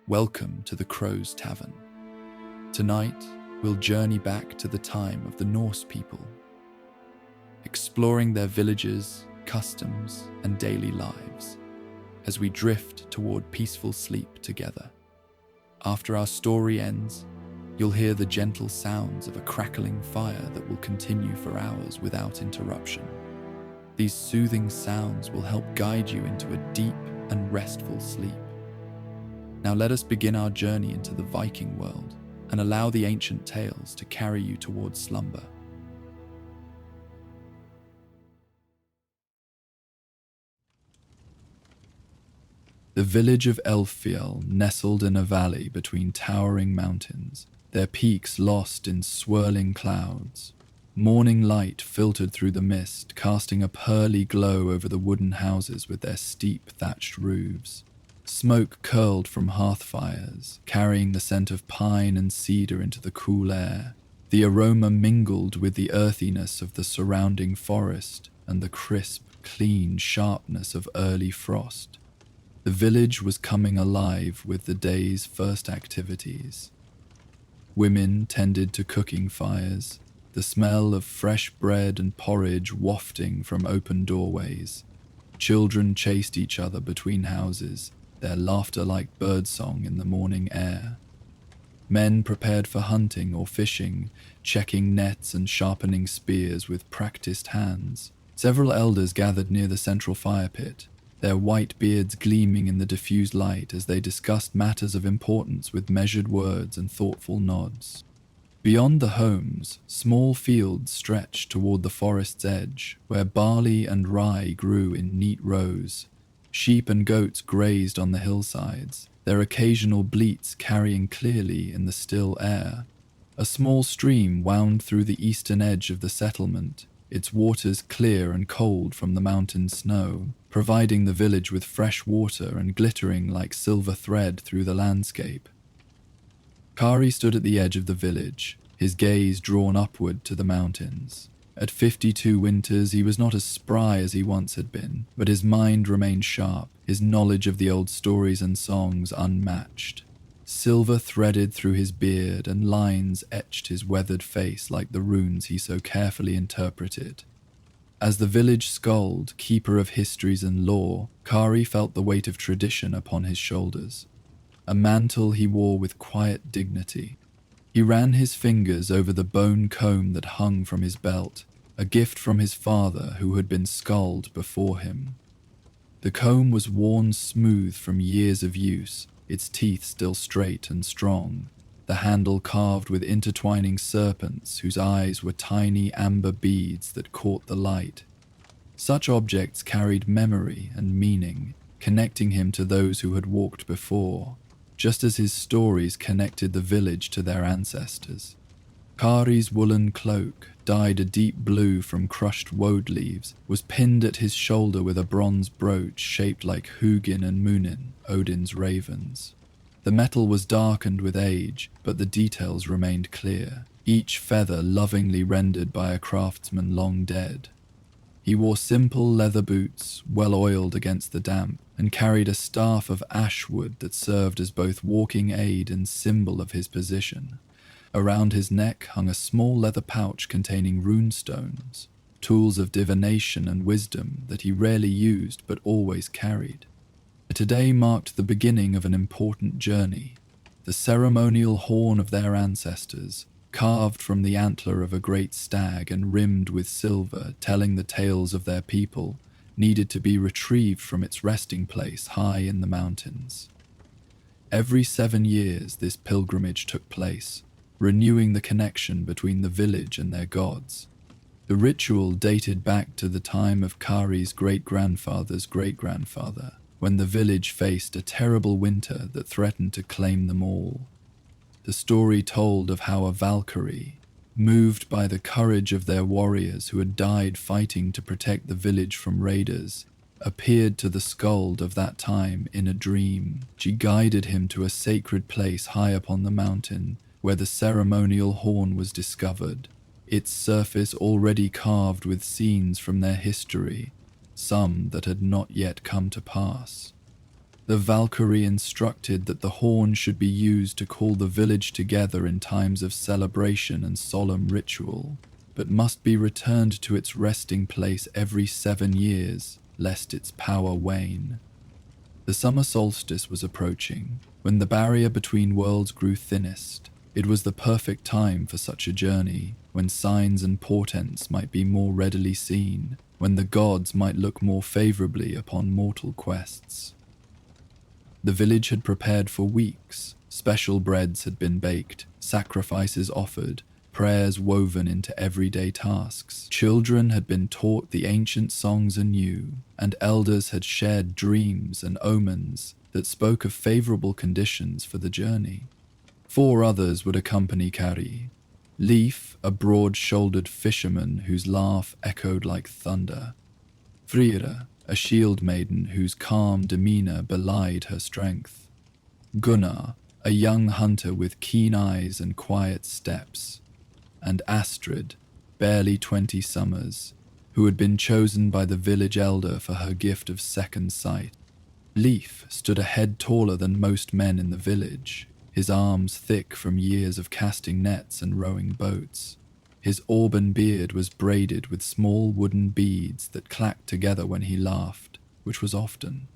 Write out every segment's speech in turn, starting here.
Welcome to the Crow's Tavern. Tonight, we'll journey back to the time of the Norse people, exploring their villages, customs, and daily lives as we drift toward peaceful sleep together. After our story ends, you'll hear the gentle sounds of a crackling fire that will continue for hours without interruption. These soothing sounds will help guide you into a deep and restful sleep. Now let us begin our journey into the Viking world and allow the ancient tales to carry you towards slumber. The village of Elffiel nestled in a valley between towering mountains, their peaks lost in swirling clouds. Morning light filtered through the mist, casting a pearly glow over the wooden houses with their steep thatched roofs. Smoke curled from hearth fires, carrying the scent of pine and cedar into the cool air. The aroma mingled with the earthiness of the surrounding forest and the crisp, clean sharpness of early frost. The village was coming alive with the day's first activities. Women tended to cooking fires, the smell of fresh bread and porridge wafting from open doorways. Children chased each other between houses, their laughter like birdsong in the morning air. Men prepared for hunting or fishing, checking nets and sharpening spears with practiced hands. Several elders gathered near the central fire pit, their white beards gleaming in the diffused light as they discussed matters of importance with measured words and thoughtful nods. Beyond the homes, small fields stretched toward the forest's edge, where barley and rye grew in neat rows. Sheep and goats grazed on the hillsides, their occasional bleats carrying clearly in the still air. A small stream wound through the eastern edge of the settlement, its waters clear and cold from the mountain snow, providing the village with fresh water and glittering like silver thread through the landscape. Kari stood at the edge of the village, his gaze drawn upward to the mountains. At 52 winters, he was not as spry as he once had been, but his mind remained sharp, his knowledge of the old stories and songs unmatched. Silver threaded through his beard, and lines etched his weathered face like the runes he so carefully interpreted. As the village skald, keeper of histories and lore, Kari felt the weight of tradition upon his shoulders. A mantle he wore with quiet dignity. He ran his fingers over the bone comb that hung from his belt, a gift from his father who had been skald before him. The comb was worn smooth from years of use, its teeth still straight and strong, the handle carved with intertwining serpents whose eyes were tiny amber beads that caught the light. Such objects carried memory and meaning, connecting him to those who had walked before, just as his stories connected the village to their ancestors. Kari's woolen cloak, dyed a deep blue from crushed woad leaves, was pinned at his shoulder with a bronze brooch shaped like Hugin and Munin, Odin's ravens. The metal was darkened with age, but the details remained clear, each feather lovingly rendered by a craftsman long dead. He wore simple leather boots, well oiled against the damp, and carried a staff of ash wood that served as both walking aid and symbol of his position. Around his neck hung a small leather pouch containing runestones, tools of divination and wisdom that he rarely used but always carried. Today marked the beginning of an important journey, the ceremonial horn of their ancestors, carved from the antler of a great stag and rimmed with silver, telling the tales of their people, needed to be retrieved from its resting place high in the mountains. Every 7 years this pilgrimage took place, renewing the connection between the village and their gods. The ritual dated back to the time of Kari's great-grandfather's great-grandfather, when the village faced a terrible winter that threatened to claim them all. The story told of how a Valkyrie, moved by the courage of their warriors who had died fighting to protect the village from raiders, appeared to the skald of that time in a dream. She guided him to a sacred place high upon the mountain, where the ceremonial horn was discovered, its surface already carved with scenes from their history, some that had not yet come to pass. The Valkyrie instructed that the horn should be used to call the village together in times of celebration and solemn ritual, but must be returned to its resting place every 7 years, lest its power wane. The summer solstice was approaching, when the barrier between worlds grew thinnest. It was the perfect time for such a journey, when signs and portents might be more readily seen, when the gods might look more favorably upon mortal quests. The village had prepared for weeks. Special breads had been baked, sacrifices offered, prayers woven into everyday tasks. Children had been taught the ancient songs anew, and elders had shared dreams and omens that spoke of favorable conditions for the journey. 4 others would accompany Kari. Leif, a broad-shouldered fisherman whose laugh echoed like thunder. Freyre, a shield maiden whose calm demeanor belied her strength. Gunnar, a young hunter with keen eyes and quiet steps. And Astrid, barely 20 summers, who had been chosen by the village elder for her gift of second sight. Leif stood a head taller than most men in the village, his arms thick from years of casting nets and rowing boats. His auburn beard was braided with small wooden beads that clacked together when he laughed, which was often.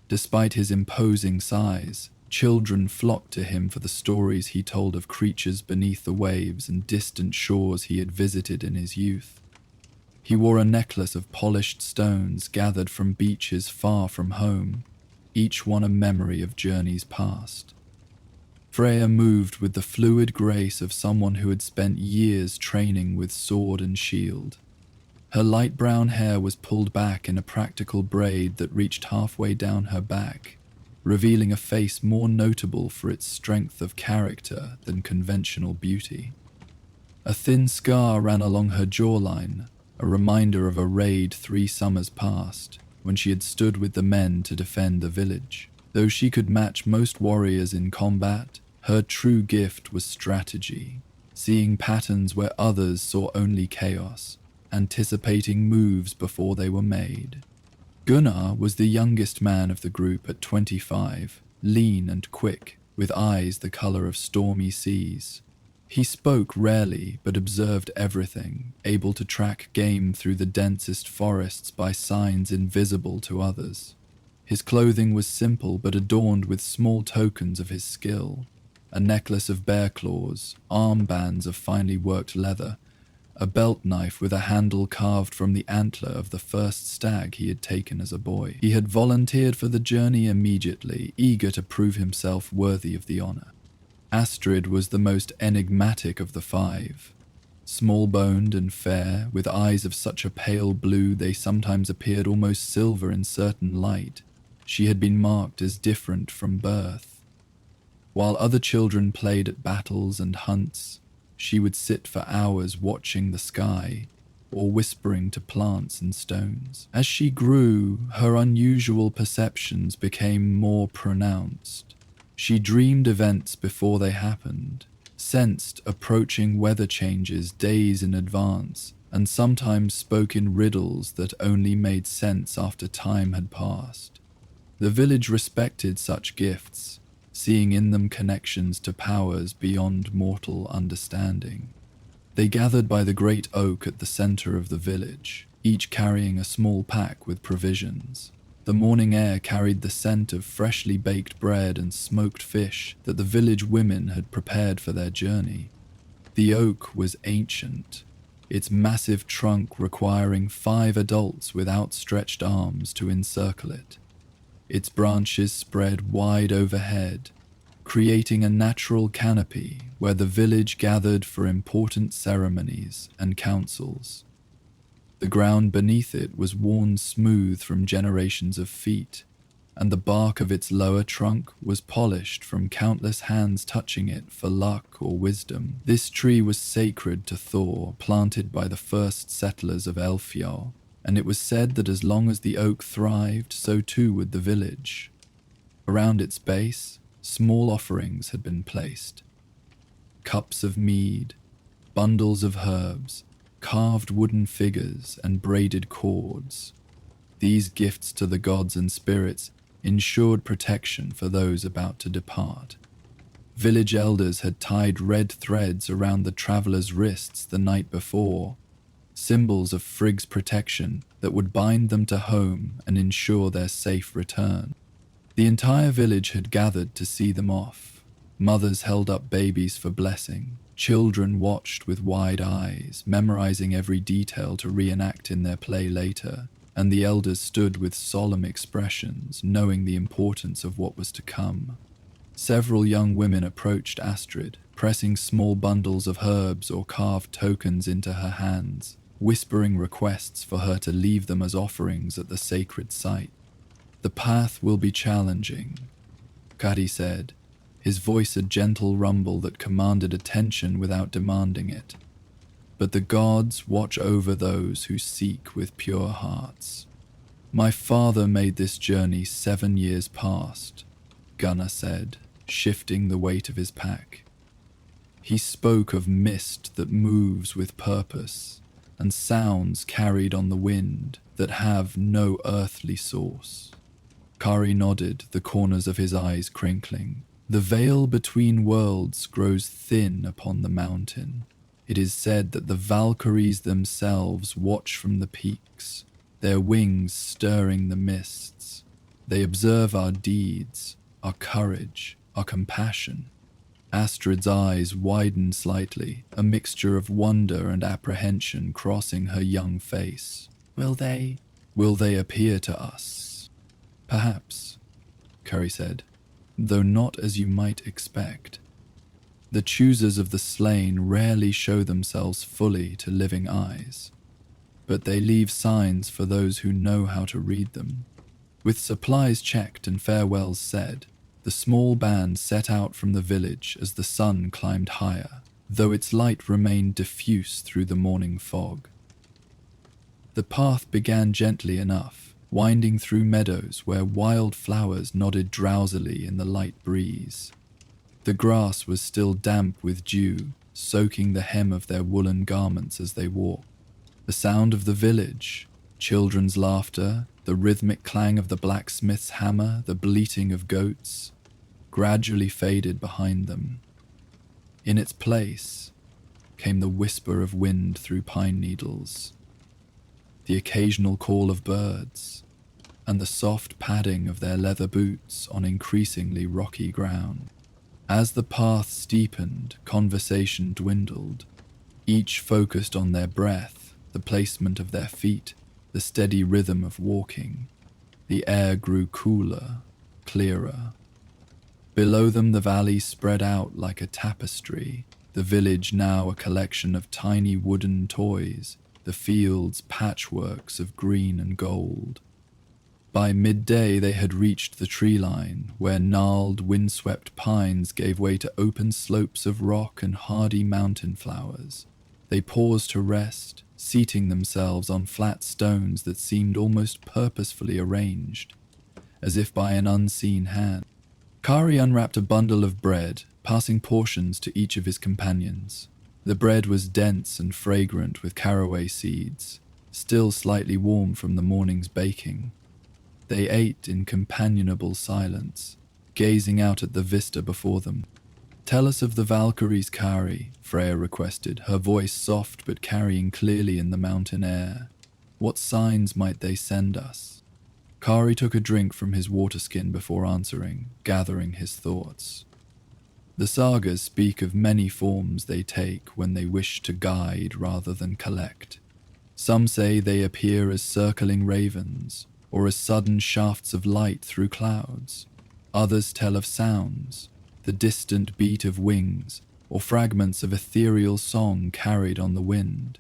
Despite his imposing size, children flocked to him for the stories he told of creatures beneath the waves and distant shores he had visited in his youth. He wore a necklace of polished stones gathered from beaches far from home, each one a memory of journeys past. Freya moved with the fluid grace of someone who had spent years training with sword and shield. Her light brown hair was pulled back in a practical braid that reached halfway down her back, revealing a face more notable for its strength of character than conventional beauty. A thin scar ran along her jawline, a reminder of a raid 3 summers past, when she had stood with the men to defend the village. Though she could match most warriors in combat, her true gift was strategy, seeing patterns where others saw only chaos, anticipating moves before they were made. Gunnar was the youngest man of the group at 25, lean and quick, with eyes the color of stormy seas. He spoke rarely but observed everything, able to track game through the densest forests by signs invisible to others. His clothing was simple but adorned with small tokens of his skill: a necklace of bear claws, armbands of finely worked leather, a belt knife with a handle carved from the antler of the first stag he had taken as a boy. He had volunteered for the journey immediately, eager to prove himself worthy of the honor. Astrid was the most enigmatic of the 5. Small-boned and fair, with eyes of such a pale blue they sometimes appeared almost silver in certain light, she had been marked as different from birth. While other children played at battles and hunts, she would sit for hours watching the sky or whispering to plants and stones. As she grew, her unusual perceptions became more pronounced. She dreamed events before they happened, sensed approaching weather changes days in advance, and sometimes spoke in riddles that only made sense after time had passed. The village respected such gifts, seeing in them connections to powers beyond mortal understanding. They gathered by the great oak at the center of the village, each carrying a small pack with provisions. The morning air carried the scent of freshly baked bread and smoked fish that the village women had prepared for their journey. The oak was ancient, its massive trunk requiring 5 adults with outstretched arms to encircle it. Its branches spread wide overhead, creating a natural canopy where the village gathered for important ceremonies and councils. The ground beneath it was worn smooth from generations of feet, and the bark of its lower trunk was polished from countless hands touching it for luck or wisdom. This tree was sacred to Thor, planted by the first settlers of Elfjall, and it was said that as long as the oak thrived, so too would the village. Around its base, small offerings had been placed. Cups of mead, bundles of herbs, carved wooden figures, and braided cords. These gifts to the gods and spirits ensured protection for those about to depart. Village elders had tied red threads around the travelers' wrists the night before, symbols of Frigg's protection that would bind them to home and ensure their safe return. The entire village had gathered to see them off. Mothers held up babies for blessing. Children watched with wide eyes, memorizing every detail to reenact in their play later, and the elders stood with solemn expressions, knowing the importance of what was to come. Several young women approached Astrid, pressing small bundles of herbs or carved tokens into her hands, whispering requests for her to leave them as offerings at the sacred site. "The path will be challenging," Kari said, his voice a gentle rumble that commanded attention without demanding it. "But the gods watch over those who seek with pure hearts. My father made this journey 7 years past," Gunnar said, shifting the weight of his pack. "He spoke of mist that moves with purpose, and sounds carried on the wind that have no earthly source." Kari nodded, the corners of his eyes crinkling. "The veil between worlds grows thin upon the mountain. It is said that the Valkyries themselves watch from the peaks, their wings stirring the mists. They observe our deeds, our courage, our compassion." Astrid's eyes widened slightly, a mixture of wonder and apprehension crossing her young face. Will they appear to us?" "Perhaps," Curry said, "though not as you might expect. The choosers of the slain rarely show themselves fully to living eyes, but they leave signs for those who know how to read them." With supplies checked and farewells said, the small band set out from the village as the sun climbed higher, though its light remained diffuse through the morning fog. The path began gently enough, winding through meadows where wild flowers nodded drowsily in the light breeze. The grass was still damp with dew, soaking the hem of their woolen garments as they walked. The sound of the village, children's laughter, the rhythmic clang of the blacksmith's hammer, the bleating of goats, gradually faded behind them. In its place came the whisper of wind through pine needles, the occasional call of birds, and the soft padding of their leather boots on increasingly rocky ground. As the path steepened, conversation dwindled. Each focused on their breath, the placement of their feet, the steady rhythm of walking. The air grew cooler, clearer. Below them the valley spread out like a tapestry, the village now a collection of tiny wooden toys, the fields patchworks of green and gold. By midday they had reached the tree line, where gnarled, windswept pines gave way to open slopes of rock and hardy mountain flowers. They paused to rest, seating themselves on flat stones that seemed almost purposefully arranged, as if by an unseen hand. Kari unwrapped a bundle of bread, passing portions to each of his companions. The bread was dense and fragrant with caraway seeds, still slightly warm from the morning's baking. They ate in companionable silence, gazing out at the vista before them. "Tell us of the Valkyries, Kari," Freya requested, her voice soft but carrying clearly in the mountain air. "What signs might they send us?" Kari took a drink from his water skin before answering, gathering his thoughts. "The sagas speak of many forms they take when they wish to guide rather than collect. Some say they appear as circling ravens, or as sudden shafts of light through clouds. Others tell of sounds, the distant beat of wings, or fragments of ethereal song carried on the wind."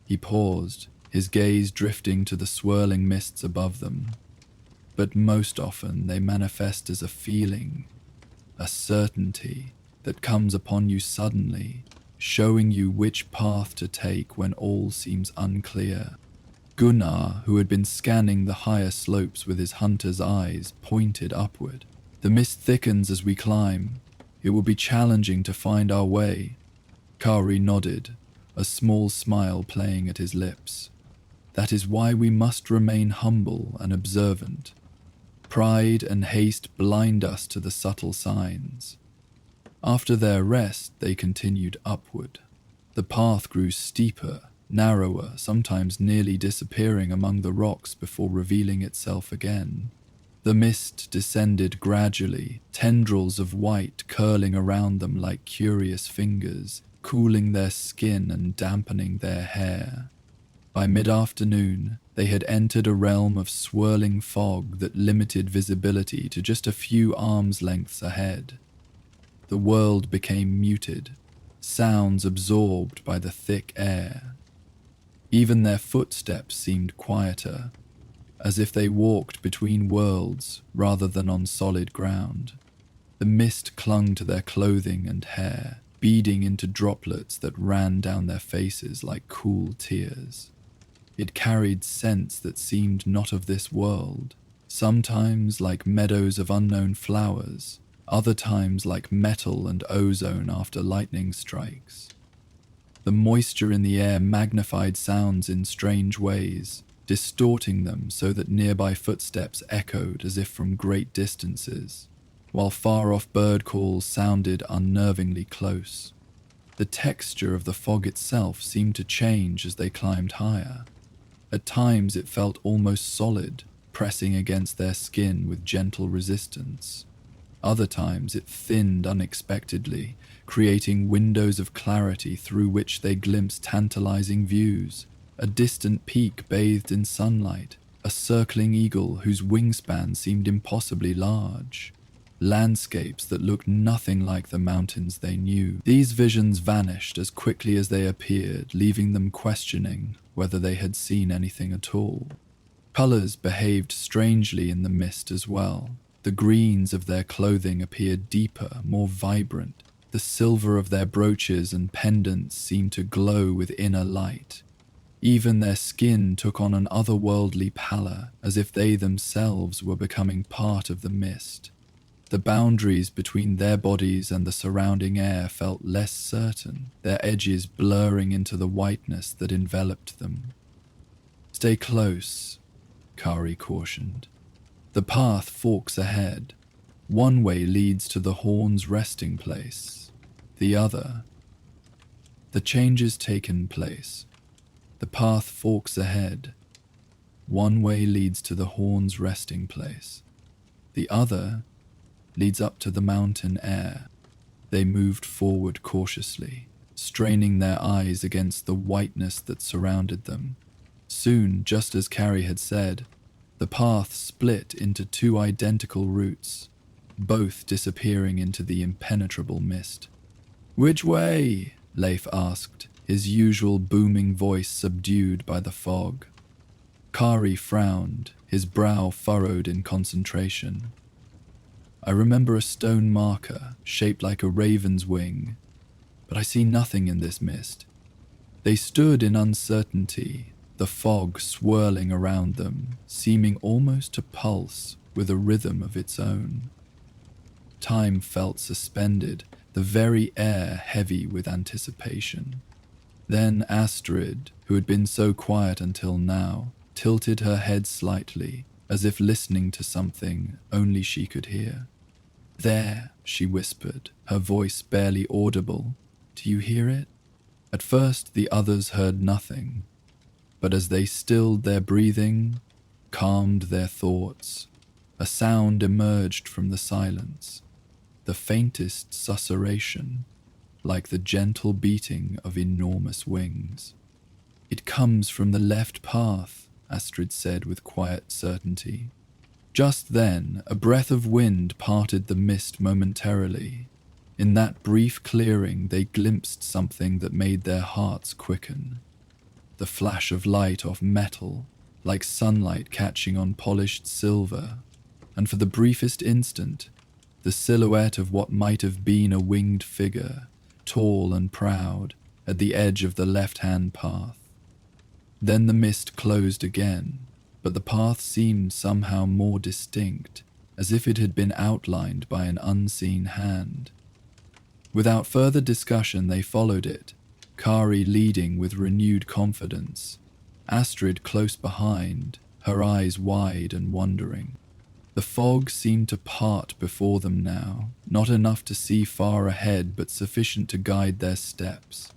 He paused, his gaze drifting to the swirling mists above them. "But most often they manifest as a feeling, a certainty that comes upon you suddenly, showing you which path to take when all seems unclear." Gunnar, who had been scanning the higher slopes with his hunter's eyes, pointed upward. "The mist thickens as we climb. It will be challenging to find our way." Kari nodded, a small smile playing at his lips. "That is why we must remain humble and observant. Pride and haste blind us to the subtle signs. After their rest, they continued upward. The path grew steeper, narrower, sometimes nearly disappearing among the rocks before revealing itself again. The mist descended gradually, tendrils of white curling around them like curious fingers, cooling their skin and dampening their hair. By mid-afternoon, they had entered a realm of swirling fog that limited visibility to just a few arms' lengths ahead. The world became muted, sounds absorbed by the thick air. Even their footsteps seemed quieter, as if they walked between worlds rather than on solid ground. The mist clung to their clothing and hair, beading into droplets that ran down their faces like cool tears. It carried scents that seemed not of this world, sometimes like meadows of unknown flowers, other times like metal and ozone after lightning strikes. The moisture in the air magnified sounds in strange ways, distorting them so that nearby footsteps echoed as if from great distances, while far-off bird calls sounded unnervingly close. The texture of the fog itself seemed to change as they climbed higher. At times it felt almost solid, pressing against their skin with gentle resistance. Other times it thinned unexpectedly, creating windows of clarity through which they glimpsed tantalizing views. A distant peak bathed in sunlight, a circling eagle whose wingspan seemed impossibly large. Landscapes that looked nothing like the mountains they knew. These visions vanished as quickly as they appeared, leaving them questioning whether they had seen anything at all. Colors behaved strangely in the mist as well. The greens of their clothing appeared deeper, more vibrant. The silver of their brooches and pendants seemed to glow with inner light. Even their skin took on an otherworldly pallor, as if they themselves were becoming part of the mist. The boundaries between their bodies and the surrounding air felt less certain, their edges blurring into the whiteness that enveloped them. "Stay close," Kari cautioned. "The path forks ahead. One way leads to the horn's resting place. The other..." The changes taken place. The path forks ahead. One way leads to the horn's resting place. The other leads up to the mountain air. They moved forward cautiously, straining their eyes against the whiteness that surrounded them. Soon, just as Carrie had said, the path split into two identical routes, both disappearing into the impenetrable mist. "Which way?" Leif asked, his usual booming voice subdued by the fog. Kari frowned, his brow furrowed in concentration. "I remember a stone marker, shaped like a raven's wing, but I see nothing in this mist." They stood in uncertainty, the fog swirling around them, seeming almost to pulse with a rhythm of its own. Time felt suspended, the very air heavy with anticipation. Then Astrid, who had been so quiet until now, tilted her head slightly, as if listening to something only she could hear. "There," she whispered, her voice barely audible. "Do you hear it?" At first the others heard nothing, but as they stilled their breathing, calmed their thoughts, a sound emerged from the silence, the faintest susurration, like the gentle beating of enormous wings. "It comes from the left path," Astrid said with quiet certainty. Just then, a breath of wind parted the mist momentarily. In that brief clearing, they glimpsed something that made their hearts quicken. The flash of light off metal, like sunlight catching on polished silver, and for the briefest instant, the silhouette of what might have been a winged figure, tall and proud, at the edge of the left-hand path. Then the mist closed again, but the path seemed somehow more distinct, as if it had been outlined by an unseen hand. Without further discussion, they followed it, Kari leading with renewed confidence, Astrid close behind, her eyes wide and wondering. The fog seemed to part before them now, not enough to see far ahead but sufficient to guide their steps.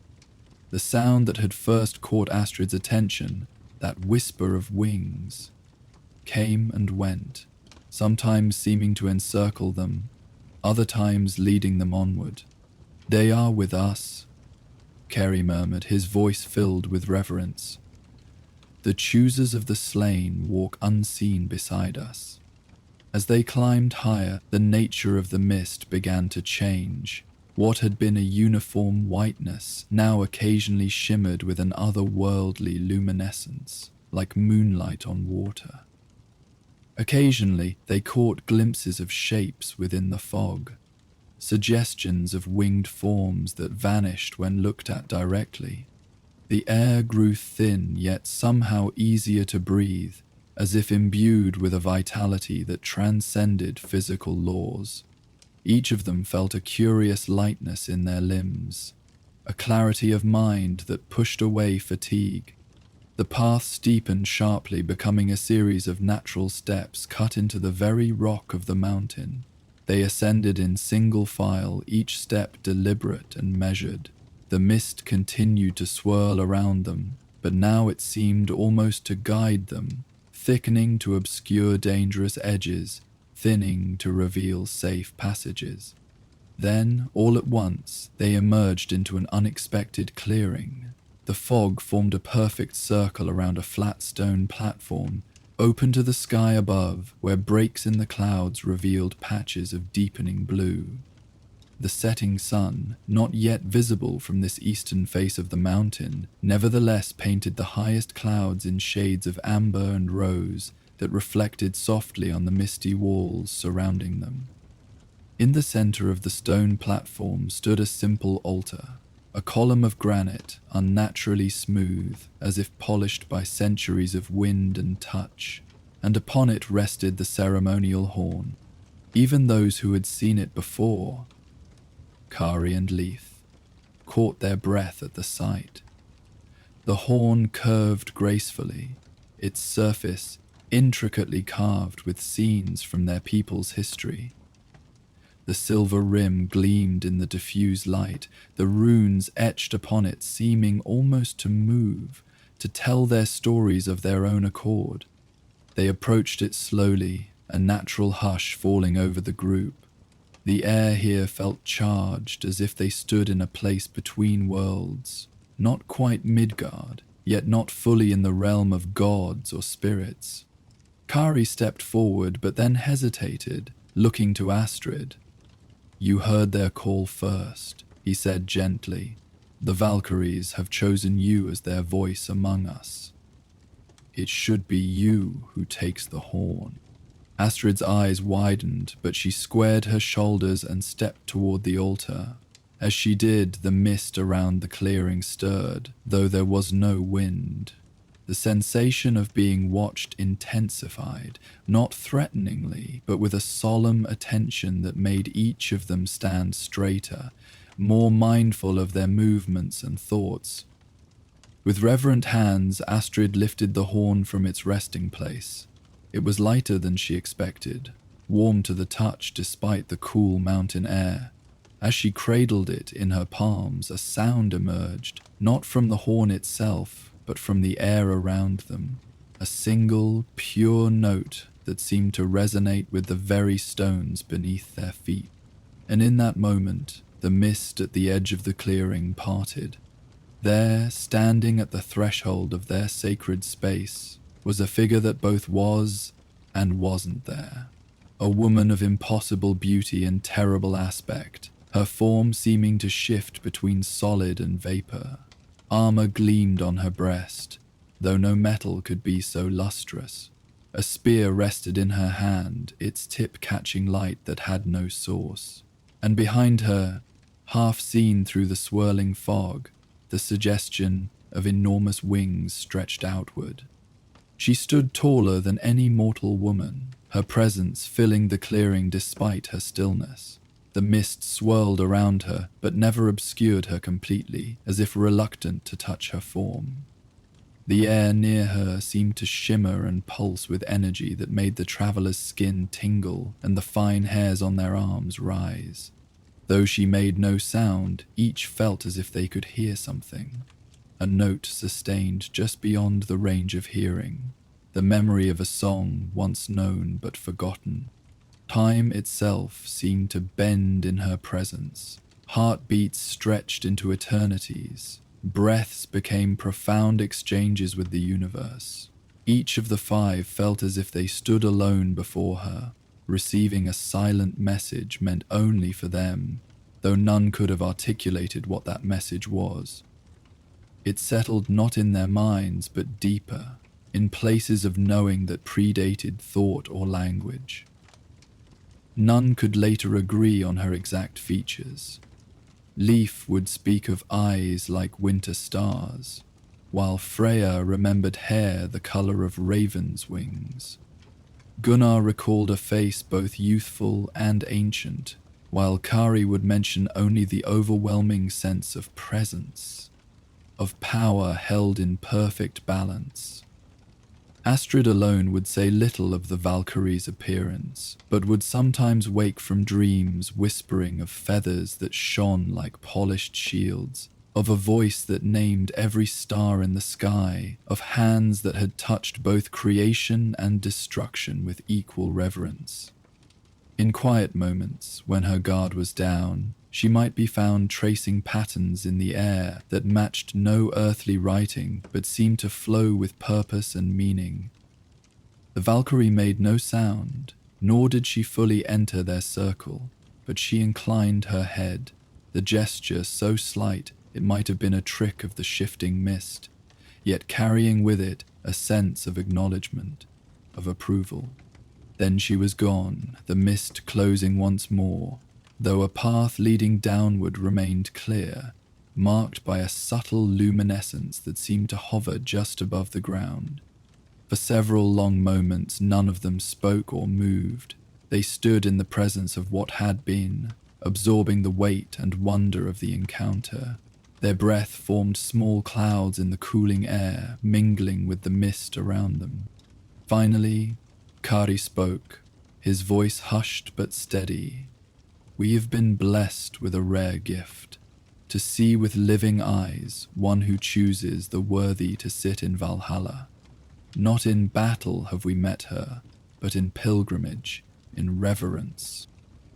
The sound that had first caught Astrid's attention, that whisper of wings, came and went, sometimes seeming to encircle them, other times leading them onward. "They are with us," Carey murmured, his voice filled with reverence. "The choosers of the slain walk unseen beside us." As they climbed higher, the nature of the mist began to change. What had been a uniform whiteness now occasionally shimmered with an otherworldly luminescence, like moonlight on water. Occasionally, they caught glimpses of shapes within the fog, suggestions of winged forms that vanished when looked at directly. The air grew thin, yet somehow easier to breathe, as if imbued with a vitality that transcended physical laws. Each of them felt a curious lightness in their limbs, a clarity of mind that pushed away fatigue. The path steepened sharply, becoming a series of natural steps cut into the very rock of the mountain. They ascended in single file, each step deliberate and measured. The mist continued to swirl around them, but now it seemed almost to guide them, thickening to obscure dangerous edges, thinning to reveal safe passages. Then, all at once, they emerged into an unexpected clearing. The fog formed a perfect circle around a flat stone platform, open to the sky above, where breaks in the clouds revealed patches of deepening blue. The setting sun, not yet visible from this eastern face of the mountain, nevertheless painted the highest clouds in shades of amber and rose that reflected softly on the misty walls surrounding them. In the center of the stone platform stood a simple altar, a column of granite, unnaturally smooth, as if polished by centuries of wind and touch, and upon it rested the ceremonial horn. Even those who had seen it before, Kari and Leith, caught their breath at the sight. The horn curved gracefully, its surface intricately carved with scenes from their people's history. The silver rim gleamed in the diffused light, the runes etched upon it seeming almost to move, to tell their stories of their own accord. They approached it slowly, a natural hush falling over the group. The air here felt charged, as if they stood in a place between worlds, not quite Midgard, yet not fully in the realm of gods or spirits. Kari stepped forward, but then hesitated, looking to Astrid. "You heard their call first," he said gently. "The Valkyries have chosen you as their voice among us. It should be you who takes the horn." Astrid's eyes widened, but she squared her shoulders and stepped toward the altar. As she did, the mist around the clearing stirred, though there was no wind. The sensation of being watched intensified, not threateningly, but with a solemn attention that made each of them stand straighter, more mindful of their movements and thoughts. With reverent hands, Astrid lifted the horn from its resting place. It was lighter than she expected, warm to the touch despite the cool mountain air. As she cradled it in her palms, a sound emerged, not from the horn itself, but from the air around them, a single, pure note that seemed to resonate with the very stones beneath their feet. And in that moment, the mist at the edge of the clearing parted. There, standing at the threshold of their sacred space, was a figure that both was and wasn't there. A woman of impossible beauty and terrible aspect, her form seeming to shift between solid and vapor. Armor gleamed on her breast, though no metal could be so lustrous. A spear rested in her hand, its tip catching light that had no source. And behind her, half seen through the swirling fog, the suggestion of enormous wings stretched outward. She stood taller than any mortal woman, her presence filling the clearing despite her stillness. The mist swirled around her, but never obscured her completely, as if reluctant to touch her form. The air near her seemed to shimmer and pulse with energy that made the traveler's skin tingle and the fine hairs on their arms rise. Though she made no sound, each felt as if they could hear something, a note sustained just beyond the range of hearing, the memory of a song once known but forgotten. Time itself seemed to bend in her presence. Heartbeats stretched into eternities. Breaths became profound exchanges with the universe. Each of the five felt as if they stood alone before her, receiving a silent message meant only for them, though none could have articulated what that message was. It settled not in their minds, but deeper, in places of knowing that predated thought or language. None could later agree on her exact features. Leif would speak of eyes like winter stars, while Freya remembered hair the color of ravens' wings. Gunnar recalled a face both youthful and ancient, while Kari would mention only the overwhelming sense of presence, of power held in perfect balance. Astrid alone would say little of the Valkyrie's appearance, but would sometimes wake from dreams whispering of feathers that shone like polished shields, of a voice that named every star in the sky, of hands that had touched both creation and destruction with equal reverence. In quiet moments, when her guard was down, she might be found tracing patterns in the air that matched no earthly writing but seemed to flow with purpose and meaning. The Valkyrie made no sound, nor did she fully enter their circle, but she inclined her head, the gesture so slight it might have been a trick of the shifting mist, yet carrying with it a sense of acknowledgement, of approval. Then she was gone, the mist closing once more, though a path leading downward remained clear, marked by a subtle luminescence that seemed to hover just above the ground. For several long moments none of them spoke or moved. They stood in the presence of what had been, absorbing the weight and wonder of the encounter. Their breath formed small clouds in the cooling air, mingling with the mist around them. Finally, Kari spoke, his voice hushed but steady. "We have been blessed with a rare gift, to see with living eyes one who chooses the worthy to sit in Valhalla. Not in battle have we met her, but in pilgrimage, in reverence."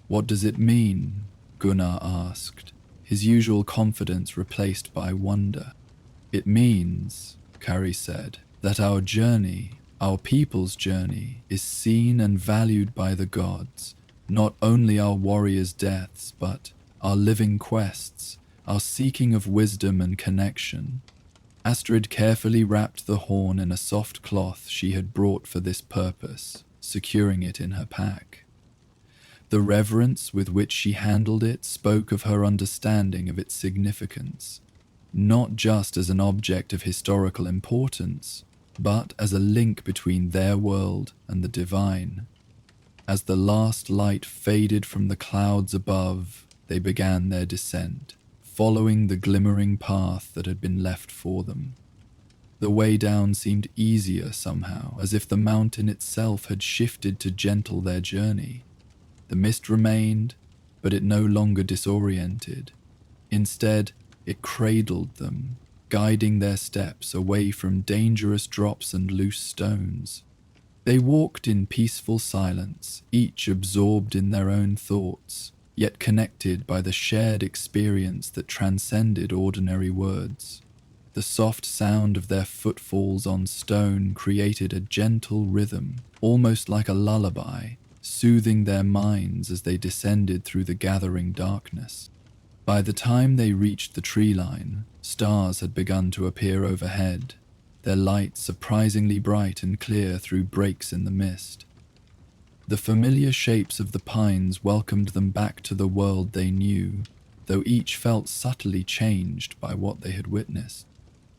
"What does it mean?" Gunnar asked, his usual confidence replaced by wonder. "It means," Kari said, "that our journey, our people's journey, is seen and valued by the gods, not only our warriors' deaths, but our living quests, our seeking of wisdom and connection." Astrid carefully wrapped the horn in a soft cloth she had brought for this purpose, securing it in her pack. The reverence with which she handled it spoke of her understanding of its significance, not just as an object of historical importance, but as a link between their world and the divine. As the last light faded from the clouds above, they began their descent, following the glimmering path that had been left for them. The way down seemed easier somehow, as if the mountain itself had shifted to gentle their journey. The mist remained, but it no longer disoriented. Instead, it cradled them, guiding their steps away from dangerous drops and loose stones. They walked in peaceful silence, each absorbed in their own thoughts, yet connected by the shared experience that transcended ordinary words. The soft sound of their footfalls on stone created a gentle rhythm, almost like a lullaby, soothing their minds as they descended through the gathering darkness. By the time they reached the tree line, stars had begun to appear overhead, their light surprisingly bright and clear through breaks in the mist. The familiar shapes of the pines welcomed them back to the world they knew, though each felt subtly changed by what they had witnessed.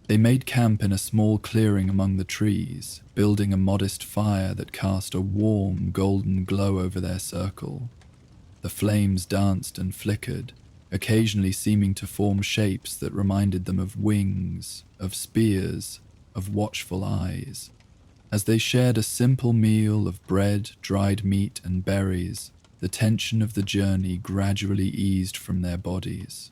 They made camp in a small clearing among the trees, building a modest fire that cast a warm, golden glow over their circle. The flames danced and flickered, occasionally seeming to form shapes that reminded them of wings, of spears, of watchful eyes. As they shared a simple meal of bread, dried meat, and berries, the tension of the journey gradually eased from their bodies.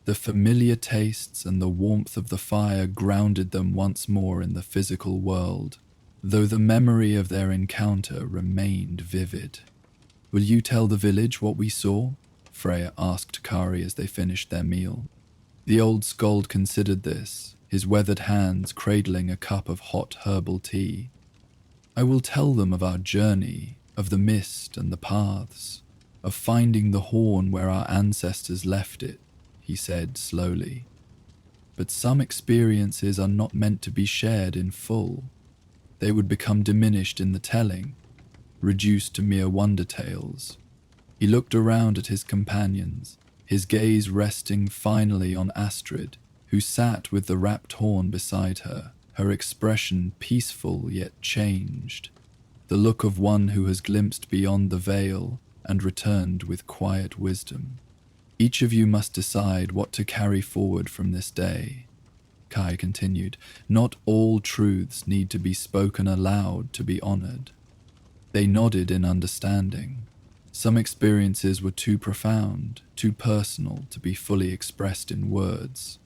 The familiar tastes and the warmth of the fire grounded them once more in the physical world, though the memory of their encounter remained vivid. "Will you tell the village what we saw?" Freya asked Kari as they finished their meal. The old skald considered this, his weathered hands cradling a cup of hot herbal tea. "I will tell them of our journey, of the mist and the paths, of finding the horn where our ancestors left it," he said slowly. "But some experiences are not meant to be shared in full. They would become diminished in the telling, reduced to mere wonder tales." He looked around at his companions, his gaze resting finally on Astrid, who sat with the wrapped horn beside her, her expression peaceful yet changed, the look of one who has glimpsed beyond the veil and returned with quiet wisdom. "Each of you must decide what to carry forward from this day," Kai continued. "Not all truths need to be spoken aloud to be honored." They nodded in understanding. Some experiences were too profound, too personal to be fully expressed in words.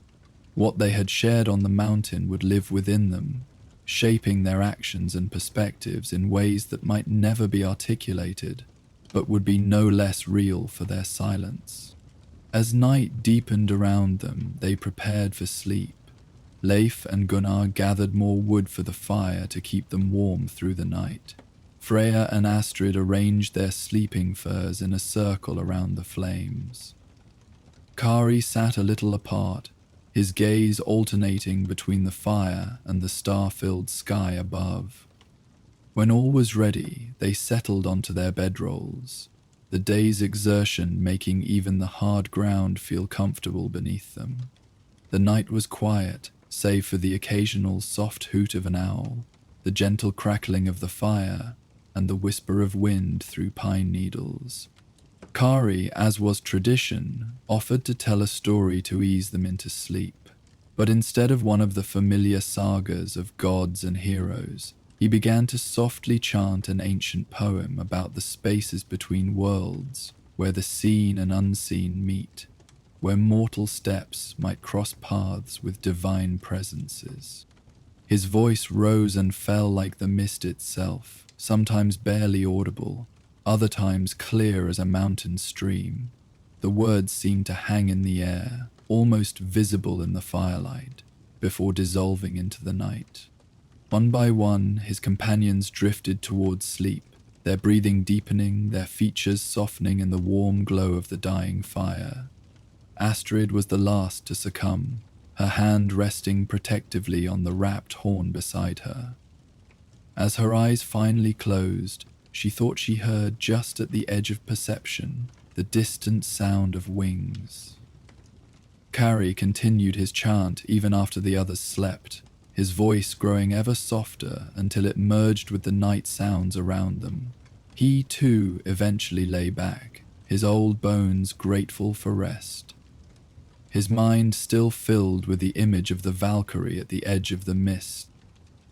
What they had shared on the mountain would live within them, shaping their actions and perspectives in ways that might never be articulated, but would be no less real for their silence. As night deepened around them, they prepared for sleep. Leif and Gunnar gathered more wood for the fire to keep them warm through the night. Freya and Astrid arranged their sleeping furs in a circle around the flames. Kari sat a little apart, his gaze alternating between the fire and the star-filled sky above. When all was ready, they settled onto their bedrolls, the day's exertion making even the hard ground feel comfortable beneath them. The night was quiet, save for the occasional soft hoot of an owl, the gentle crackling of the fire, and the whisper of wind through pine needles. Kari, as was tradition, offered to tell a story to ease them into sleep, but instead of one of the familiar sagas of gods and heroes, he began to softly chant an ancient poem about the spaces between worlds, where the seen and unseen meet, where mortal steps might cross paths with divine presences. His voice rose and fell like the mist itself, sometimes barely audible, other times clear as a mountain stream. The words seemed to hang in the air, almost visible in the firelight, before dissolving into the night. One by one, his companions drifted towards sleep, their breathing deepening, their features softening in the warm glow of the dying fire. Astrid was the last to succumb, her hand resting protectively on the wrapped horn beside her. As her eyes finally closed, she thought she heard just at the edge of perception the distant sound of wings. Kari continued his chant even after the others slept, his voice growing ever softer until it merged with the night sounds around them. He too eventually lay back, his old bones grateful for rest. His mind still filled with the image of the Valkyrie at the edge of the mist.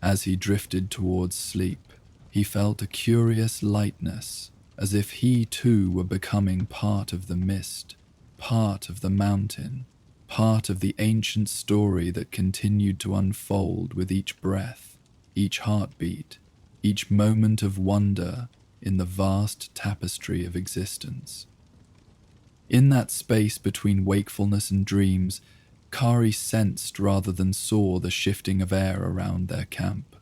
As he drifted towards sleep, he felt a curious lightness, as if he too were becoming part of the mist, part of the mountain, part of the ancient story that continued to unfold with each breath, each heartbeat, each moment of wonder in the vast tapestry of existence. In that space between wakefulness and dreams, Kari sensed rather than saw the shifting of air around their camp.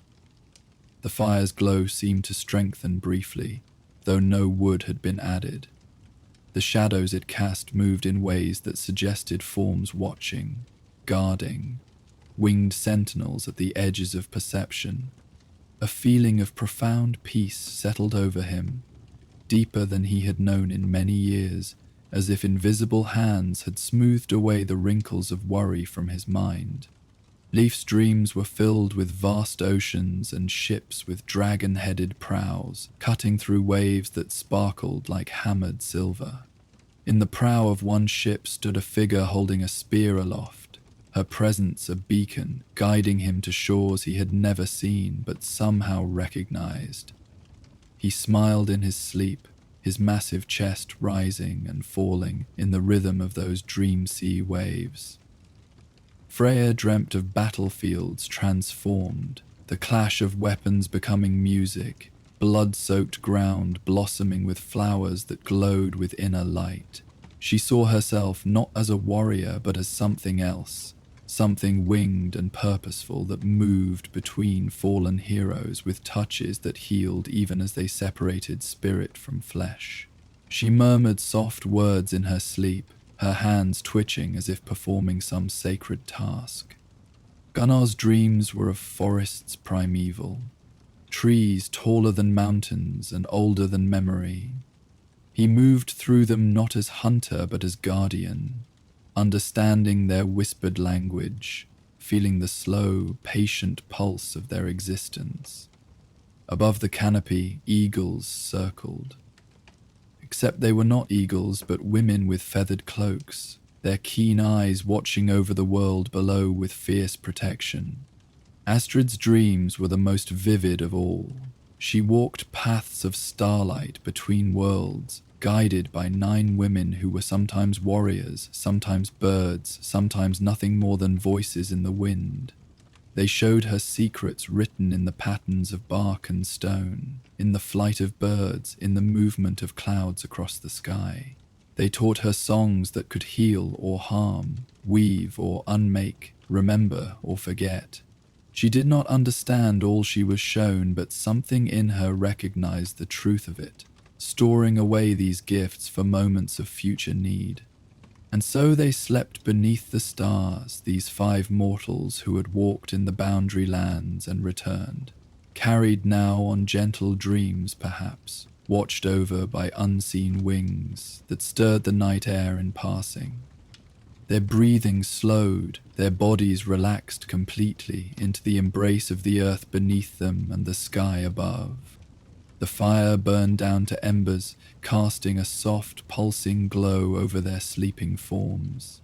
The fire's glow seemed to strengthen briefly, though no wood had been added. The shadows it cast moved in ways that suggested forms watching, guarding, winged sentinels at the edges of perception. A feeling of profound peace settled over him, deeper than he had known in many years, as if invisible hands had smoothed away the wrinkles of worry from his mind. Leif's dreams were filled with vast oceans and ships with dragon-headed prows, cutting through waves that sparkled like hammered silver. In the prow of one ship stood a figure holding a spear aloft, her presence a beacon guiding him to shores he had never seen but somehow recognized. He smiled in his sleep, his massive chest rising and falling in the rhythm of those dream sea waves. Freya dreamt of battlefields transformed, the clash of weapons becoming music, blood-soaked ground blossoming with flowers that glowed with inner light. She saw herself not as a warrior but as something else, something winged and purposeful that moved between fallen heroes with touches that healed even as they separated spirit from flesh. She murmured soft words in her sleep, her hands twitching as if performing some sacred task. Gunnar's dreams were of forests primeval, trees taller than mountains and older than memory. He moved through them not as hunter but as guardian, understanding their whispered language, feeling the slow, patient pulse of their existence. Above the canopy, eagles circled. Except they were not eagles but women with feathered cloaks, their keen eyes watching over the world below with fierce protection. Astrid's dreams were the most vivid of all. She walked paths of starlight between worlds, guided by 9 women who were sometimes warriors, sometimes birds, sometimes nothing more than voices in the wind. They showed her secrets written in the patterns of bark and stone, in the flight of birds, in the movement of clouds across the sky. They taught her songs that could heal or harm, weave or unmake, remember or forget. She did not understand all she was shown, but something in her recognized the truth of it, storing away these gifts for moments of future need. And so they slept beneath the stars, these 5 mortals who had walked in the boundary lands and returned, carried now on gentle dreams perhaps, watched over by unseen wings that stirred the night air in passing. Their breathing slowed, their bodies relaxed completely into the embrace of the earth beneath them and the sky above. The fire burned down to embers, casting a soft, pulsing glow over their sleeping forms.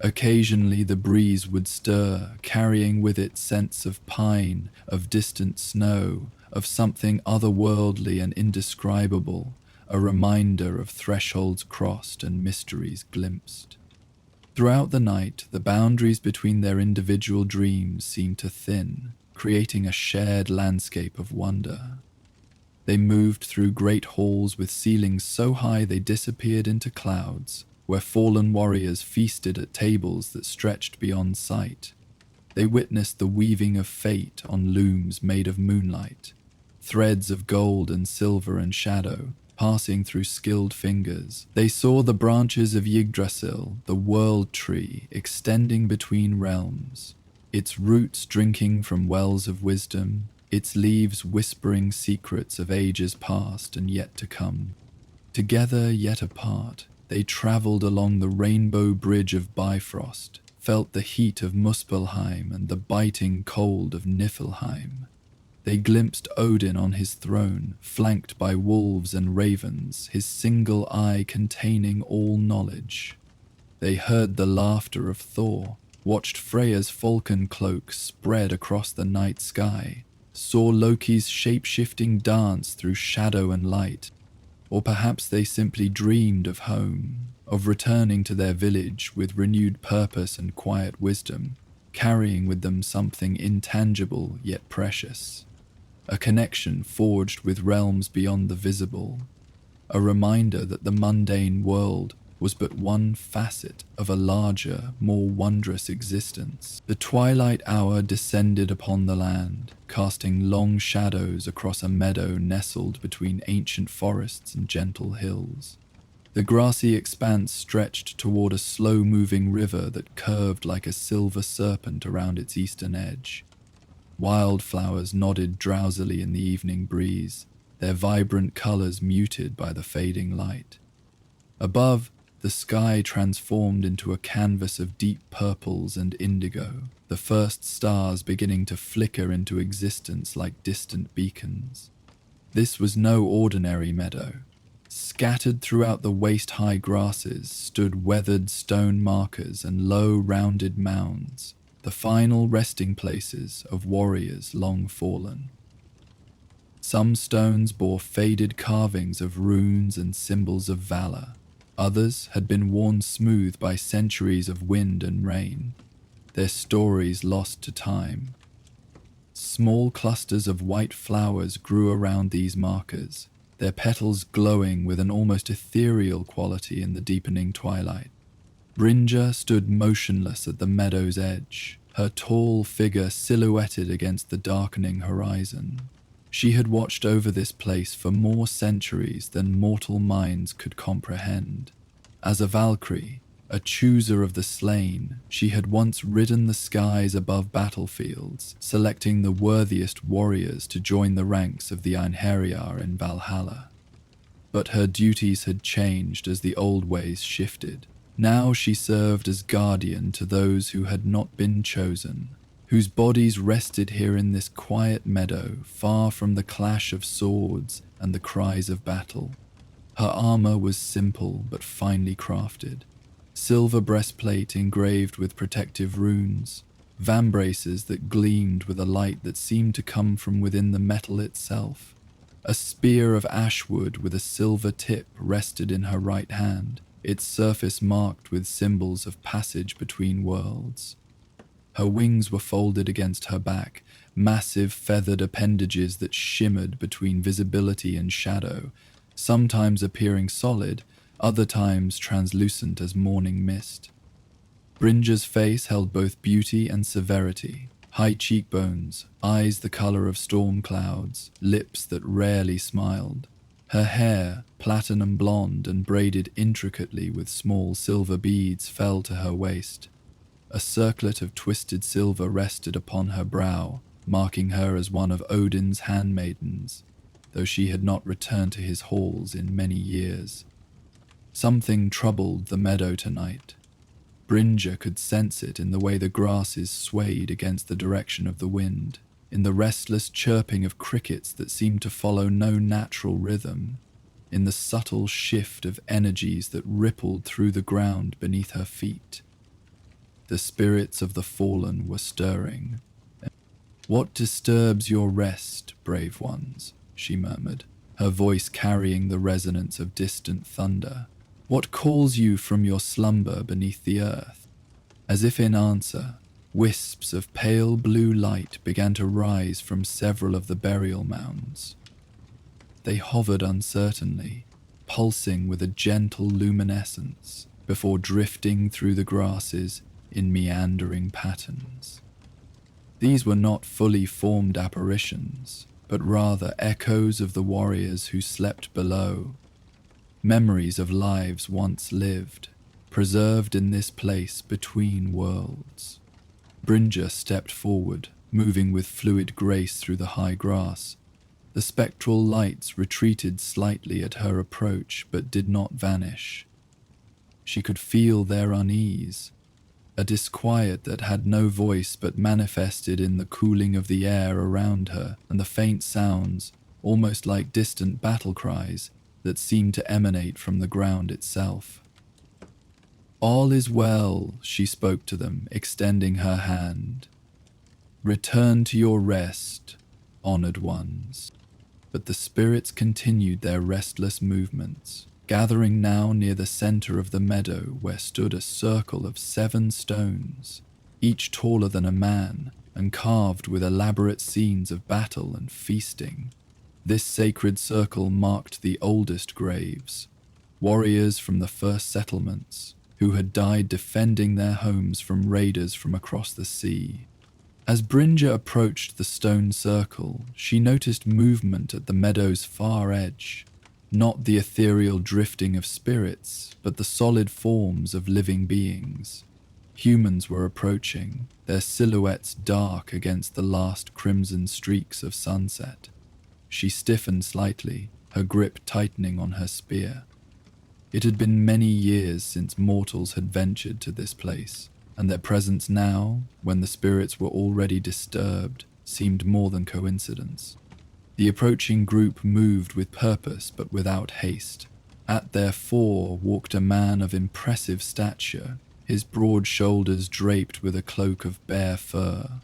Occasionally the breeze would stir, carrying with it scents of pine, of distant snow, of something otherworldly and indescribable, a reminder of thresholds crossed and mysteries glimpsed. Throughout the night, the boundaries between their individual dreams seemed to thin, creating a shared landscape of wonder. They moved through great halls with ceilings so high they disappeared into clouds, where fallen warriors feasted at tables that stretched beyond sight. They witnessed the weaving of fate on looms made of moonlight, threads of gold and silver and shadow, passing through skilled fingers. They saw the branches of Yggdrasil, the world tree, extending between realms, its roots drinking from wells of wisdom, its leaves whispering secrets of ages past and yet to come. Together yet apart, they travelled along the rainbow bridge of Bifrost, felt the heat of Muspelheim and the biting cold of Niflheim. They glimpsed Odin on his throne, flanked by wolves and ravens, his single eye containing all knowledge. They heard the laughter of Thor, watched Freya's falcon cloak spread across the night sky, saw Loki's shape-shifting dance through shadow and light. Or perhaps they simply dreamed of home, of returning to their village with renewed purpose and quiet wisdom, carrying with them something intangible yet precious. A connection forged with realms beyond the visible, a reminder that the mundane world was but one facet of a larger, more wondrous existence. The twilight hour descended upon the land, casting long shadows across a meadow nestled between ancient forests and gentle hills. The grassy expanse stretched toward a slow-moving river that curved like a silver serpent around its eastern edge. Wildflowers nodded drowsily in the evening breeze, their vibrant colors muted by the fading light. Above, the sky transformed into a canvas of deep purples and indigo, the first stars beginning to flicker into existence like distant beacons. This was no ordinary meadow. Scattered throughout the waist-high grasses stood weathered stone markers and low, rounded mounds, the final resting places of warriors long fallen. Some stones bore faded carvings of runes and symbols of valor. Others had been worn smooth by centuries of wind and rain, their stories lost to time. Small clusters of white flowers grew around these markers, their petals glowing with an almost ethereal quality in the deepening twilight. Brinja stood motionless at the meadow's edge, her tall figure silhouetted against the darkening horizon. She had watched over this place for more centuries than mortal minds could comprehend. As a Valkyrie, a chooser of the slain, she had once ridden the skies above battlefields, selecting the worthiest warriors to join the ranks of the Einherjar in Valhalla. But her duties had changed as the old ways shifted. Now she served as guardian to those who had not been chosen, whose bodies rested here in this quiet meadow, far from the clash of swords and the cries of battle. Her armor was simple but finely crafted. Silver breastplate engraved with protective runes, vambraces that gleamed with a light that seemed to come from within the metal itself. A spear of ashwood with a silver tip rested in her right hand, its surface marked with symbols of passage between worlds. Her wings were folded against her back, massive feathered appendages that shimmered between visibility and shadow, sometimes appearing solid, other times translucent as morning mist. Brinja's face held both beauty and severity, high cheekbones, eyes the color of storm clouds, lips that rarely smiled. Her hair, platinum blonde and braided intricately with small silver beads, fell to her waist. A circlet of twisted silver rested upon her brow, marking her as one of Odin's handmaidens, though she had not returned to his halls in many years. Something troubled the meadow tonight. Brinja could sense it in the way the grasses swayed against the direction of the wind, in the restless chirping of crickets that seemed to follow no natural rhythm, in the subtle shift of energies that rippled through the ground beneath her feet. The spirits of the fallen were stirring. "What disturbs your rest, brave ones?" she murmured, her voice carrying the resonance of distant thunder. "What calls you from your slumber beneath the earth?" As if in answer, wisps of pale blue light began to rise from several of the burial mounds. They hovered uncertainly, pulsing with a gentle luminescence, before drifting through the grasses in meandering patterns. These were not fully formed apparitions, but rather echoes of the warriors who slept below, memories of lives once lived, preserved in this place between worlds. Brinja stepped forward, moving with fluid grace through the high grass. The spectral lights retreated slightly at her approach, but did not vanish. She could feel their unease, a disquiet that had no voice but manifested in the cooling of the air around her and the faint sounds, almost like distant battle cries, that seemed to emanate from the ground itself. "All is well," she spoke to them, extending her hand. "Return to your rest, honored ones." But the spirits continued their restless movements, gathering now near the center of the meadow where stood a circle of 7 stones, each taller than a man and carved with elaborate scenes of battle and feasting. This sacred circle marked the oldest graves, warriors from the first settlements, who had died defending their homes from raiders from across the sea. As Brinja approached the stone circle, she noticed movement at the meadow's far edge, not the ethereal drifting of spirits, but the solid forms of living beings. Humans were approaching, their silhouettes dark against the last crimson streaks of sunset. She stiffened slightly, her grip tightening on her spear. It had been many years since mortals had ventured to this place, and their presence now, when the spirits were already disturbed, seemed more than coincidence. The approaching group moved with purpose but without haste, At their fore walked a man of impressive stature, his broad shoulders draped with a cloak of bear fur.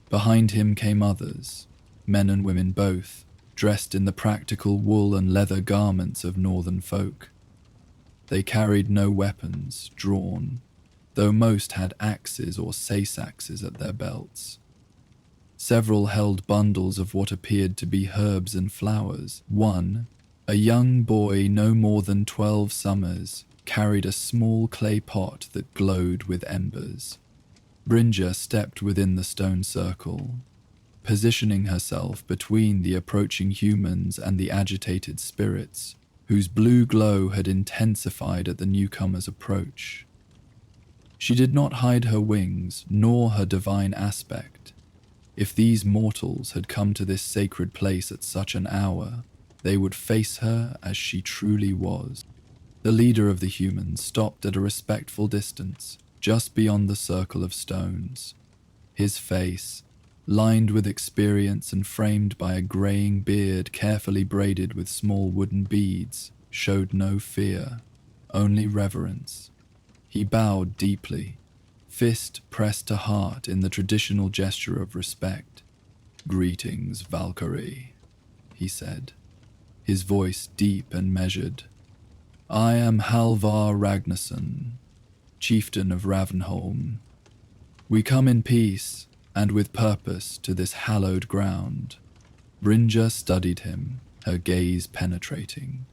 Behind him came others, men and women both, dressed in the practical wool and leather garments of northern folk. They carried no weapons drawn, though most had axes or sace-axes at their belts. Several held bundles of what appeared to be herbs and flowers. One, a young boy no more than 12 summers, carried a small clay pot that glowed with embers. Brynja stepped within the stone circle, positioning herself between the approaching humans and the agitated spirits, whose blue glow had intensified at the newcomer's approach. She did not hide her wings nor her divine aspect. If these mortals had come to this sacred place at such an hour, they would face her as she truly was. The leader of the humans stopped at a respectful distance, just beyond the circle of stones. His face, lined with experience and framed by a graying beard carefully braided with small wooden beads, showed no fear, only reverence. He bowed deeply, fist pressed to heart in the traditional gesture of respect. "Greetings, Valkyrie," he said, his voice deep and measured. "I am Halvar Ragnarsson, chieftain of Ravenholm. We come in peace and with purpose to this hallowed ground." Brynja studied him, her gaze penetrating.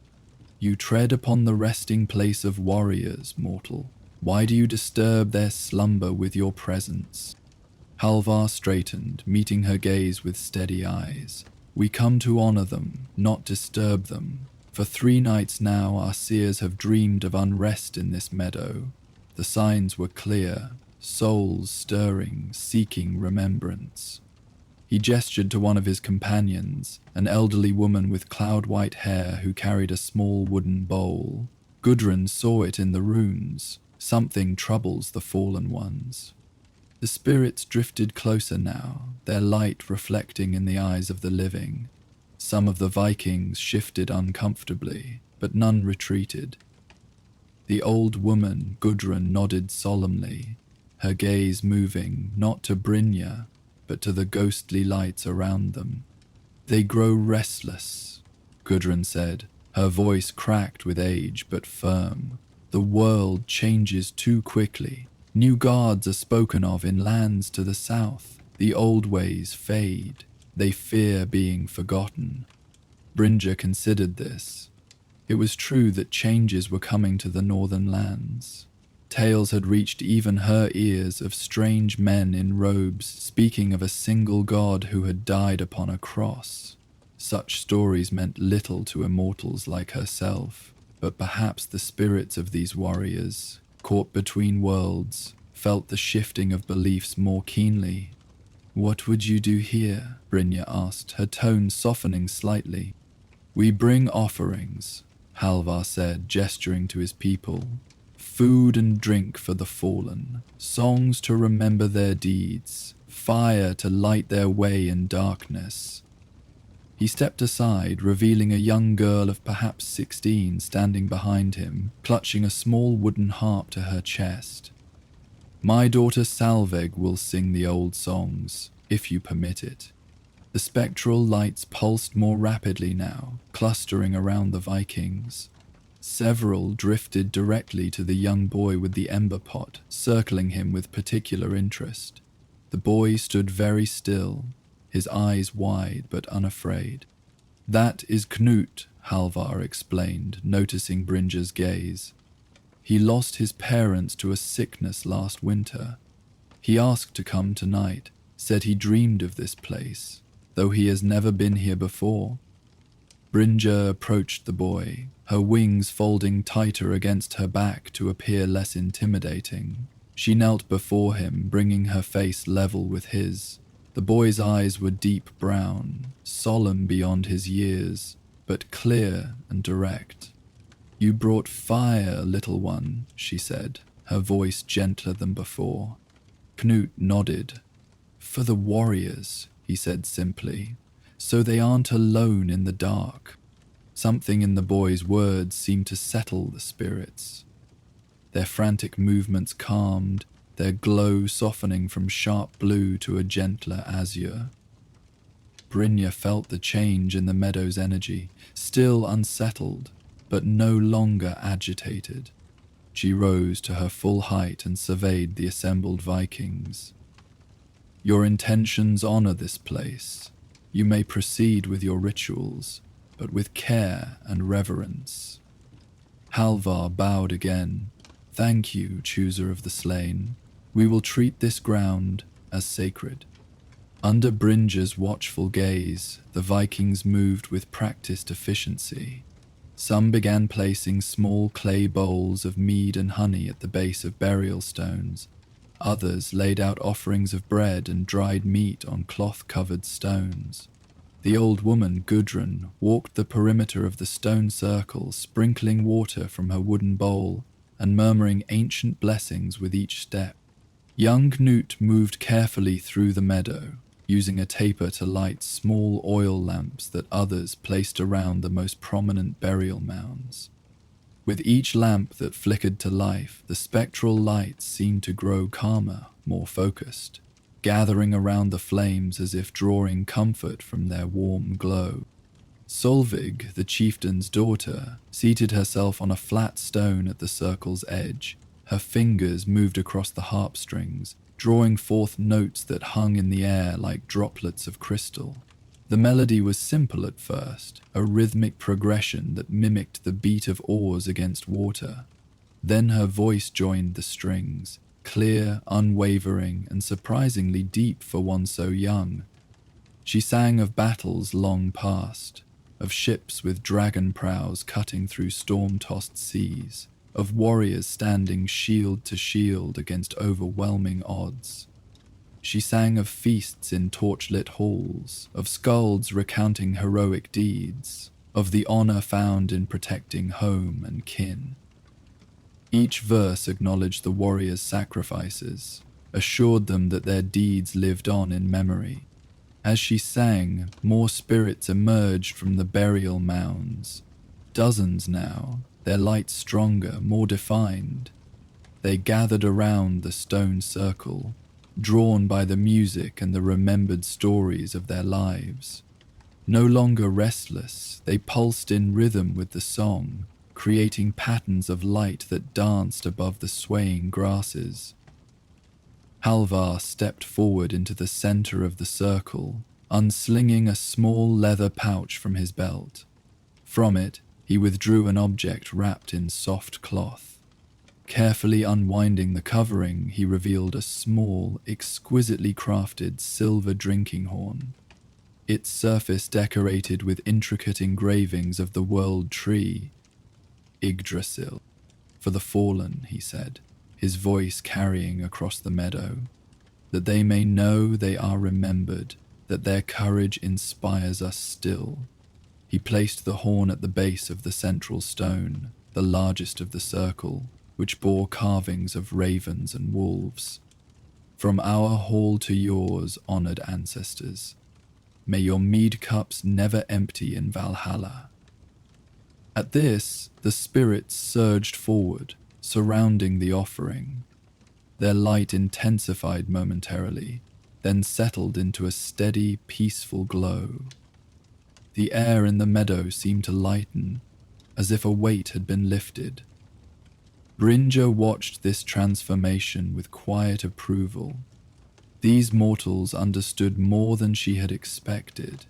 "You tread upon the resting place of warriors, mortal. Why do you disturb their slumber with your presence?" Halvar straightened, meeting her gaze with steady eyes. "We come to honor them, not disturb them. For 3 nights now our seers have dreamed of unrest in this meadow. The signs were clear, souls stirring, seeking remembrance." He gestured to one of his companions, an elderly woman with cloud-white hair who carried a small wooden bowl. Gudrun saw it in the runes. Something troubles the fallen ones. The spirits drifted closer now, their light reflecting in the eyes of the living. Some of the Vikings shifted uncomfortably, but none retreated. The old woman, Gudrun, nodded solemnly, her gaze moving not to Brynja, but to the ghostly lights around them. "They grow restless," Gudrun said, her voice cracked with age but firm. "The world changes too quickly. New gods are spoken of in lands to the south. The old ways fade. They fear being forgotten." Brynja considered this. It was true that changes were coming to the northern lands. Tales had reached even her ears of strange men in robes speaking of a single god who had died upon a cross. Such stories meant little to immortals like herself, but perhaps the spirits of these warriors, caught between worlds, felt the shifting of beliefs more keenly. "What would you do here?" Brynja asked, her tone softening slightly. "We bring offerings," Halvar said, gesturing to his people. "Food and drink for the fallen, songs to remember their deeds, fire to light their way in darkness." He stepped aside, revealing a young girl of perhaps 16 standing behind him, clutching a small wooden harp to her chest. "My daughter Salveg will sing the old songs, if you permit it." The spectral lights pulsed more rapidly now, clustering around the Vikings. Several drifted directly to the young boy with the ember pot, circling him with particular interest. The boy stood very still, his eyes wide but unafraid. "That is Knut," Halvar explained, noticing Brynja's gaze. "He lost his parents to a sickness last winter. He asked to come tonight, said he dreamed of this place, though he has never been here before." Brynja approached the boy, her wings folding tighter against her back to appear less intimidating. She knelt before him, bringing her face level with his. The boy's eyes were deep brown, solemn beyond his years, but clear and direct. "You brought fire, little one," she said, her voice gentler than before. Knut nodded. "For the warriors," he said simply, "so they aren't alone in the dark." Something in the boy's words seemed to settle the spirits. Their frantic movements calmed, their glow softening from sharp blue to a gentler azure. Brynja felt the change in the meadow's energy, still unsettled, but no longer agitated. She rose to her full height and surveyed the assembled Vikings. Your intentions honor this place. You may proceed with your rituals, but with care and reverence. Halvar bowed again. Thank you, chooser of the slain. We will treat this ground as sacred. Under Brynja's watchful gaze, the Vikings moved with practiced efficiency. Some began placing small clay bowls of mead and honey at the base of burial stones. Others laid out offerings of bread and dried meat on cloth-covered stones. The old woman, Gudrun, walked the perimeter of the stone circle, sprinkling water from her wooden bowl and murmuring ancient blessings with each step. Young Knut moved carefully through the meadow, using a taper to light small oil lamps that others placed around the most prominent burial mounds. With each lamp that flickered to life, the spectral lights seemed to grow calmer, more focused, gathering around the flames as if drawing comfort from their warm glow. Solvig, the chieftain's daughter, seated herself on a flat stone at the circle's edge. Her fingers moved across the harp strings, drawing forth notes that hung in the air like droplets of crystal. The melody was simple at first, a rhythmic progression that mimicked the beat of oars against water. Then her voice joined the strings, clear, unwavering, and surprisingly deep for one so young. She sang of battles long past, of ships with dragon prows cutting through storm-tossed seas, of warriors standing shield to shield against overwhelming odds. She sang of feasts in torchlit halls, of skalds recounting heroic deeds, of the honor found in protecting home and kin. Each verse acknowledged the warriors' sacrifices, assured them that their deeds lived on in memory. As she sang, more spirits emerged from the burial mounds. Dozens now, their light stronger, more defined. They gathered around the stone circle, drawn by the music and the remembered stories of their lives. No longer restless, they pulsed in rhythm with the song, creating patterns of light that danced above the swaying grasses. Halvar stepped forward into the center of the circle, unslinging a small leather pouch from his belt. From it, he withdrew an object wrapped in soft cloth. Carefully unwinding the covering, he revealed a small, exquisitely crafted silver drinking horn. Its surface decorated with intricate engravings of the world tree, Yggdrasil. For the fallen, he said, his voice carrying across the meadow, that they may know they are remembered, that their courage inspires us still. He placed the horn at the base of the central stone, the largest of the circle, which bore carvings of ravens and wolves. From our hall to yours, honored ancestors, may your mead cups never empty in Valhalla. At this, the spirits surged forward, surrounding the offering. Their light intensified momentarily, then settled into a steady, peaceful glow. The air in the meadow seemed to lighten, as if a weight had been lifted. Brynja watched this transformation with quiet approval. These mortals understood more than she had expected.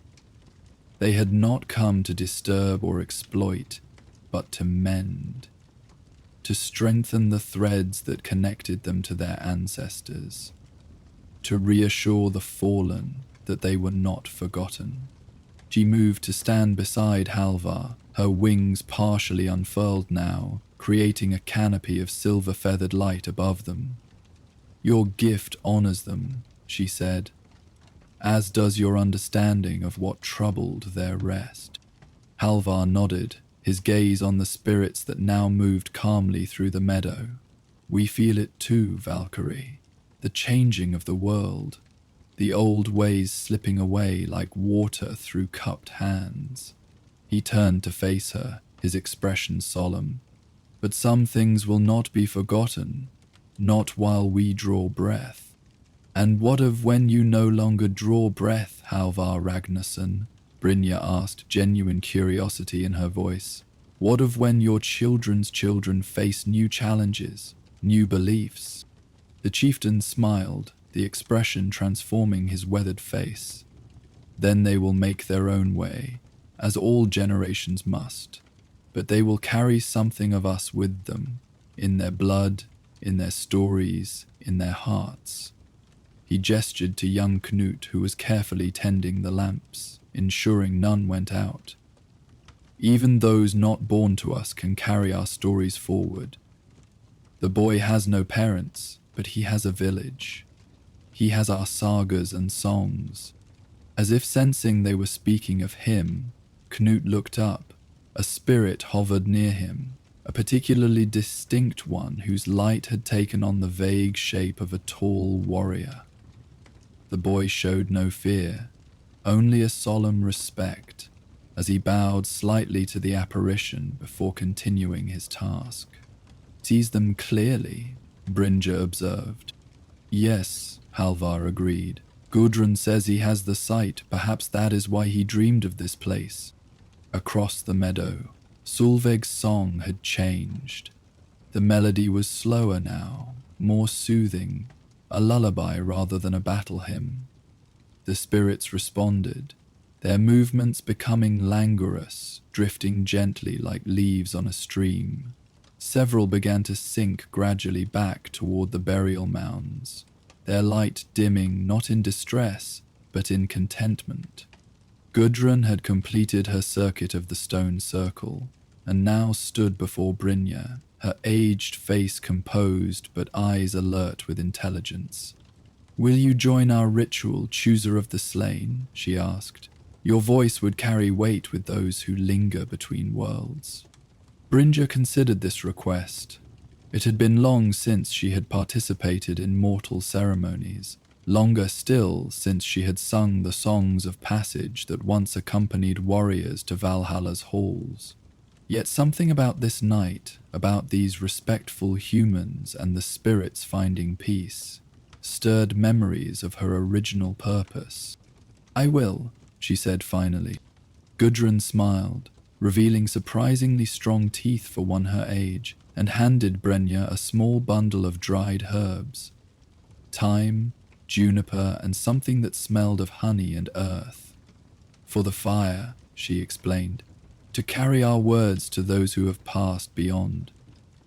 They had not come to disturb or exploit, but to mend, to strengthen the threads that connected them to their ancestors, to reassure the fallen that they were not forgotten. She moved to stand beside Halvar, her wings partially unfurled now, creating a canopy of silver-feathered light above them. Your gift honors them, she said, as does your understanding of what troubled their rest. Halvar nodded, his gaze on the spirits that now moved calmly through the meadow. We feel it too, Valkyrie, the changing of the world, the old ways slipping away like water through cupped hands. He turned to face her, his expression solemn. But some things will not be forgotten, not while we draw breath. And what of when you no longer draw breath, Halvar Ragnarsson? Brynja asked, genuine curiosity in her voice. What of when your children's children face new challenges, new beliefs? The chieftain smiled, the expression transforming his weathered face. Then they will make their own way, as all generations must. But they will carry something of us with them, in their blood, in their stories, in their hearts. He gestured to young Knut, who was carefully tending the lamps, ensuring none went out. Even those not born to us can carry our stories forward. The boy has no parents, but he has a village. He has our sagas and songs. As if sensing they were speaking of him, Knut looked up. A spirit hovered near him, a particularly distinct one whose light had taken on the vague shape of a tall warrior. The boy showed no fear, only a solemn respect, as he bowed slightly to the apparition before continuing his task. Sees them clearly, Brynja observed. Yes, Halvar agreed. Gudrun says he has the sight, perhaps that is why he dreamed of this place. Across the meadow, Solveig's song had changed. The melody was slower now, more soothing, a lullaby rather than a battle hymn. The spirits responded, their movements becoming languorous, drifting gently like leaves on a stream. Several began to sink gradually back toward the burial mounds, their light dimming not in distress, but in contentment. Gudrun had completed her circuit of the stone circle, and now stood before Brynja, her aged face composed but eyes alert with intelligence. "Will you join our ritual, chooser of the slain?" she asked. "Your voice would carry weight with those who linger between worlds." Brynja considered this request. It had been long since she had participated in mortal ceremonies, longer still since she had sung the songs of passage that once accompanied warriors to Valhalla's halls. Yet something about this night, about these respectful humans and the spirits finding peace, stirred memories of her original purpose. "I will," she said finally. Gudrun smiled, revealing surprisingly strong teeth for one her age, and handed Brynja a small bundle of dried herbs. Thyme, juniper, and something that smelled of honey and earth. "For the fire," she explained, "to carry our words to those who have passed beyond."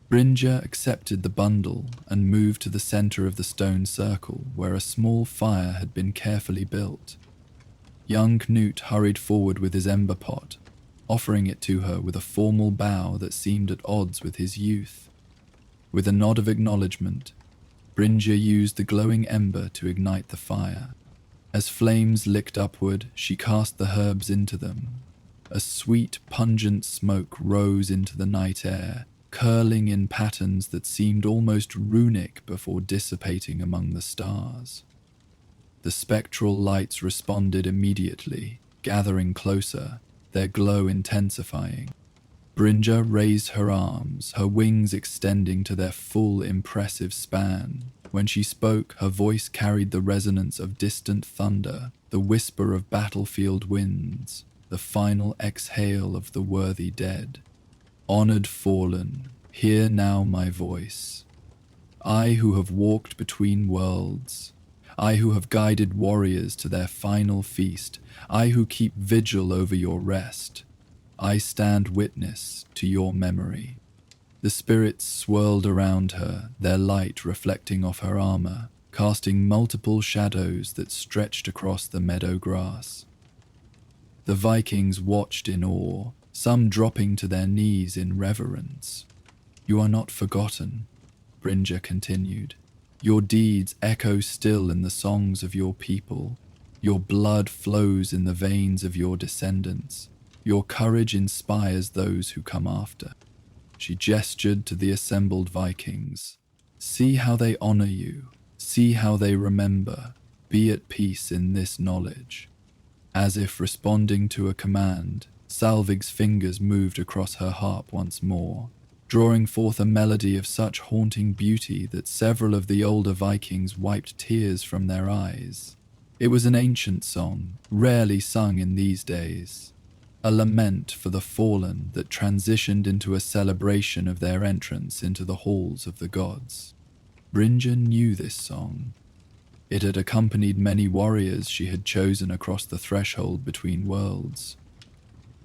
Brynja accepted the bundle and moved to the center of the stone circle where a small fire had been carefully built. Young Knut hurried forward with his ember pot, offering it to her with a formal bow that seemed at odds with his youth. With a nod of acknowledgement, Brynja used the glowing ember to ignite the fire. As flames licked upward, she cast the herbs into them. A sweet, pungent smoke rose into the night air, curling in patterns that seemed almost runic before dissipating among the stars. The spectral lights responded immediately, gathering closer, their glow intensifying. Brynja raised her arms, her wings extending to their full impressive span. When she spoke, her voice carried the resonance of distant thunder, the whisper of battlefield winds, the final exhale of the worthy dead. "Honored fallen, hear now my voice. I who have walked between worlds, I who have guided warriors to their final feast, I who keep vigil over your rest, I stand witness to your memory." The spirits swirled around her, their light reflecting off her armor, casting multiple shadows that stretched across the meadow grass. The Vikings watched in awe, some dropping to their knees in reverence. "You are not forgotten," Brynja continued. "Your deeds echo still in the songs of your people. Your blood flows in the veins of your descendants. Your courage inspires those who come after." She gestured to the assembled Vikings. "See how they honor you. See how they remember. Be at peace in this knowledge." As if responding to a command, Salvig's fingers moved across her harp once more, drawing forth a melody of such haunting beauty that several of the older Vikings wiped tears from their eyes. It was an ancient song, rarely sung in these days, a lament for the fallen that transitioned into a celebration of their entrance into the halls of the gods. Brynja knew this song. It had accompanied many warriors she had chosen across the threshold between worlds.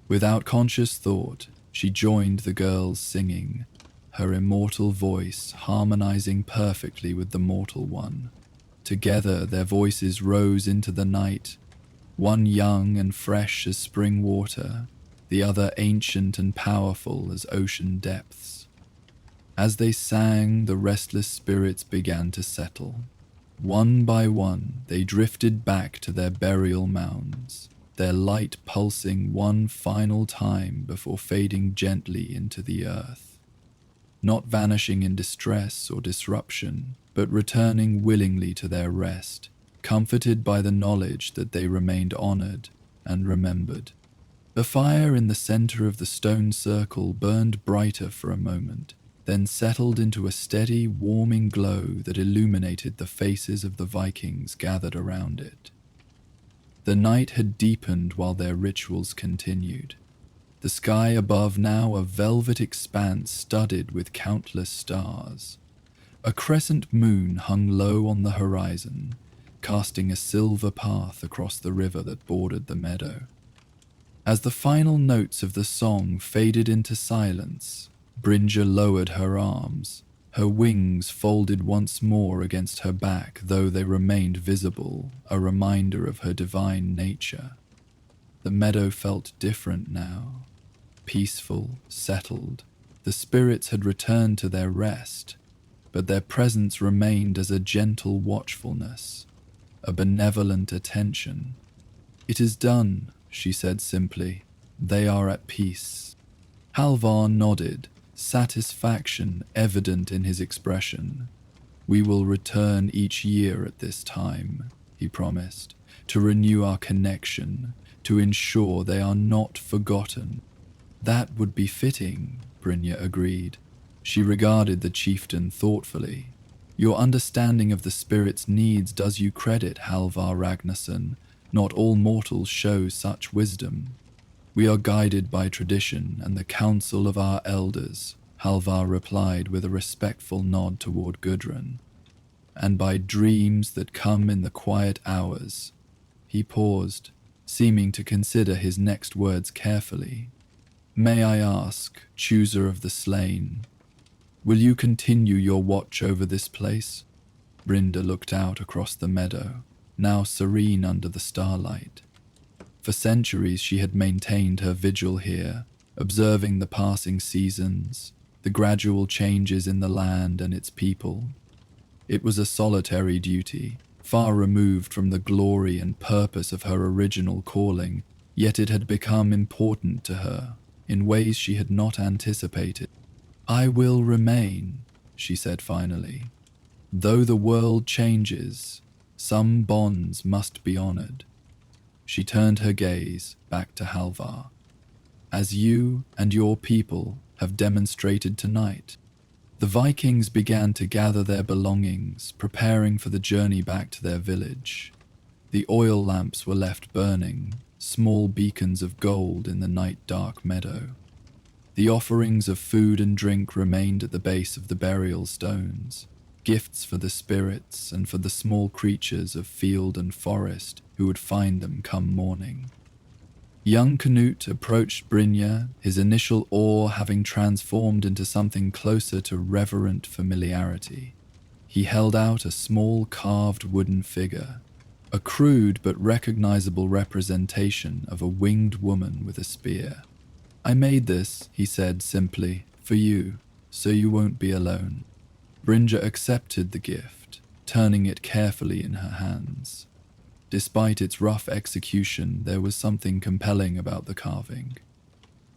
Without conscious thought, she joined the girls singing, her immortal voice harmonizing perfectly with the mortal one. Together their voices rose into the night, one young and fresh as spring water, the other ancient and powerful as ocean depths. As they sang, the restless spirits began to settle. One by one, they drifted back to their burial mounds, their light pulsing one final time before fading gently into the earth. Not vanishing in distress or disruption, but returning willingly to their rest, comforted by the knowledge that they remained honored and remembered. The fire in the center of the stone circle burned brighter for a moment, then settled into a steady, warming glow that illuminated the faces of the Vikings gathered around it. The night had deepened while their rituals continued. The sky above now a velvet expanse studded with countless stars. A crescent moon hung low on the horizon, casting a silver path across the river that bordered the meadow. As the final notes of the song faded into silence, Brynja lowered her arms, her wings folded once more against her back, though they remained visible, a reminder of her divine nature. The meadow felt different now. Peaceful, settled, the spirits had returned to their rest, but their presence remained as a gentle watchfulness, a benevolent attention. "It is done," she said simply. "They are at peace." Halvar nodded, satisfaction evident in his expression. "We will return each year at this time," he promised, "to renew our connection, to ensure they are not forgotten." "That would be fitting," Brynja agreed. She regarded the chieftain thoughtfully. "Your understanding of the spirit's needs does you credit, Halvar Ragnarsson. Not all mortals show such wisdom. We are guided by tradition and the counsel of our elders," Halvar replied with a respectful nod toward Gudrun. "And by dreams that come in the quiet hours." He paused, seeming to consider his next words carefully. "May I ask, chooser of the slain, will you continue your watch over this place?" Brynja looked out across the meadow, now serene under the starlight. For centuries she had maintained her vigil here, observing the passing seasons, the gradual changes in the land and its people. It was a solitary duty, far removed from the glory and purpose of her original calling, yet it had become important to her in ways she had not anticipated. "I will remain," she said finally. "Though the world changes, some bonds must be honored." She turned her gaze back to Halvar. "As you and your people have demonstrated tonight." The Vikings began to gather their belongings, preparing for the journey back to their village. The oil lamps were left burning, small beacons of gold in the night-dark meadow. The offerings of food and drink remained at the base of the burial stones, gifts for the spirits and for the small creatures of field and forest who would find them come morning. Young Canute approached Brynja, his initial awe having transformed into something closer to reverent familiarity. He held out a small carved wooden figure, a crude but recognizable representation of a winged woman with a spear. "I made this," he said simply, "for you, so you won't be alone." Brynja accepted the gift, turning it carefully in her hands. Despite its rough execution, there was something compelling about the carving.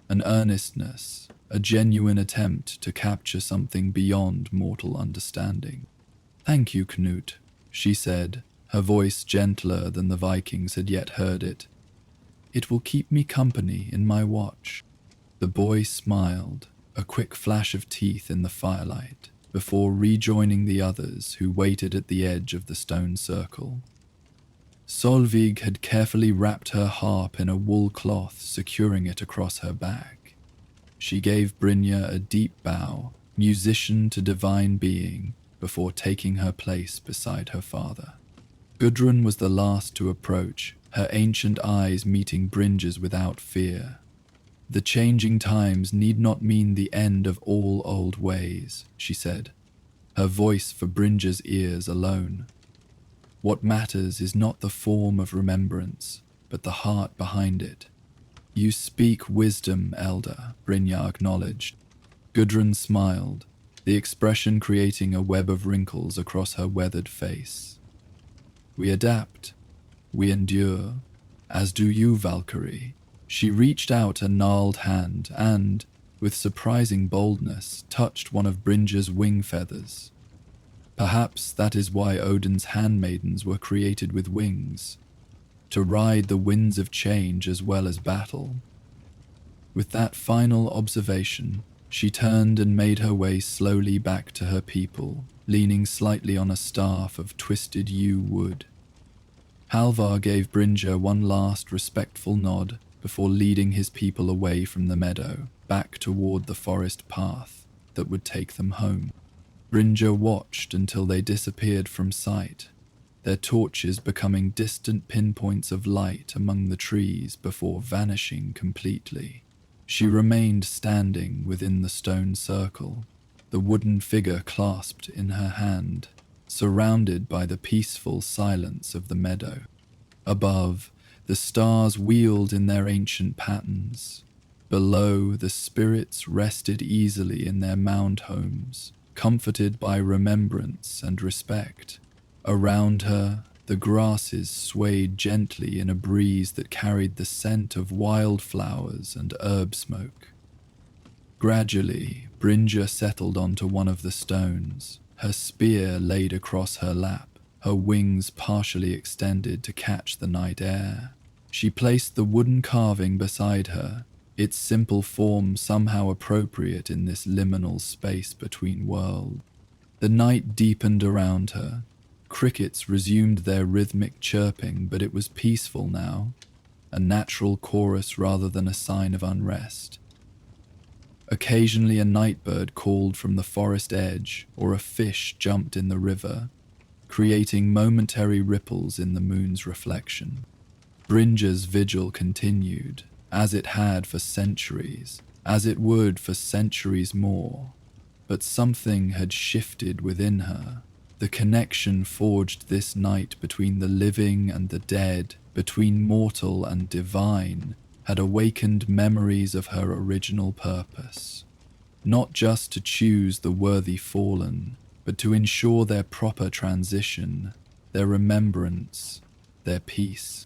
An earnestness, a genuine attempt to capture something beyond mortal understanding. "Thank you, Knut," she said, her voice gentler than the Vikings had yet heard it. It will keep me company in my watch." The boy smiled, a quick flash of teeth in the firelight, before rejoining the others who waited at the edge of the stone circle. Solveig had carefully wrapped her harp in a wool cloth, securing it across her back. She gave Brynja a deep bow, musician to divine being, before taking her place beside her father. Gudrun was the last to approach, her ancient eyes meeting Brynja's without fear. "The changing times need not mean the end of all old ways," she said, her voice for Brynja's ears alone. "What matters is not the form of remembrance, but the heart behind it." "You speak wisdom, elder," Brynja acknowledged. Gudrun smiled, the expression creating a web of wrinkles across her weathered face. "We adapt, we endure, as do you, Valkyrie." She reached out a gnarled hand and, with surprising boldness, touched one of Brynja's wing feathers. Perhaps that is why Odin's handmaidens were created with wings, to ride the winds of change as well as battle. With that final observation, she turned and made her way slowly back to her people, leaning slightly on a staff of twisted yew wood. Halvar gave Brynja one last respectful nod before leading his people away from the meadow, back toward the forest path that would take them home. Brynja watched until they disappeared from sight, their torches becoming distant pinpoints of light among the trees before vanishing completely. She remained standing within the stone circle, the wooden figure clasped in her hand, surrounded by the peaceful silence of the meadow. Above, the stars wheeled in their ancient patterns. Below, the spirits rested easily in their mound homes, comforted by remembrance and respect. Around her, the grasses swayed gently in a breeze that carried the scent of wildflowers and herb smoke. Gradually, Brynja settled onto one of the stones, her spear laid across her lap, her wings partially extended to catch the night air. She placed the wooden carving beside her, its simple form somehow appropriate in this liminal space between worlds. The night deepened around her. Crickets resumed their rhythmic chirping, but it was peaceful now, a natural chorus rather than a sign of unrest. Occasionally a nightbird called from the forest edge, or a fish jumped in the river, creating momentary ripples in the moon's reflection. Brynja's vigil continued, as it had for centuries, as it would for centuries more. But something had shifted within her. The connection forged this night between the living and the dead, between mortal and divine, had awakened memories of her original purpose. Not just to choose the worthy fallen, but to ensure their proper transition, their remembrance, their peace.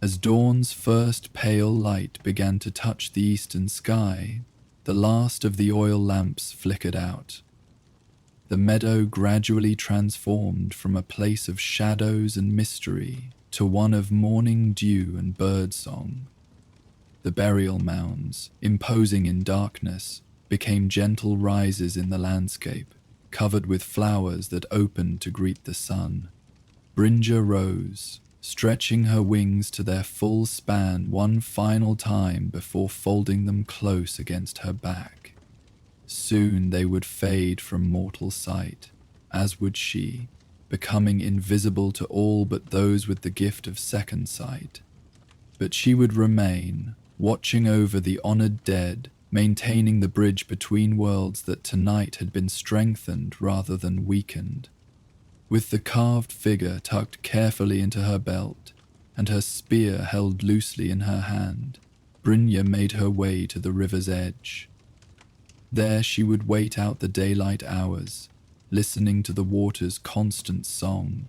As dawn's first pale light began to touch the eastern sky, the last of the oil lamps flickered out. The meadow gradually transformed from a place of shadows and mystery to one of morning dew and birdsong. The burial mounds, imposing in darkness, became gentle rises in the landscape, covered with flowers that opened to greet the sun. Brynja rose, stretching her wings to their full span one final time before folding them close against her back. Soon they would fade from mortal sight, as would she, becoming invisible to all but those with the gift of second sight. But she would remain, watching over the honored dead, maintaining the bridge between worlds that tonight had been strengthened rather than weakened. With the carved figure tucked carefully into her belt, and her spear held loosely in her hand, Brynja made her way to the river's edge. There she would wait out the daylight hours, listening to the water's constant song,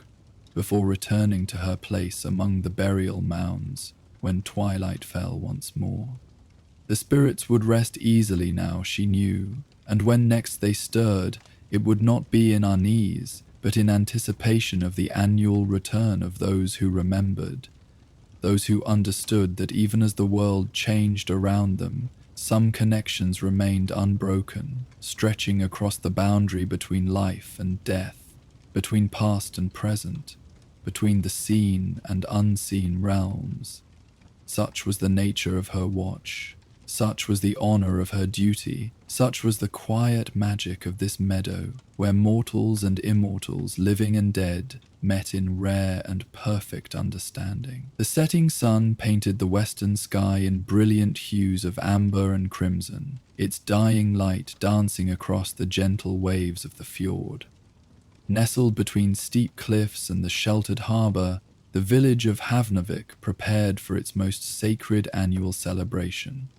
before returning to her place among the burial mounds when twilight fell once more. The spirits would rest easily now, she knew, and when next they stirred, it would not be in unease, but in anticipation of the annual return of those who remembered, those who understood that even as the world changed around them, some connections remained unbroken, stretching across the boundary between life and death, between past and present, between the seen and unseen realms. Such was the nature of her watch. Such was the honor of her duty. Such was the quiet magic of this meadow, where mortals and immortals, living and dead, met in rare and perfect understanding. The setting sun painted the western sky in brilliant hues of amber and crimson, its dying light dancing across the gentle waves of the fjord. Nestled between steep cliffs and the sheltered harbor, the village of Havnavik prepared for its most sacred annual celebration.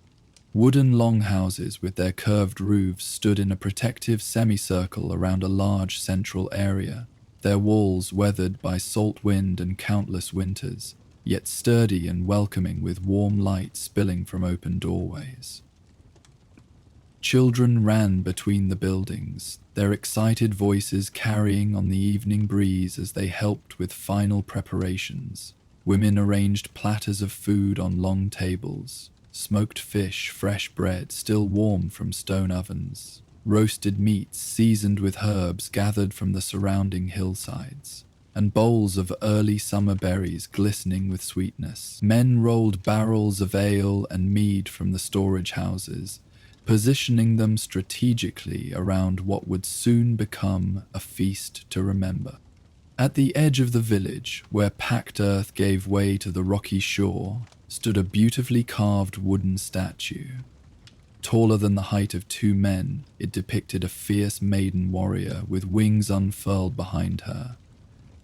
Wooden longhouses with their curved roofs stood in a protective semicircle around a large central area, their walls weathered by salt wind and countless winters, yet sturdy and welcoming with warm light spilling from open doorways. Children ran between the buildings, their excited voices carrying on the evening breeze as they helped with final preparations. Women arranged platters of food on long tables, smoked fish, fresh bread still warm from stone ovens, roasted meats seasoned with herbs gathered from the surrounding hillsides, and bowls of early summer berries glistening with sweetness. Men rolled barrels of ale and mead from the storage houses, positioning them strategically around what would soon become a feast to remember. At the edge of the village, where packed earth gave way to the rocky shore, stood a beautifully carved wooden statue. Taller than the height of two men, it depicted a fierce maiden warrior with wings unfurled behind her.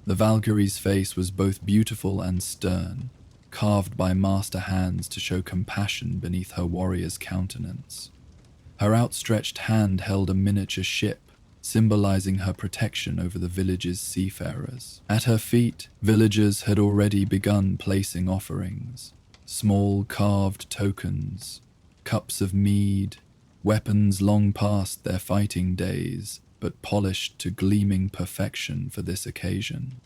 The Valkyrie's face was both beautiful and stern, carved by master hands to show compassion beneath her warrior's countenance. Her outstretched hand held a miniature ship, symbolizing her protection over the village's seafarers. At her feet, villagers had already begun placing offerings, small carved tokens, cups of mead, weapons long past their fighting days, but polished to gleaming perfection for this occasion.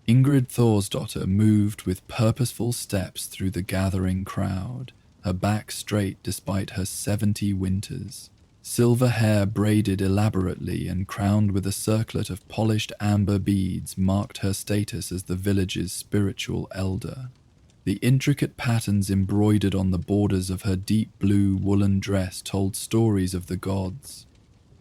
Ingrid Thorsdottir moved with purposeful steps through the gathering crowd, her back straight despite her 70 winters. Silver hair braided elaborately and crowned with a circlet of polished amber beads marked her status as the village's spiritual elder. The intricate patterns embroidered on the borders of her deep blue woolen dress told stories of the gods,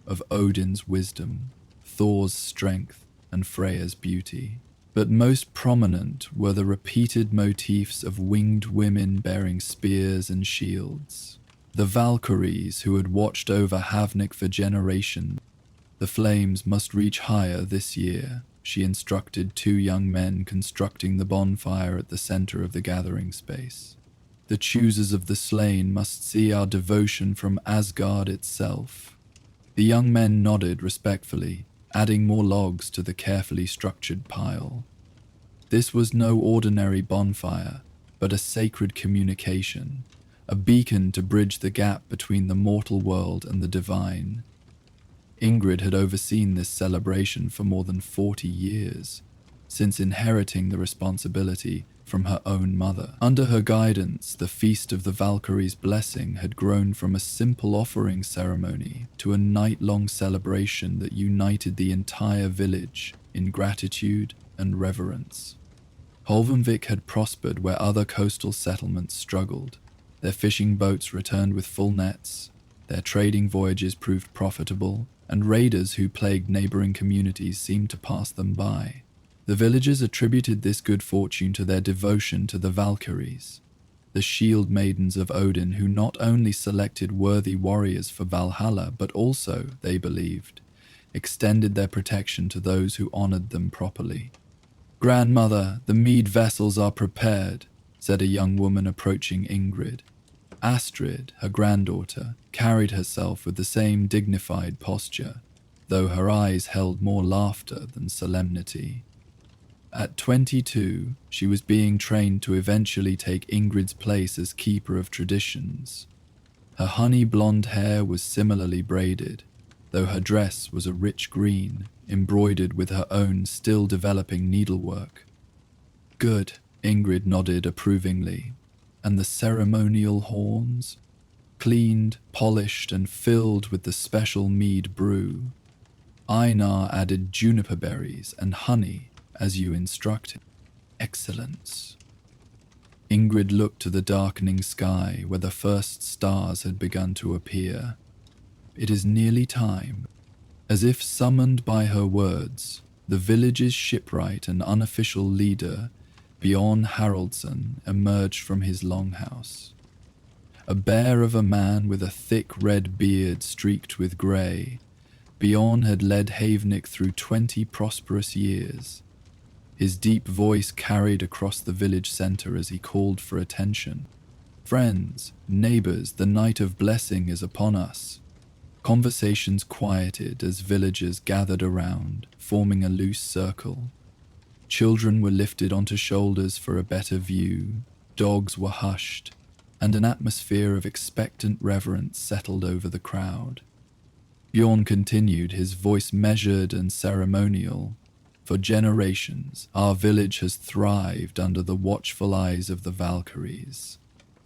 of Odin's wisdom, Thor's strength, and Freya's beauty. But most prominent were the repeated motifs of winged women bearing spears and shields. The Valkyries who had watched over Havnik for generations. The flames must reach higher this year, she instructed two young men constructing the bonfire at the center of the gathering space. The choosers of the slain must see our devotion from Asgard itself. The young men nodded respectfully, adding more logs to the carefully structured pile. This was no ordinary bonfire, but a sacred communication, a beacon to bridge the gap between the mortal world and the divine. Ingrid had overseen this celebration for more than 40 years, since inheriting the responsibility from her own mother. Under her guidance, the Feast of the Valkyrie's Blessing had grown from a simple offering ceremony to a night-long celebration that united the entire village in gratitude and reverence. Holvenvik had prospered where other coastal settlements struggled. Their fishing boats returned with full nets, their trading voyages proved profitable, and raiders who plagued neighboring communities seemed to pass them by. The villagers attributed this good fortune to their devotion to the Valkyries, the shield maidens of Odin who not only selected worthy warriors for Valhalla, but also, they believed, extended their protection to those who honored them properly. "Grandmother, the mead vessels are prepared," said a young woman approaching Ingrid. Astrid, her granddaughter, carried herself with the same dignified posture, though her eyes held more laughter than solemnity. At 22, she was being trained to eventually take Ingrid's place as keeper of traditions. Her honey blonde hair was similarly braided, though her dress was a rich green, embroidered with her own still-developing needlework. "Good," Ingrid nodded approvingly. And the ceremonial horns? Cleaned, polished, and filled with the special mead brew. Einar added juniper berries and honey as you instructed. Excellence. Ingrid looked to the darkening sky where the first stars had begun to appear. It is nearly time. As if summoned by her words, the village's shipwright and unofficial leader, Bjorn Haraldsson, emerged from his longhouse. A bear of a man with a thick red beard streaked with grey, Bjorn had led Havnik through 20 prosperous years. His deep voice carried across the village centre as he called for attention. Friends, neighbours, the night of blessing is upon us. Conversations quieted as villagers gathered around, forming a loose circle. Children were lifted onto shoulders for a better view, dogs were hushed, and an atmosphere of expectant reverence settled over the crowd. Bjorn continued, his voice measured and ceremonial. For generations, our village has thrived under the watchful eyes of the Valkyries.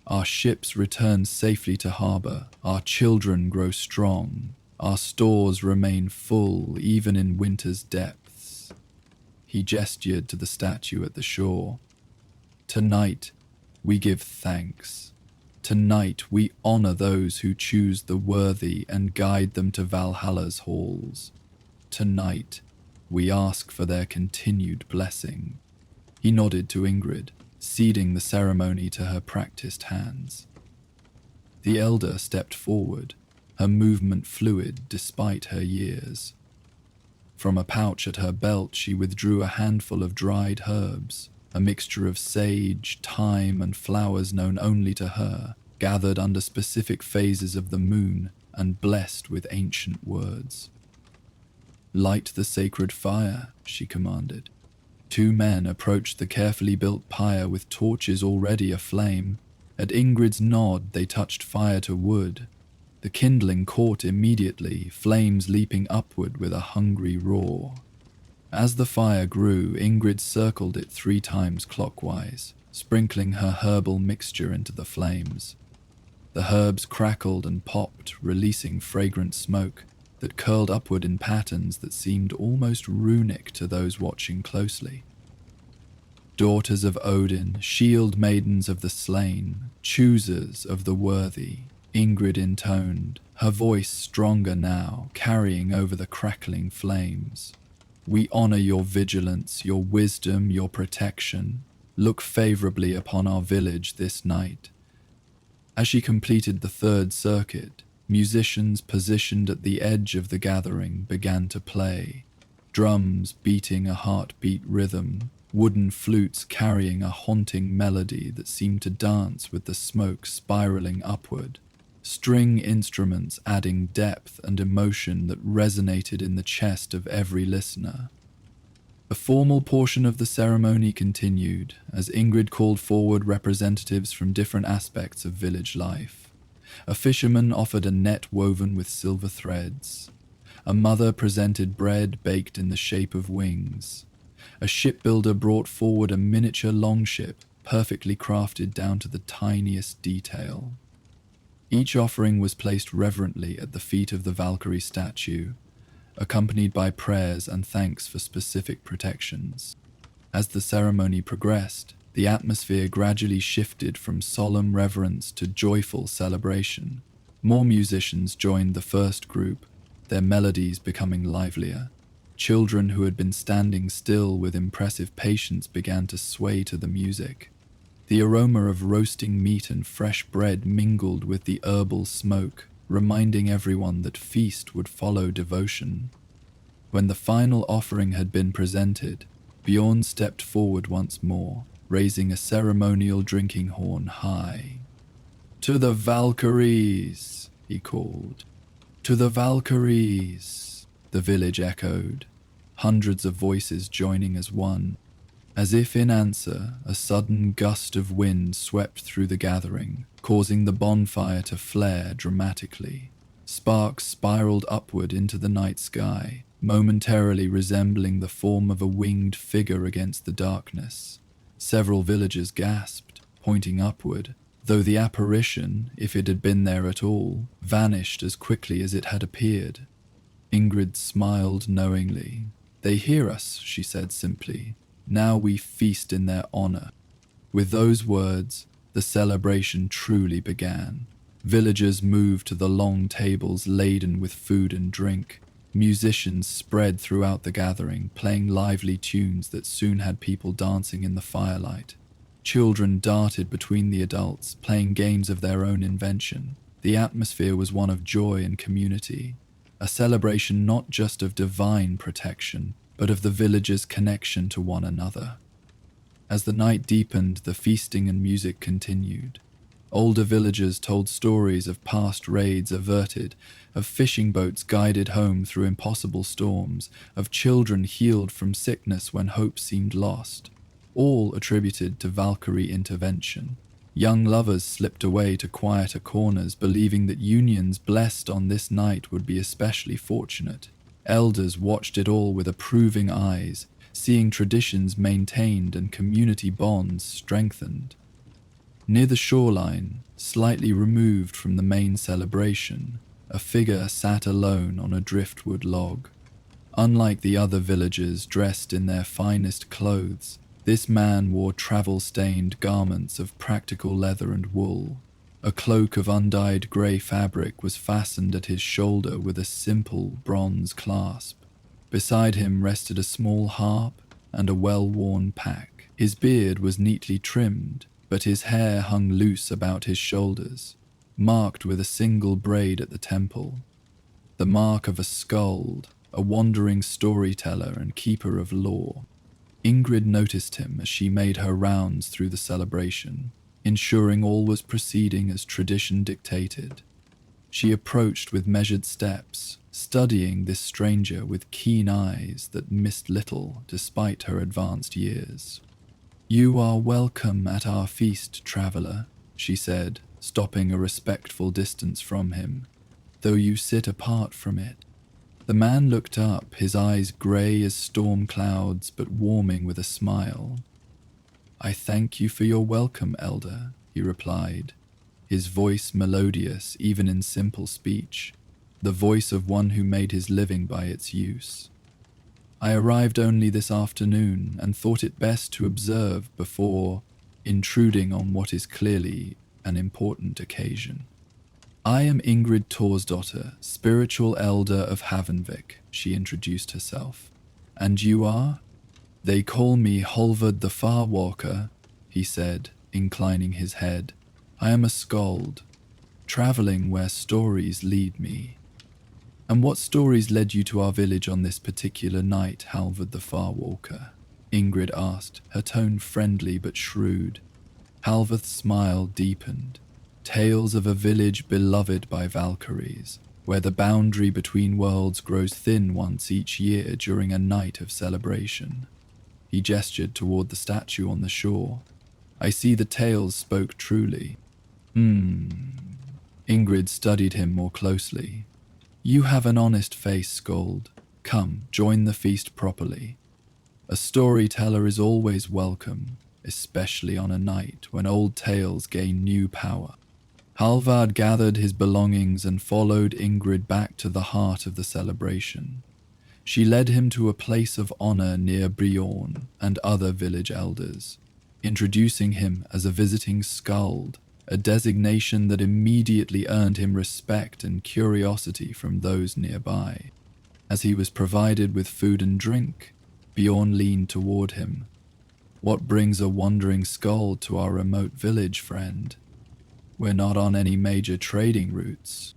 Our ships return safely to harbour, our children grow strong, our stores remain full even in winter's depths. He gestured to the statue at the shore. Tonight, we give thanks. Tonight, we honour those who choose the worthy and guide them to Valhalla's halls. Tonight, we ask for their continued blessing. He nodded to Ingrid, ceding the ceremony to her practiced hands. The elder stepped forward, her movement fluid despite her years. From a pouch at her belt, she withdrew a handful of dried herbs, a mixture of sage, thyme, and flowers known only to her, gathered under specific phases of the moon and blessed with ancient words. Light the sacred fire, she commanded. 2 men approached the carefully built pyre with torches already aflame. At Ingrid's nod, they touched fire to wood. The kindling caught immediately, flames leaping upward with a hungry roar. As the fire grew, Ingrid circled it 3 times clockwise, sprinkling her herbal mixture into the flames. The herbs crackled and popped, releasing fragrant smoke that curled upward in patterns that seemed almost runic to those watching closely. Daughters of Odin, shield maidens of the slain, choosers of the worthy, Ingrid intoned, her voice stronger now, carrying over the crackling flames. We honour your vigilance, your wisdom, your protection. Look favourably upon our village this night. As she completed the 3rd circuit, musicians positioned at the edge of the gathering began to play, drums beating a heartbeat rhythm, wooden flutes carrying a haunting melody that seemed to dance with the smoke spiraling upward, string instruments adding depth and emotion that resonated in the chest of every listener. The formal portion of the ceremony continued as Ingrid called forward representatives from different aspects of village life. A fisherman offered a net woven with silver threads. A mother presented bread baked in the shape of wings. A shipbuilder brought forward a miniature longship, perfectly crafted down to the tiniest detail. Each offering was placed reverently at the feet of the Valkyrie statue, accompanied by prayers and thanks for specific protections. As the ceremony progressed, the atmosphere gradually shifted from solemn reverence to joyful celebration. More musicians joined the first group, their melodies becoming livelier. Children who had been standing still with impressive patience began to sway to the music. The aroma of roasting meat and fresh bread mingled with the herbal smoke, reminding everyone that feast would follow devotion. When the final offering had been presented, Bjorn stepped forward once more, raising a ceremonial drinking horn high. To the Valkyries, he called. To the Valkyries, the village echoed, hundreds of voices joining as one. As if in answer, a sudden gust of wind swept through the gathering, causing the bonfire to flare dramatically. Sparks spiraled upward into the night sky, momentarily resembling the form of a winged figure against the darkness. Several villagers gasped, pointing upward, though the apparition, if it had been there at all, vanished as quickly as it had appeared. Ingrid smiled knowingly. "They hear us," she said simply. "Now we feast in their honor." With those words, the celebration truly began. Villagers moved to the long tables laden with food and drink. Musicians spread throughout the gathering, playing lively tunes that soon had people dancing in the firelight. Children darted between the adults, playing games of their own invention. The atmosphere was one of joy and community, a celebration not just of divine protection, but of the villagers' connection to one another. As the night deepened, the feasting and music continued. Older villagers told stories of past raids averted, of fishing boats guided home through impossible storms, of children healed from sickness when hope seemed lost, all attributed to Valkyrie intervention. Young lovers slipped away to quieter corners, believing that unions blessed on this night would be especially fortunate. Elders watched it all with approving eyes, seeing traditions maintained and community bonds strengthened. Near the shoreline, slightly removed from the main celebration, a figure sat alone on a driftwood log. Unlike the other villagers dressed in their finest clothes, this man wore travel-stained garments of practical leather and wool. A cloak of undyed grey fabric was fastened at his shoulder with a simple bronze clasp. Beside him rested a small harp and a well-worn pack. His beard was neatly trimmed, but his hair hung loose about his shoulders, marked with a single braid at the temple. The mark of a skald, a wandering storyteller and keeper of lore. Ingrid noticed him as she made her rounds through the celebration, ensuring all was proceeding as tradition dictated. She approached with measured steps, studying this stranger with keen eyes that missed little despite her advanced years. "You are welcome at our feast, traveller," she said, stopping a respectful distance from him, "though you sit apart from it." The man looked up, his eyes grey as storm clouds but warming with a smile. "I thank you for your welcome, elder," he replied, his voice melodious even in simple speech, the voice of one who made his living by its use. "I arrived only this afternoon and thought it best to observe before intruding on what is clearly an important occasion. I am Ingrid Thorsdottir, spiritual elder of Havenvik," she introduced herself. "And you are?" "They call me Halvard the Farwalker," he said, inclining his head. "I am a skald, traveling where stories lead me." "And what stories led you to our village on this particular night, Halvard the Farwalker?" Ingrid asked, her tone friendly but shrewd. Halvard's smile deepened. "Tales of a village beloved by Valkyries, where the boundary between worlds grows thin once each year during a night of celebration." He gestured toward the statue on the shore. "I see the tales spoke truly." Ingrid studied him more closely. "You have an honest face, Skald. Come, join the feast properly. A storyteller is always welcome, especially on a night when old tales gain new power." Halvard gathered his belongings and followed Ingrid back to the heart of the celebration. She led him to a place of honor near Bjorn and other village elders, introducing him as a visiting skald, a designation that immediately earned him respect and curiosity from those nearby. As he was provided with food and drink, Bjorn leaned toward him. "What brings a wandering skald to our remote village, friend? We're not on any major trading routes.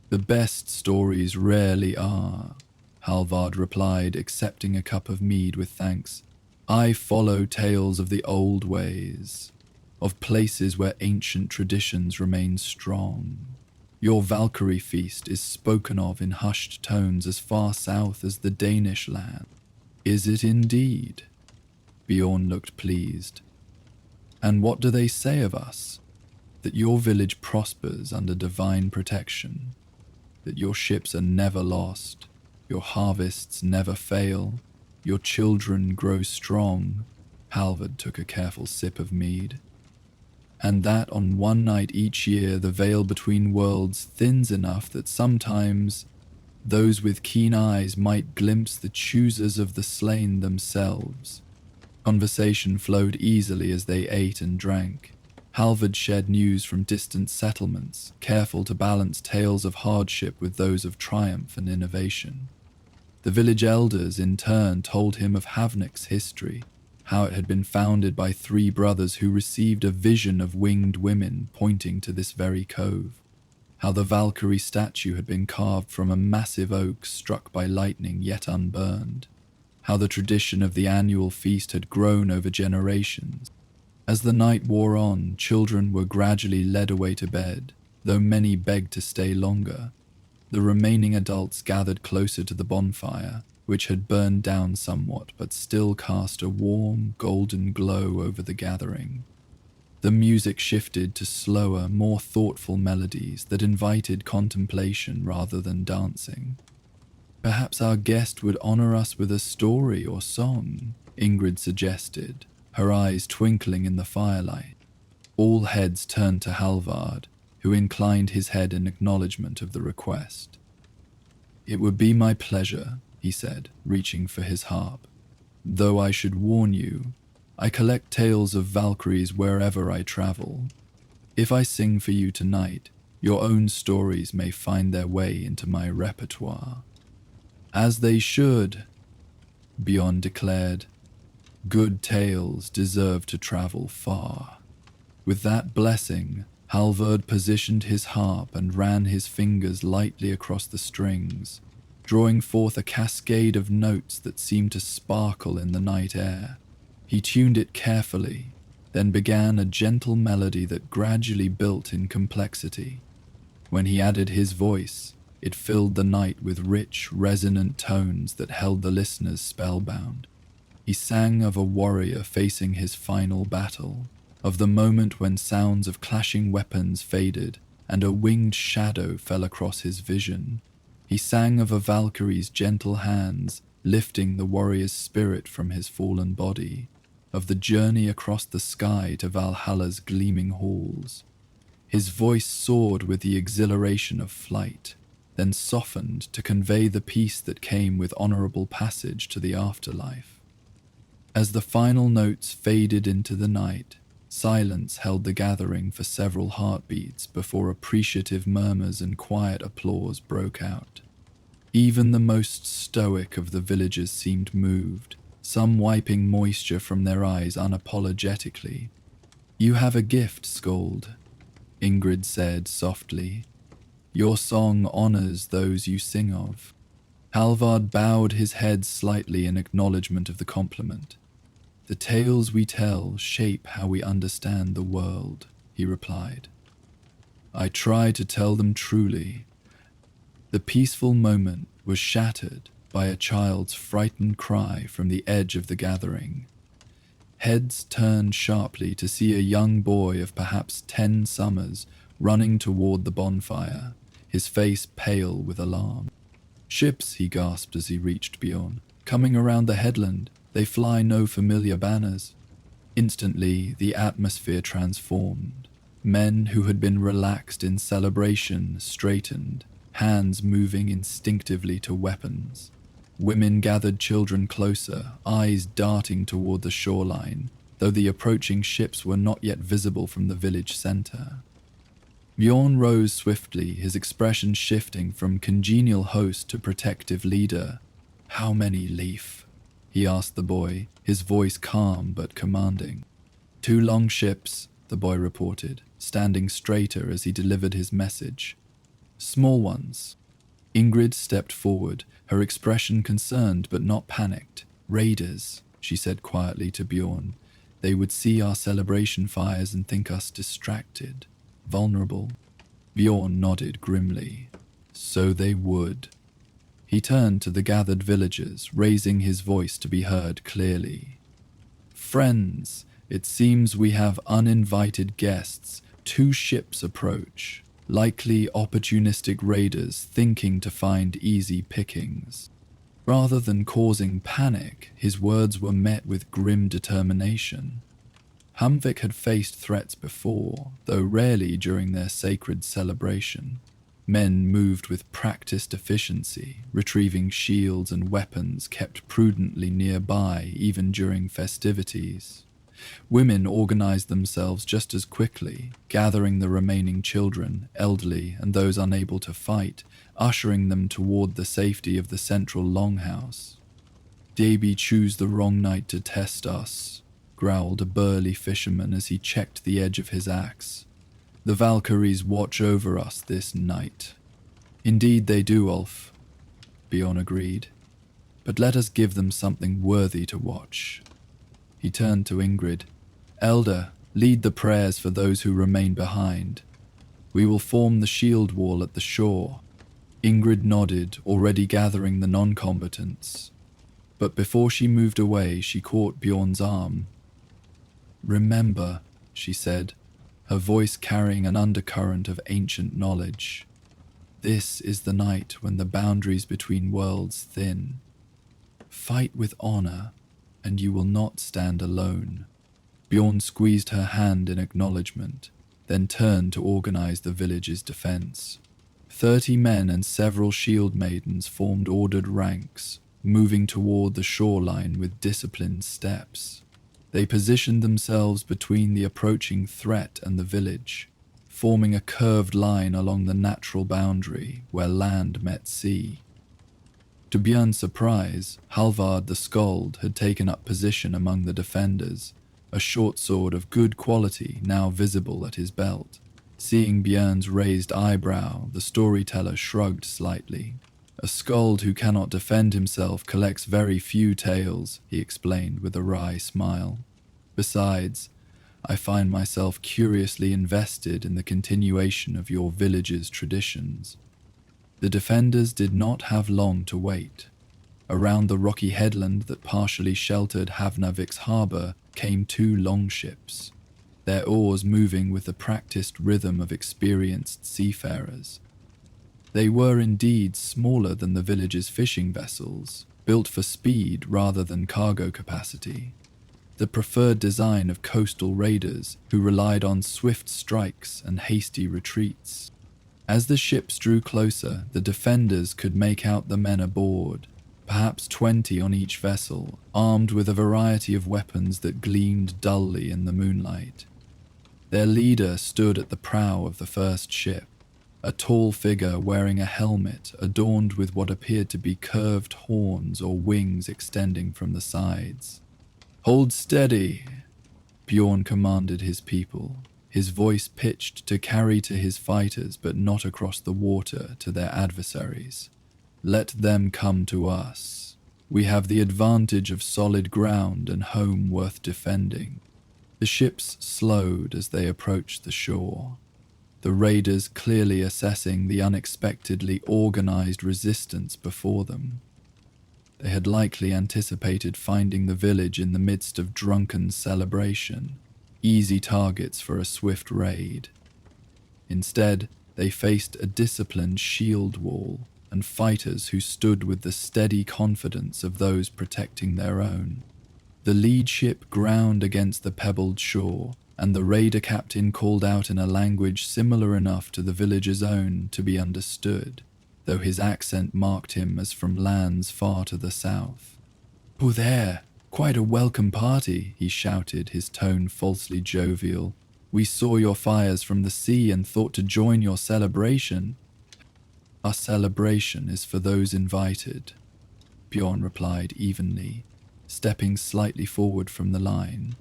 The best stories rarely are," Halvard replied, accepting a cup of mead with thanks. "I follow tales of the old ways, of places where ancient traditions remain strong. Your Valkyrie feast is spoken of in hushed tones as far south as the Danish land." "Is it indeed?" Bjorn looked pleased. "And what do they say of us? That your village prospers under divine protection, that your ships are never lost, your harvests never fail, your children grow strong, Halvard took a careful sip of mead. And that on one night each year the veil between worlds thins enough that sometimes those with keen eyes might glimpse the choosers of the slain themselves. Conversation flowed easily as they ate and drank. Halvard shared news from distant settlements, careful to balance tales of hardship with those of triumph and innovation. The village elders, in turn, told him of Havnik's history, how it had been founded by 3 brothers who received a vision of winged women pointing to this very cove, how the Valkyrie statue had been carved from a massive oak struck by lightning yet unburned, how the tradition of the annual feast had grown over generations. As the night wore on, children were gradually led away to bed, though many begged to stay longer. The remaining adults gathered closer to the bonfire, which had burned down somewhat but still cast a warm, golden glow over the gathering. The music shifted to slower, more thoughtful melodies that invited contemplation rather than dancing. Perhaps our guest would honor us with a story or song, Ingrid suggested, her eyes twinkling in the firelight. All heads turned to Halvard, who inclined his head in acknowledgement of the request. "It would be my pleasure," he said, reaching for his harp. "Though I should warn you, I collect tales of Valkyries wherever I travel. If I sing for you tonight, your own stories may find their way into my repertoire." "As they should," Bjorn declared. "Good tales deserve to travel far." With that blessing, Halvard positioned his harp and ran his fingers lightly across the strings, drawing forth a cascade of notes that seemed to sparkle in the night air. He tuned it carefully, then began a gentle melody that gradually built in complexity. When he added his voice, it filled the night with rich, resonant tones that held the listeners spellbound. He sang of a warrior facing his final battle, of the moment when sounds of clashing weapons faded and a winged shadow fell across his vision. He sang of a Valkyrie's gentle hands lifting the warrior's spirit from his fallen body, of the journey across the sky to Valhalla's gleaming halls. His voice soared with the exhilaration of flight, then softened to convey the peace that came with honorable passage to the afterlife. As the final notes faded into the night, silence held the gathering for several heartbeats before appreciative murmurs and quiet applause broke out. Even the most stoic of the villagers seemed moved, some wiping moisture from their eyes unapologetically. "You have a gift, Skald," Ingrid said softly. "Your song honors those you sing of." Halvard bowed his head slightly in acknowledgement of the compliment. "The tales we tell shape how we understand the world," he replied. "I try to tell them truly." The peaceful moment was shattered by a child's frightened cry from the edge of the gathering. Heads turned sharply to see a young boy of perhaps 10 summers running toward the bonfire, his face pale with alarm. "Ships," he gasped as he reached Bjorn. "Coming around the headland. They fly no familiar banners." Instantly, the atmosphere transformed. Men who had been relaxed in celebration straightened, hands moving instinctively to weapons. Women gathered children closer, eyes darting toward the shoreline, though the approaching ships were not yet visible from the village center. Bjorn rose swiftly, his expression shifting from congenial host to protective leader. "How many, Leif?" he asked the boy, his voice calm but commanding. 2 long ships, the boy reported, standing straighter as he delivered his message. "Small ones." Ingrid stepped forward, her expression concerned but not panicked. "Raiders," she said quietly to Bjorn. "They would see our celebration fires and think us distracted, vulnerable." Bjorn nodded grimly. "So they would." He turned to the gathered villagers, raising his voice to be heard clearly. "Friends, it seems we have uninvited guests. 2 ships approach, likely opportunistic raiders thinking to find easy pickings." Rather than causing panic, his words were met with grim determination. Hamvik had faced threats before, though rarely during their sacred celebration. Men moved with practiced efficiency, retrieving shields and weapons kept prudently nearby even during festivities. Women organized themselves just as quickly, gathering the remaining children, elderly, and those unable to fight, ushering them toward the safety of the central longhouse. "Davy choose the wrong night to test us," growled a burly fisherman as he checked the edge of his axe. "The Valkyries watch over us this night." "Indeed they do, Ulf," Bjorn agreed. "But let us give them something worthy to watch." He turned to Ingrid. "Elder, lead the prayers for those who remain behind. We will form the shield wall at the shore." Ingrid nodded, already gathering the non-combatants. But before she moved away, she caught Bjorn's arm. "Remember," she said, her voice carrying an undercurrent of ancient knowledge. "This is the night when the boundaries between worlds thin. Fight with honor, and you will not stand alone." Bjorn squeezed her hand in acknowledgement, then turned to organize the village's defense. 30 men and several shield maidens formed ordered ranks, moving toward the shoreline with disciplined steps. They positioned themselves between the approaching threat and the village, forming a curved line along the natural boundary where land met sea. To Björn's surprise, Halvard the Skald had taken up position among the defenders, a short sword of good quality now visible at his belt. Seeing Björn's raised eyebrow, the storyteller shrugged slightly. "A Skald who cannot defend himself collects very few tales," he explained with a wry smile. "Besides, I find myself curiously invested in the continuation of your village's traditions." The defenders did not have long to wait. Around the rocky headland that partially sheltered Havnavik's harbour came 2 longships, their oars moving with the practiced rhythm of experienced seafarers. They were indeed smaller than the village's fishing vessels, built for speed rather than cargo capacity, the preferred design of coastal raiders who relied on swift strikes and hasty retreats. As the ships drew closer, the defenders could make out the men aboard, perhaps 20 on each vessel, armed with a variety of weapons that gleamed dully in the moonlight. Their leader stood at the prow of the first ship, a tall figure wearing a helmet adorned with what appeared to be curved horns or wings extending from the sides. "Hold steady," Bjorn commanded his people, his voice pitched to carry to his fighters but not across the water to their adversaries. "Let them come to us. We have the advantage of solid ground and home worth defending." The ships slowed as they approached the shore, the raiders clearly assessing the unexpectedly organized resistance before them. They had likely anticipated finding the village in the midst of drunken celebration, easy targets for a swift raid. Instead, they faced a disciplined shield wall and fighters who stood with the steady confidence of those protecting their own. The lead ship ground against the pebbled shore, and the raider captain called out in a language similar enough to the village's own to be understood, though his accent marked him as from lands far to the south. "Oh there! Quite a welcome party," he shouted, his tone falsely jovial. "We saw your fires from the sea and thought to join your celebration." "Our celebration is for those invited," Bjorn replied evenly, stepping slightly forward from the line.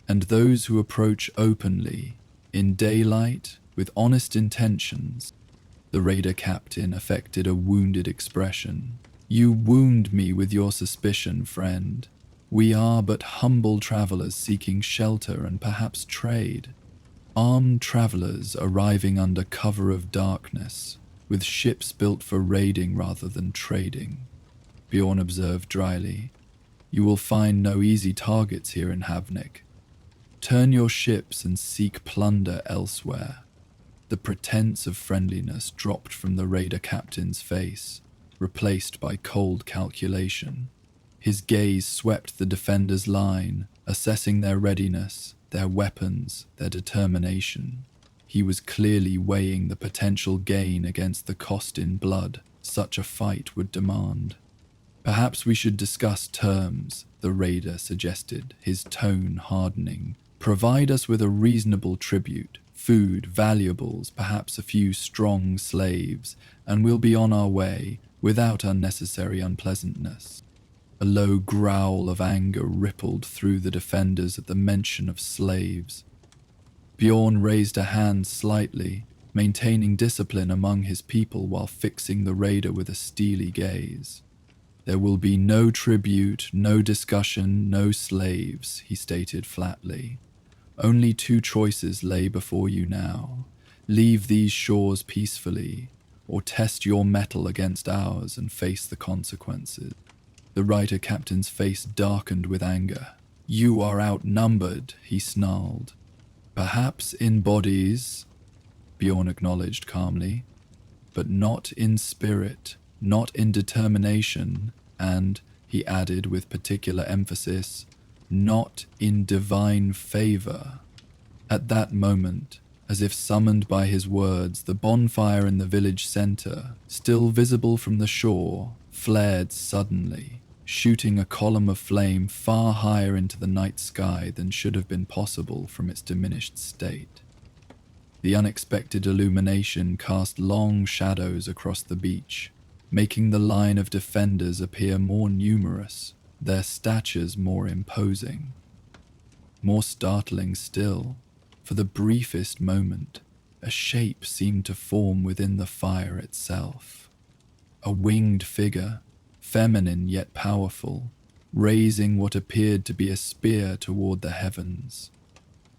"And those who approach openly, in daylight, with honest intentions." The raider captain affected a wounded expression. "You wound me with your suspicion, friend. We are but humble travelers seeking shelter and perhaps trade. Armed travelers arriving under cover of darkness, with ships built for raiding rather than trading," Bjorn observed dryly. "You will find no easy targets here in Havnik. Turn your ships and seek plunder elsewhere." The pretense of friendliness dropped from the raider captain's face. replaced by cold calculation. His gaze swept the defenders' line, assessing their readiness, their weapons, their determination. He was clearly weighing the potential gain against the cost in blood such a fight would demand. "Perhaps we should discuss terms," the raider suggested, his tone hardening. "Provide us with a reasonable tribute, food, valuables, perhaps a few strong slaves, and we'll be on our way without unnecessary unpleasantness." A low growl of anger rippled through the defenders at the mention of slaves. Bjorn raised a hand slightly, maintaining discipline among his people while fixing the raider with a steely gaze. "There will be no tribute, no discussion, no slaves," he stated flatly. "Only two choices lay before you now. Leave these shores peacefully, or test your mettle against ours and face the consequences." The raider captain's face darkened with anger. "You are outnumbered," he snarled. "Perhaps in bodies," Bjorn acknowledged calmly, "but not in spirit, not in determination, and," he added with particular emphasis, "not in divine favor." At that moment, as if summoned by his words, the bonfire in the village center, still visible from the shore, flared suddenly, shooting a column of flame far higher into the night sky than should have been possible from its diminished state. The unexpected illumination cast long shadows across the beach, making the line of defenders appear more numerous, their statures more imposing. More startling still, for the briefest moment, a shape seemed to form within the fire itself. A winged figure, feminine yet powerful, raising what appeared to be a spear toward the heavens.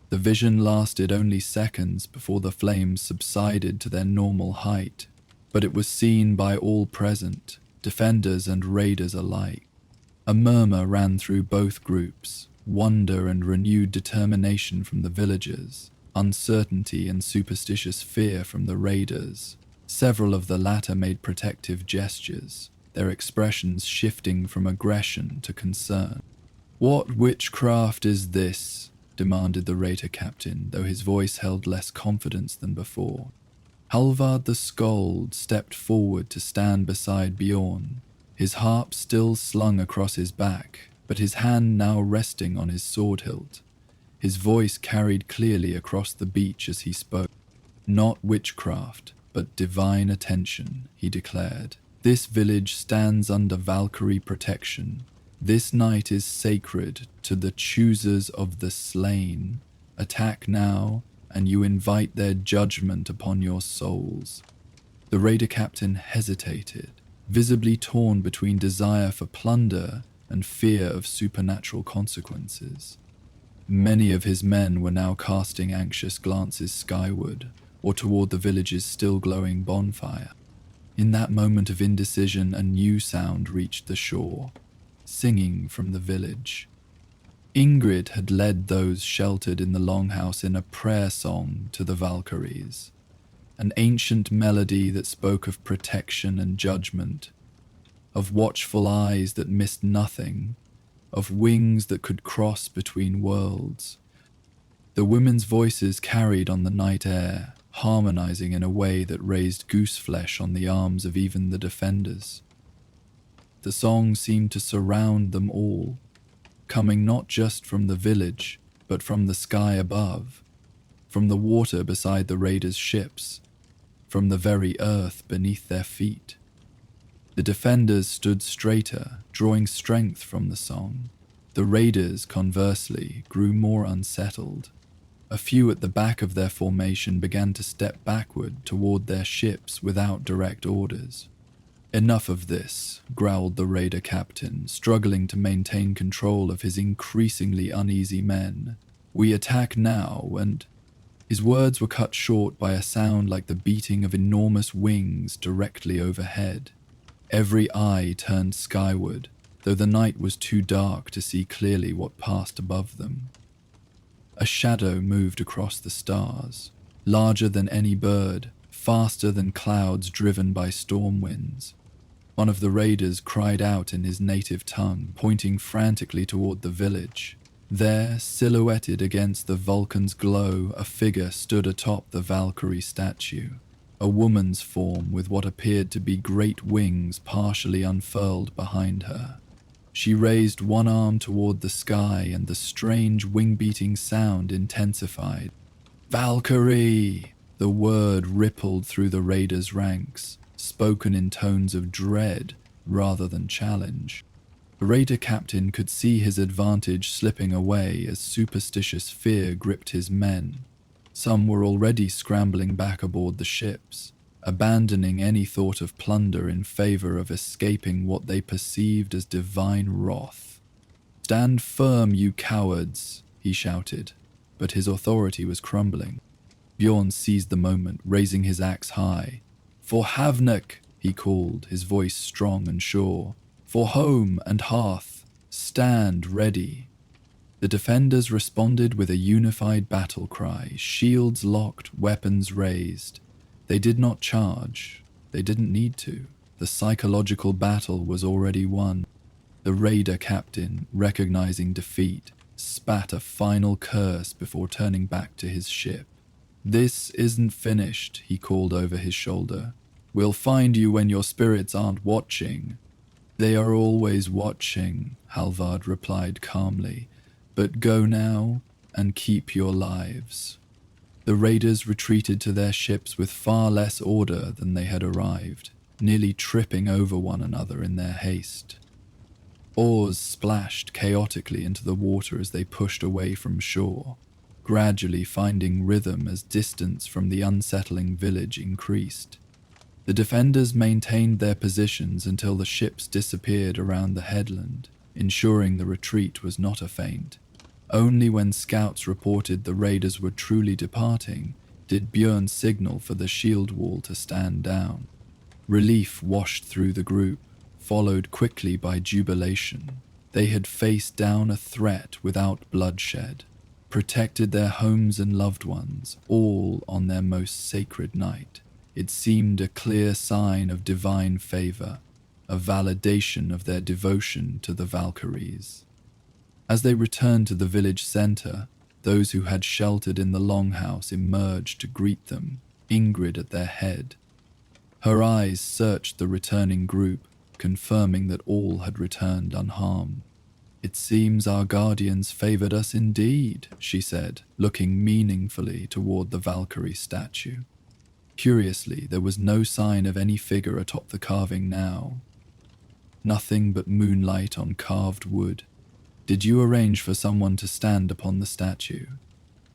The vision lasted only seconds before the flames subsided to their normal height, but it was seen by all present, defenders and raiders alike. A murmur ran through both groups, wonder and renewed determination from the villagers, uncertainty and superstitious fear from the raiders. Several of the latter made protective gestures, their expressions shifting from aggression to concern. "What witchcraft is this?" demanded the raider captain, though his voice held less confidence than before. Halvard the Skald stepped forward to stand beside Bjorn, his harp still slung across his back, but his hand now resting on his sword hilt. His voice carried clearly across the beach as he spoke. "Not witchcraft, but divine attention," he declared. "This village stands under Valkyrie protection. This night is sacred to the choosers of the slain. Attack now, and you invite their judgment upon your souls." The raider captain hesitated, visibly torn between desire for plunder and fear of supernatural consequences. Many of his men were now casting anxious glances skyward, or toward the village's still glowing bonfire. In that moment of indecision, a new sound reached the shore, singing from the village. Ingrid had led those sheltered in the longhouse in a prayer song to the Valkyries, an ancient melody that spoke of protection and judgment, of watchful eyes that missed nothing, of wings that could cross between worlds. The women's voices carried on the night air, harmonizing in a way that raised gooseflesh on the arms of even the defenders. The song seemed to surround them all, coming not just from the village, but from the sky above, from the water beside the raiders' ships, from the very earth beneath their feet. The defenders stood straighter, drawing strength from the song. The raiders, conversely, grew more unsettled. A few at the back of their formation began to step backward toward their ships without direct orders. "Enough of this," growled the raider captain, struggling to maintain control of his increasingly uneasy men. "We attack now, and—" His words were cut short by a sound like the beating of enormous wings directly overhead. Every eye turned skyward, though the night was too dark to see clearly what passed above them. A shadow moved across the stars, larger than any bird, faster than clouds driven by storm winds. One of the raiders cried out in his native tongue, pointing frantically toward the village. There, silhouetted against the Vulcan's glow, a figure stood atop the Valkyrie statue. A woman's form with what appeared to be great wings partially unfurled behind her. She raised one arm toward the sky and the strange wing-beating sound intensified. Valkyrie! The word rippled through the raiders' ranks, spoken in tones of dread rather than challenge. The raider captain could see his advantage slipping away as superstitious fear gripped his men. Some were already scrambling back aboard the ships, abandoning any thought of plunder in favor of escaping what they perceived as divine wrath. "Stand firm, you cowards," he shouted, but his authority was crumbling. Bjorn seized the moment, raising his axe high. "For Havnuk," he called, his voice strong and sure. "For home and hearth, stand ready." The defenders responded with a unified battle cry, shields locked, weapons raised. They did not charge. They didn't need to. The psychological battle was already won. The raider captain, recognizing defeat, spat a final curse before turning back to his ship. "This isn't finished," he called over his shoulder. "We'll find you when your spirits aren't watching." "They are always watching," Halvard replied calmly. "But go now and keep your lives." The raiders retreated to their ships with far less order than they had arrived, nearly tripping over one another in their haste. Oars splashed chaotically into the water as they pushed away from shore, gradually finding rhythm as distance from the unsettling village increased. The defenders maintained their positions until the ships disappeared around the headland, ensuring the retreat was not a feint. Only when scouts reported the raiders were truly departing did Björn signal for the shield wall to stand down. Relief washed through the group, followed quickly by jubilation. They had faced down a threat without bloodshed, protected their homes and loved ones, all on their most sacred night. It seemed a clear sign of divine favor, a validation of their devotion to the Valkyries. As they returned to the village center, those who had sheltered in the longhouse emerged to greet them, Ingrid at their head. Her eyes searched the returning group, confirming that all had returned unharmed. "It seems our guardians favored us indeed," she said, looking meaningfully toward the Valkyrie statue. Curiously, there was no sign of any figure atop the carving now. Nothing but moonlight on carved wood. "Did you arrange for someone to stand upon the statue?"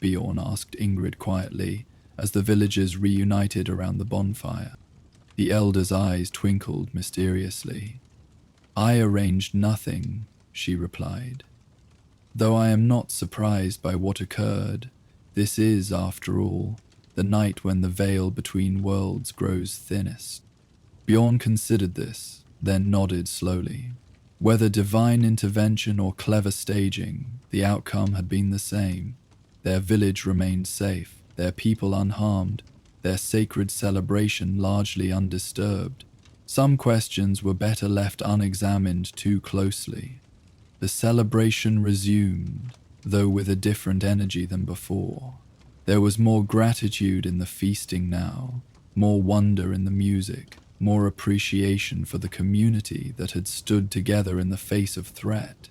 Bjorn asked Ingrid quietly, as the villagers reunited around the bonfire. The elder's eyes twinkled mysteriously. "I arranged nothing," she replied. "Though I am not surprised by what occurred. This is, after all, the night when the veil between worlds grows thinnest." Bjorn considered this, then nodded slowly. Whether divine intervention or clever staging, the outcome had been the same. Their village remained safe, their people unharmed, their sacred celebration largely undisturbed. Some questions were better left unexamined too closely. The celebration resumed, though with a different energy than before. There was more gratitude in the feasting now, more wonder in the music, more appreciation for the community that had stood together in the face of threat.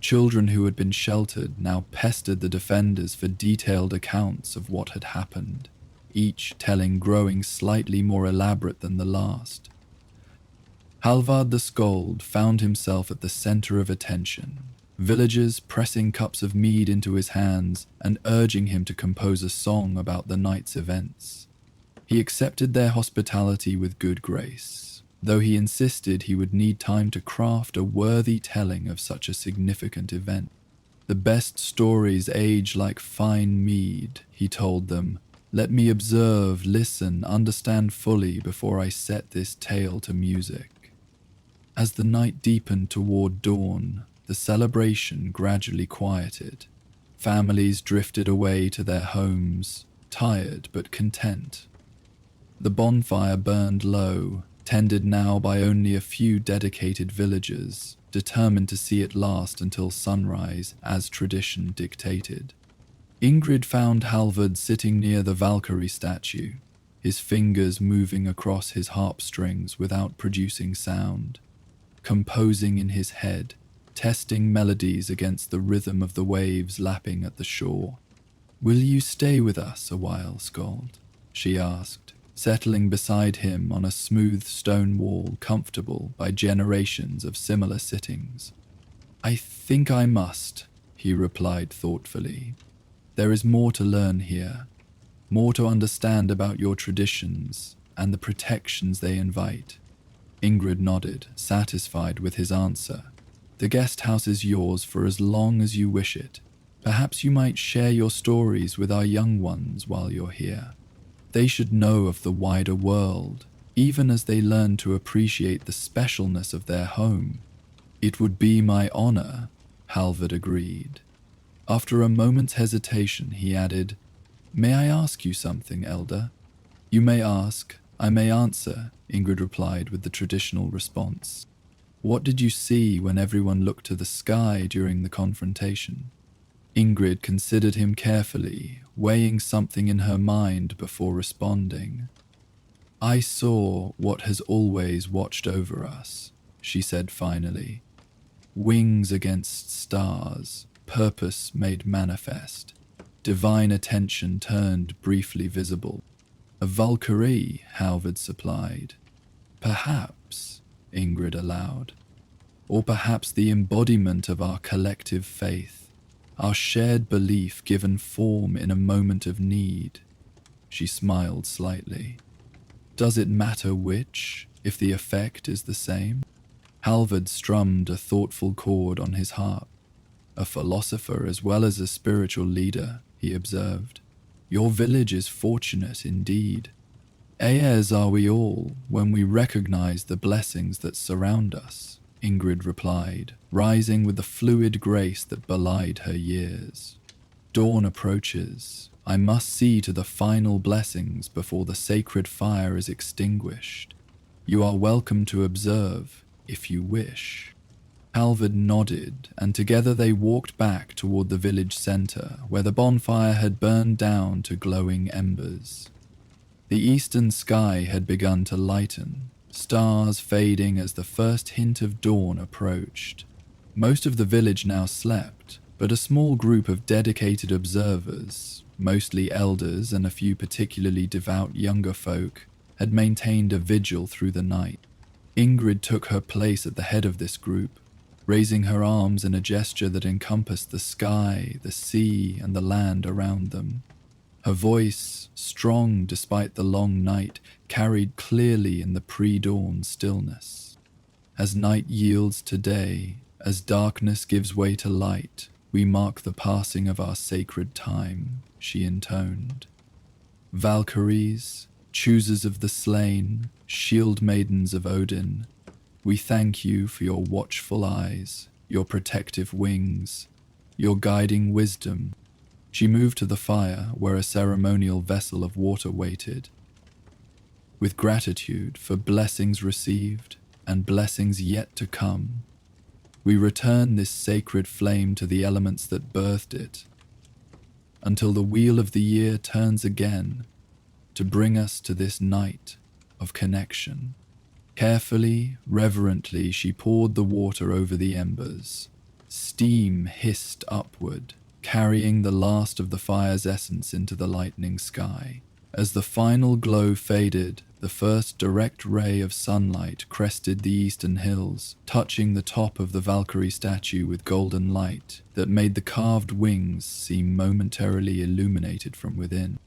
Children who had been sheltered now pestered the defenders for detailed accounts of what had happened, each telling growing slightly more elaborate than the last. Halvard the Skald found himself at the center of attention, villagers pressing cups of mead into his hands and urging him to compose a song about the night's events. He accepted their hospitality with good grace, though he insisted he would need time to craft a worthy telling of such a significant event. "The best stories age like fine mead," he told them. "Let me observe, listen, understand fully before I set this tale to music." As the night deepened toward dawn, the celebration gradually quieted. Families drifted away to their homes, tired but content. The bonfire burned low, tended now by only a few dedicated villagers, determined to see it last until sunrise as tradition dictated. Ingrid found Halvard sitting near the Valkyrie statue, his fingers moving across his harp strings without producing sound, composing in his head, testing melodies against the rhythm of the waves lapping at the shore. "Will you stay with us a while, Skald?" she asked, settling beside him on a smooth stone wall comfortable by generations of similar sittings. "I think I must," he replied thoughtfully. "There is more to learn here, more to understand about your traditions and the protections they invite." Ingrid nodded, satisfied with his answer. "The guest house is yours for as long as you wish it. Perhaps you might share your stories with our young ones while you're here. They should know of the wider world, even as they learn to appreciate the specialness of their home." "It would be my honor," Halvard agreed. After a moment's hesitation, he added, "May I ask you something, Elder?" "You may ask, I may answer," Ingrid replied with the traditional response. "What did you see when everyone looked to the sky during the confrontation?" Ingrid considered him carefully, weighing something in her mind before responding. "I saw what has always watched over us," she said finally. "Wings against stars, purpose made manifest, divine attention turned briefly visible." "A Valkyrie," Halvard supplied. "Perhaps," Ingrid allowed. "Or perhaps the embodiment of our collective faith, our shared belief given form in a moment of need." She smiled slightly. "Does it matter which, if the effect is the same?" Halvard strummed a thoughtful chord on his harp. "A philosopher as well as a spiritual leader," he observed. "Your village is fortunate indeed. Heirs are we all when we recognize the blessings that surround us," Ingrid replied, rising with the fluid grace that belied her years. "Dawn approaches. I must see to the final blessings before the sacred fire is extinguished. You are welcome to observe, if you wish." Halvard nodded, and together they walked back toward the village center, where the bonfire had burned down to glowing embers. The eastern sky had begun to lighten, stars fading as the first hint of dawn approached. Most of the village now slept, but a small group of dedicated observers, mostly elders and a few particularly devout younger folk, had maintained a vigil through the night. Ingrid took her place at the head of this group, raising her arms in a gesture that encompassed the sky, the sea, and the land around them. Her voice, strong despite the long night, carried clearly in the pre-dawn stillness. "As night yields to day, as darkness gives way to light, we mark the passing of our sacred time," she intoned. "Valkyries, choosers of the slain, shield maidens of Odin, we thank you for your watchful eyes, your protective wings, your guiding wisdom." She moved to the fire where a ceremonial vessel of water waited. "With gratitude for blessings received and blessings yet to come, we return this sacred flame to the elements that birthed it, until the wheel of the year turns again to bring us to this night of connection." Carefully, reverently, she poured the water over the embers. Steam hissed upward, carrying the last of the fire's essence into the lightening sky. As the final glow faded, the first direct ray of sunlight crested the eastern hills, touching the top of the Valkyrie statue with golden light that made the carved wings seem momentarily illuminated from within.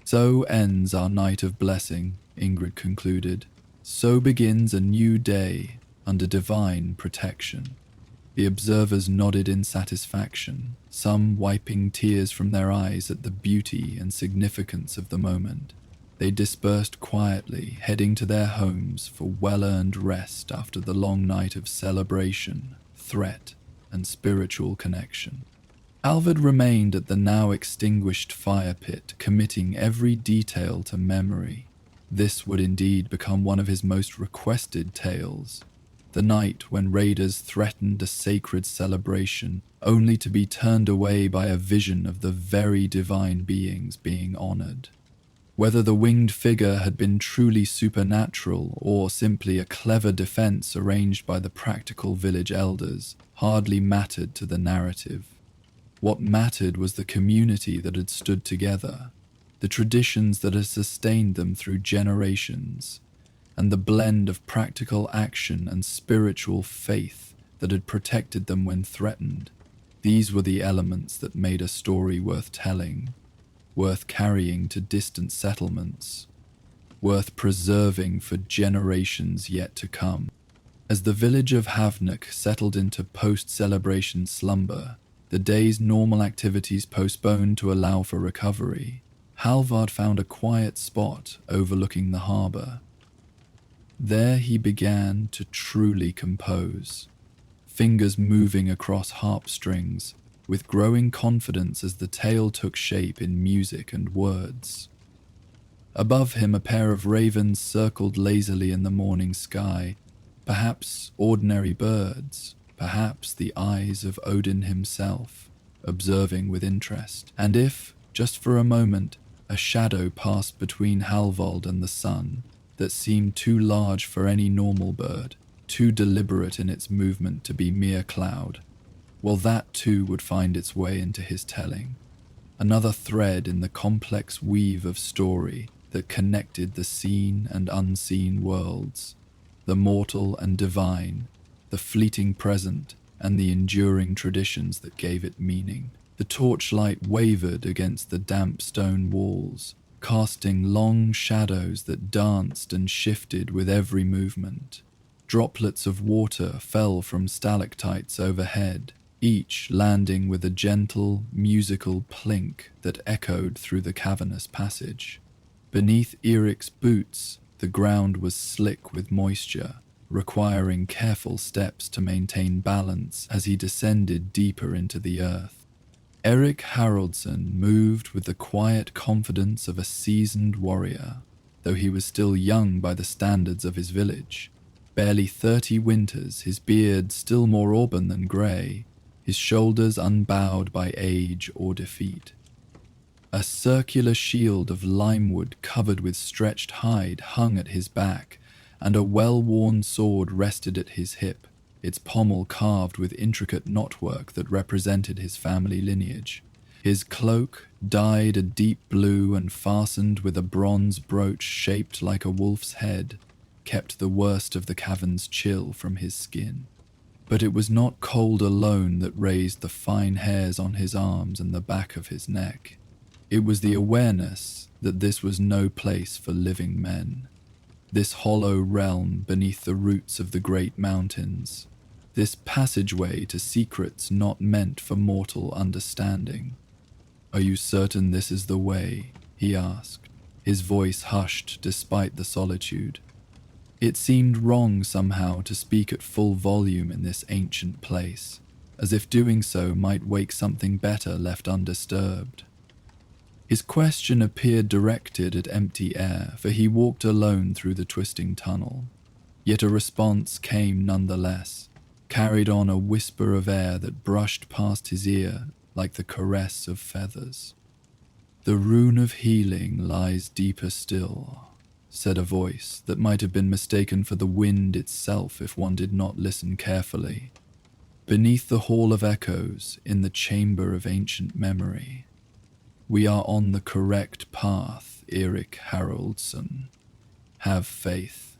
"So ends our night of blessing," Ingrid concluded. "So begins a new day under divine protection." The observers nodded in satisfaction, some wiping tears from their eyes at the beauty and significance of the moment. They dispersed quietly, heading to their homes for well-earned rest after the long night of celebration, threat, and spiritual connection. Halvard remained at the now extinguished fire pit, committing every detail to memory. This would indeed become one of his most requested tales. The night when raiders threatened a sacred celebration, only to be turned away by a vision of the very divine beings being honored. Whether the winged figure had been truly supernatural or simply a clever defense arranged by the practical village elders hardly mattered to the narrative. What mattered was the community that had stood together, the traditions that had sustained them through generations, and the blend of practical action and spiritual faith that had protected them when threatened. These were the elements that made a story worth telling, worth carrying to distant settlements, worth preserving for generations yet to come. As the village of Havnuk settled into post-celebration slumber, the day's normal activities postponed to allow for recovery, Halvard found a quiet spot overlooking the harbour. There he began to truly compose, fingers moving across harp strings, with growing confidence as the tale took shape in music and words. Above him, a pair of ravens circled lazily in the morning sky, perhaps ordinary birds, perhaps the eyes of Odin himself, observing with interest. And if, just for a moment, a shadow passed between Halvard and the sun that seemed too large for any normal bird, too deliberate in its movement to be mere cloud, well, that too would find its way into his telling. Another thread in the complex weave of story that connected the seen and unseen worlds, the mortal and divine, the fleeting present and the enduring traditions that gave it meaning. The torchlight wavered against the damp stone walls, casting long shadows that danced and shifted with every movement. Droplets of water fell from stalactites overhead, each landing with a gentle, musical plink that echoed through the cavernous passage. Beneath Eric's boots, the ground was slick with moisture, requiring careful steps to maintain balance as he descended deeper into the earth. Eric Haraldsson moved with the quiet confidence of a seasoned warrior, though he was still young by the standards of his village. Barely 30 winters, his beard still more auburn than grey, his shoulders unbowed by age or defeat. A circular shield of limewood covered with stretched hide hung at his back, and a well-worn sword rested at his hip, its pommel carved with intricate knotwork that represented his family lineage. His cloak, dyed a deep blue and fastened with a bronze brooch shaped like a wolf's head, kept the worst of the cavern's chill from his skin. But it was not cold alone that raised the fine hairs on his arms and the back of his neck. It was the awareness that this was no place for living men. This hollow realm beneath the roots of the great mountains. This passageway to secrets not meant for mortal understanding. "Are you certain this is the way?" he asked, his voice hushed despite the solitude. It seemed wrong somehow to speak at full volume in this ancient place, as if doing so might wake something better left undisturbed. His question appeared directed at empty air, for he walked alone through the twisting tunnel. Yet a response came nonetheless, carried on a whisper of air that brushed past his ear like the caress of feathers. "The rune of healing lies deeper still," said a voice that might have been mistaken for the wind itself if one did not listen carefully. Beneath the hall of echoes, in the chamber of ancient memory. "We are on the correct path, Eric Haraldsson. Have faith."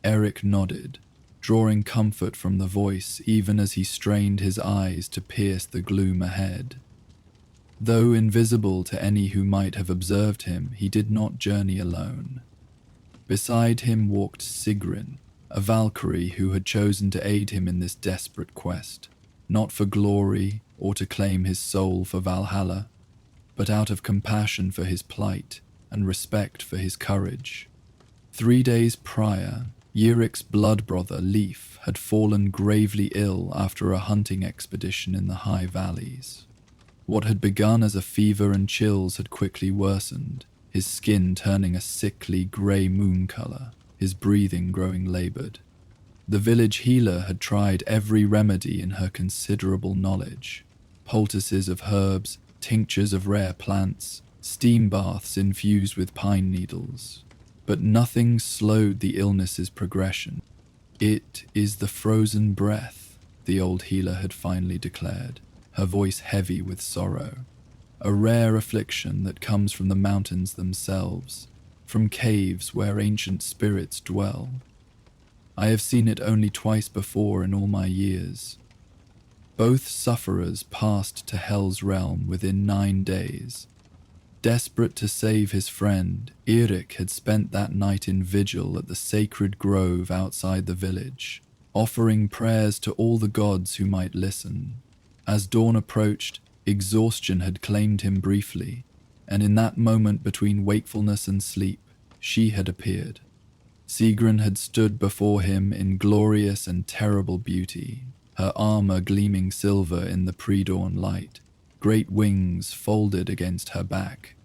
Eric nodded, drawing comfort from the voice even as he strained his eyes to pierce the gloom ahead. Though invisible to any who might have observed him, he did not journey alone. Beside him walked Sigrun, a Valkyrie who had chosen to aid him in this desperate quest, not for glory or to claim his soul for Valhalla, but out of compassion for his plight and respect for his courage. 3 days prior, Eric's blood brother Leif had fallen gravely ill after a hunting expedition in the high valleys. What had begun as a fever and chills had quickly worsened, his skin turning a sickly grey moon colour, his breathing growing laboured. The village healer had tried every remedy in her considerable knowledge: poultices of herbs, tinctures of rare plants, steam baths infused with pine needles. But nothing slowed the illness's progression. "It is the frozen breath," the old healer had finally declared, her voice heavy with sorrow. "A rare affliction that comes from the mountains themselves, from caves where ancient spirits dwell. I have seen it only twice before in all my years." Both sufferers passed to Hell's realm within 9 days. Desperate to save his friend, Eirik had spent that night in vigil at the sacred grove outside the village, offering prayers to all the gods who might listen. As dawn approached, exhaustion had claimed him briefly, and in that moment between wakefulness and sleep, she had appeared. Sigrun had stood before him in glorious and terrible beauty, her armor gleaming silver in the pre-dawn light, great wings folded against her back.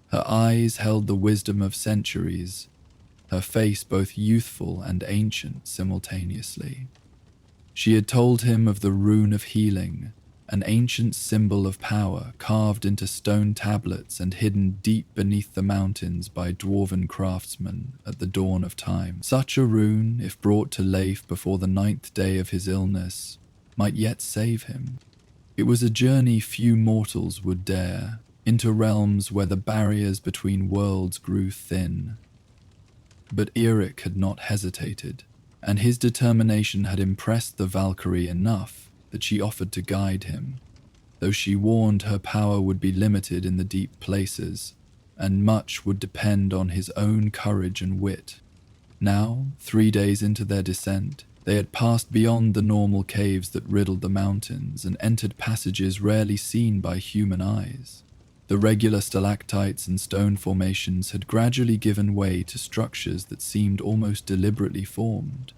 Her eyes held the wisdom of centuries, her face both youthful and ancient simultaneously. She had told him of the rune of healing, an ancient symbol of power carved into stone tablets and hidden deep beneath the mountains by dwarven craftsmen at the dawn of time. Such a rune, if brought to Leif before the 9th day of his illness, might yet save him. It was a journey few mortals would dare, into realms where the barriers between worlds grew thin. But Eirik had not hesitated, and his determination had impressed the Valkyrie enough that she offered to guide him, though she warned her power would be limited in the deep places, and much would depend on his own courage and wit. Now, 3 days into their descent, they had passed beyond the normal caves that riddled the mountains and entered passages rarely seen by human eyes. The regular stalactites and stone formations had gradually given way to structures that seemed almost deliberately formed.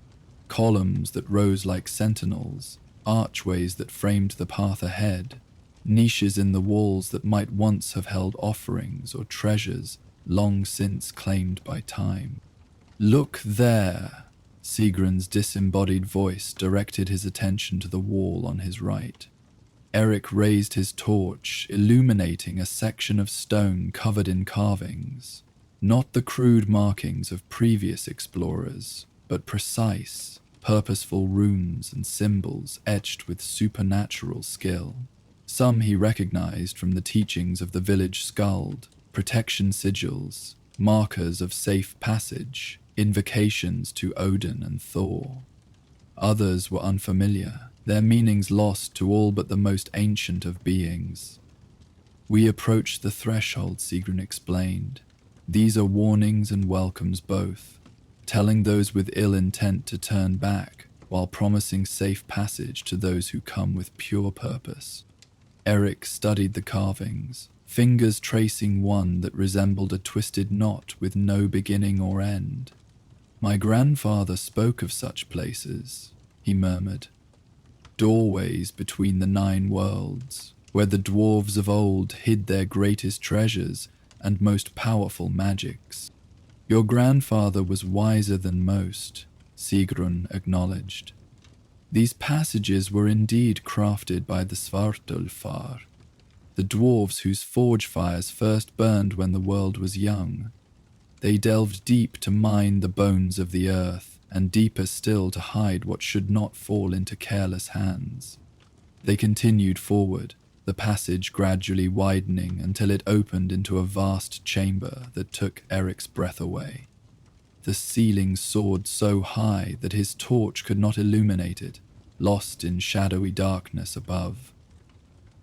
Columns that rose like sentinels, archways that framed the path ahead, niches in the walls that might once have held offerings or treasures long since claimed by time. "Look there!" Sigrun's disembodied voice directed his attention to the wall on his right. Eirik raised his torch, illuminating a section of stone covered in carvings. Not the crude markings of previous explorers, but precise, purposeful runes and symbols etched with supernatural skill. Some he recognized from the teachings of the village skald, protection sigils, markers of safe passage, invocations to Odin and Thor. Others were unfamiliar, their meanings lost to all but the most ancient of beings. "We approach the threshold," Sigrun explained. "These are warnings and welcomes both, telling those with ill intent to turn back, while promising safe passage to those who come with pure purpose." Eirik studied the carvings, fingers tracing one that resembled a twisted knot with no beginning or end. "My grandfather spoke of such places," he murmured. "Doorways between the 9 worlds, where the dwarves of old hid their greatest treasures and most powerful magics." "Your grandfather was wiser than most," Sigrun acknowledged. "These passages were indeed crafted by the Svartalfar, the dwarves whose forge fires first burned when the world was young. They delved deep to mine the bones of the earth, and deeper still to hide what should not fall into careless hands." They continued forward, the passage gradually widening until it opened into a vast chamber that took Eric's breath away. The ceiling soared so high that his torch could not illuminate it, lost in shadowy darkness above.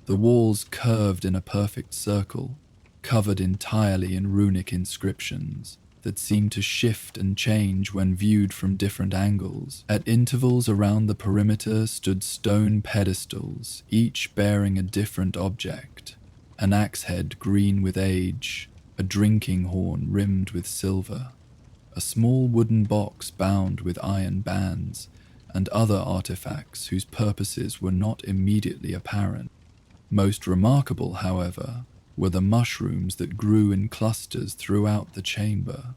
The walls curved in a perfect circle, covered entirely in runic inscriptions that seemed to shift and change when viewed from different angles. At intervals around the perimeter stood stone pedestals, each bearing a different object: an axe head green with age, a drinking horn rimmed with silver, a small wooden box bound with iron bands, and other artifacts whose purposes were not immediately apparent. Most remarkable, however, were the mushrooms that grew in clusters throughout the chamber.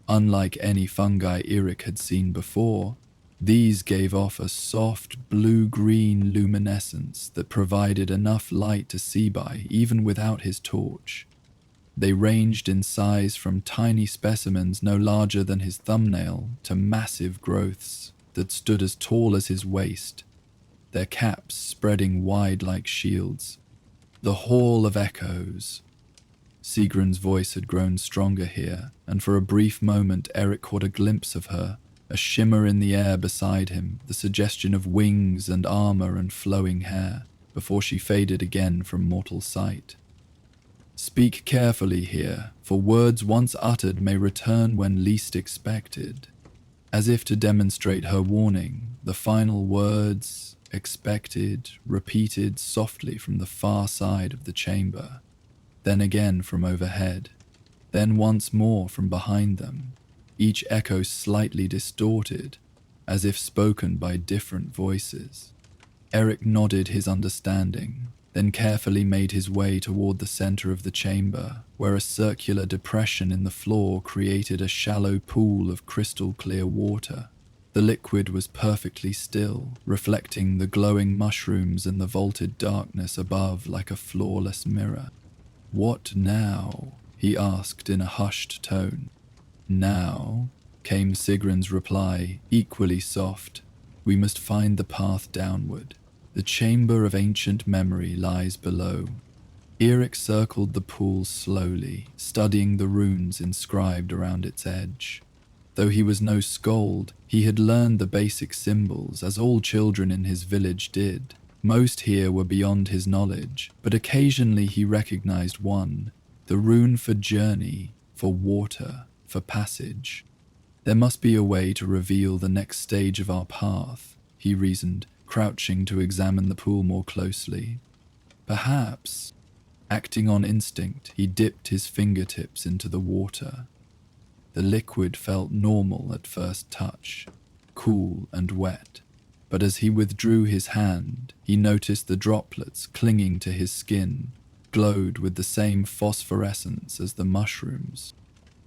Unlike any fungi Eric had seen before, these gave off a soft blue-green luminescence that provided enough light to see by even without his torch. They ranged in size from tiny specimens no larger than his thumbnail to massive growths that stood as tall as his waist, their caps spreading wide like shields. The Hall of Echoes. Sigrun's voice had grown stronger here, and for a brief moment Eric caught a glimpse of her, a shimmer in the air beside him, the suggestion of wings and armor and flowing hair, before she faded again from mortal sight. Speak carefully here, for words once uttered may return when least expected. As if to demonstrate her warning, the final words, expected, repeated softly from the far side of the chamber, then again from overhead, then once more from behind them, each echo slightly distorted, as if spoken by different voices. Eric nodded his understanding, then carefully made his way toward the center of the chamber, where a circular depression in the floor created a shallow pool of crystal-clear water. The liquid was perfectly still, reflecting the glowing mushrooms and the vaulted darkness above like a flawless mirror. "What now?" he asked in a hushed tone. "Now," came Sigrun's reply, equally soft, "we must find the path downward. The chamber of ancient memory lies below." Eric circled the pool slowly, studying the runes inscribed around its edge. Though he was no skald, he had learned the basic symbols, as all children in his village did. Most here were beyond his knowledge, but occasionally he recognized one, the rune for journey, for water, for passage. There must be a way to reveal the next stage of our path, he reasoned, crouching to examine the pool more closely. Perhaps, acting on instinct, he dipped his fingertips into the water. The liquid felt normal at first touch, cool and wet, but as he withdrew his hand, he noticed the droplets clinging to his skin glowed with the same phosphorescence as the mushrooms.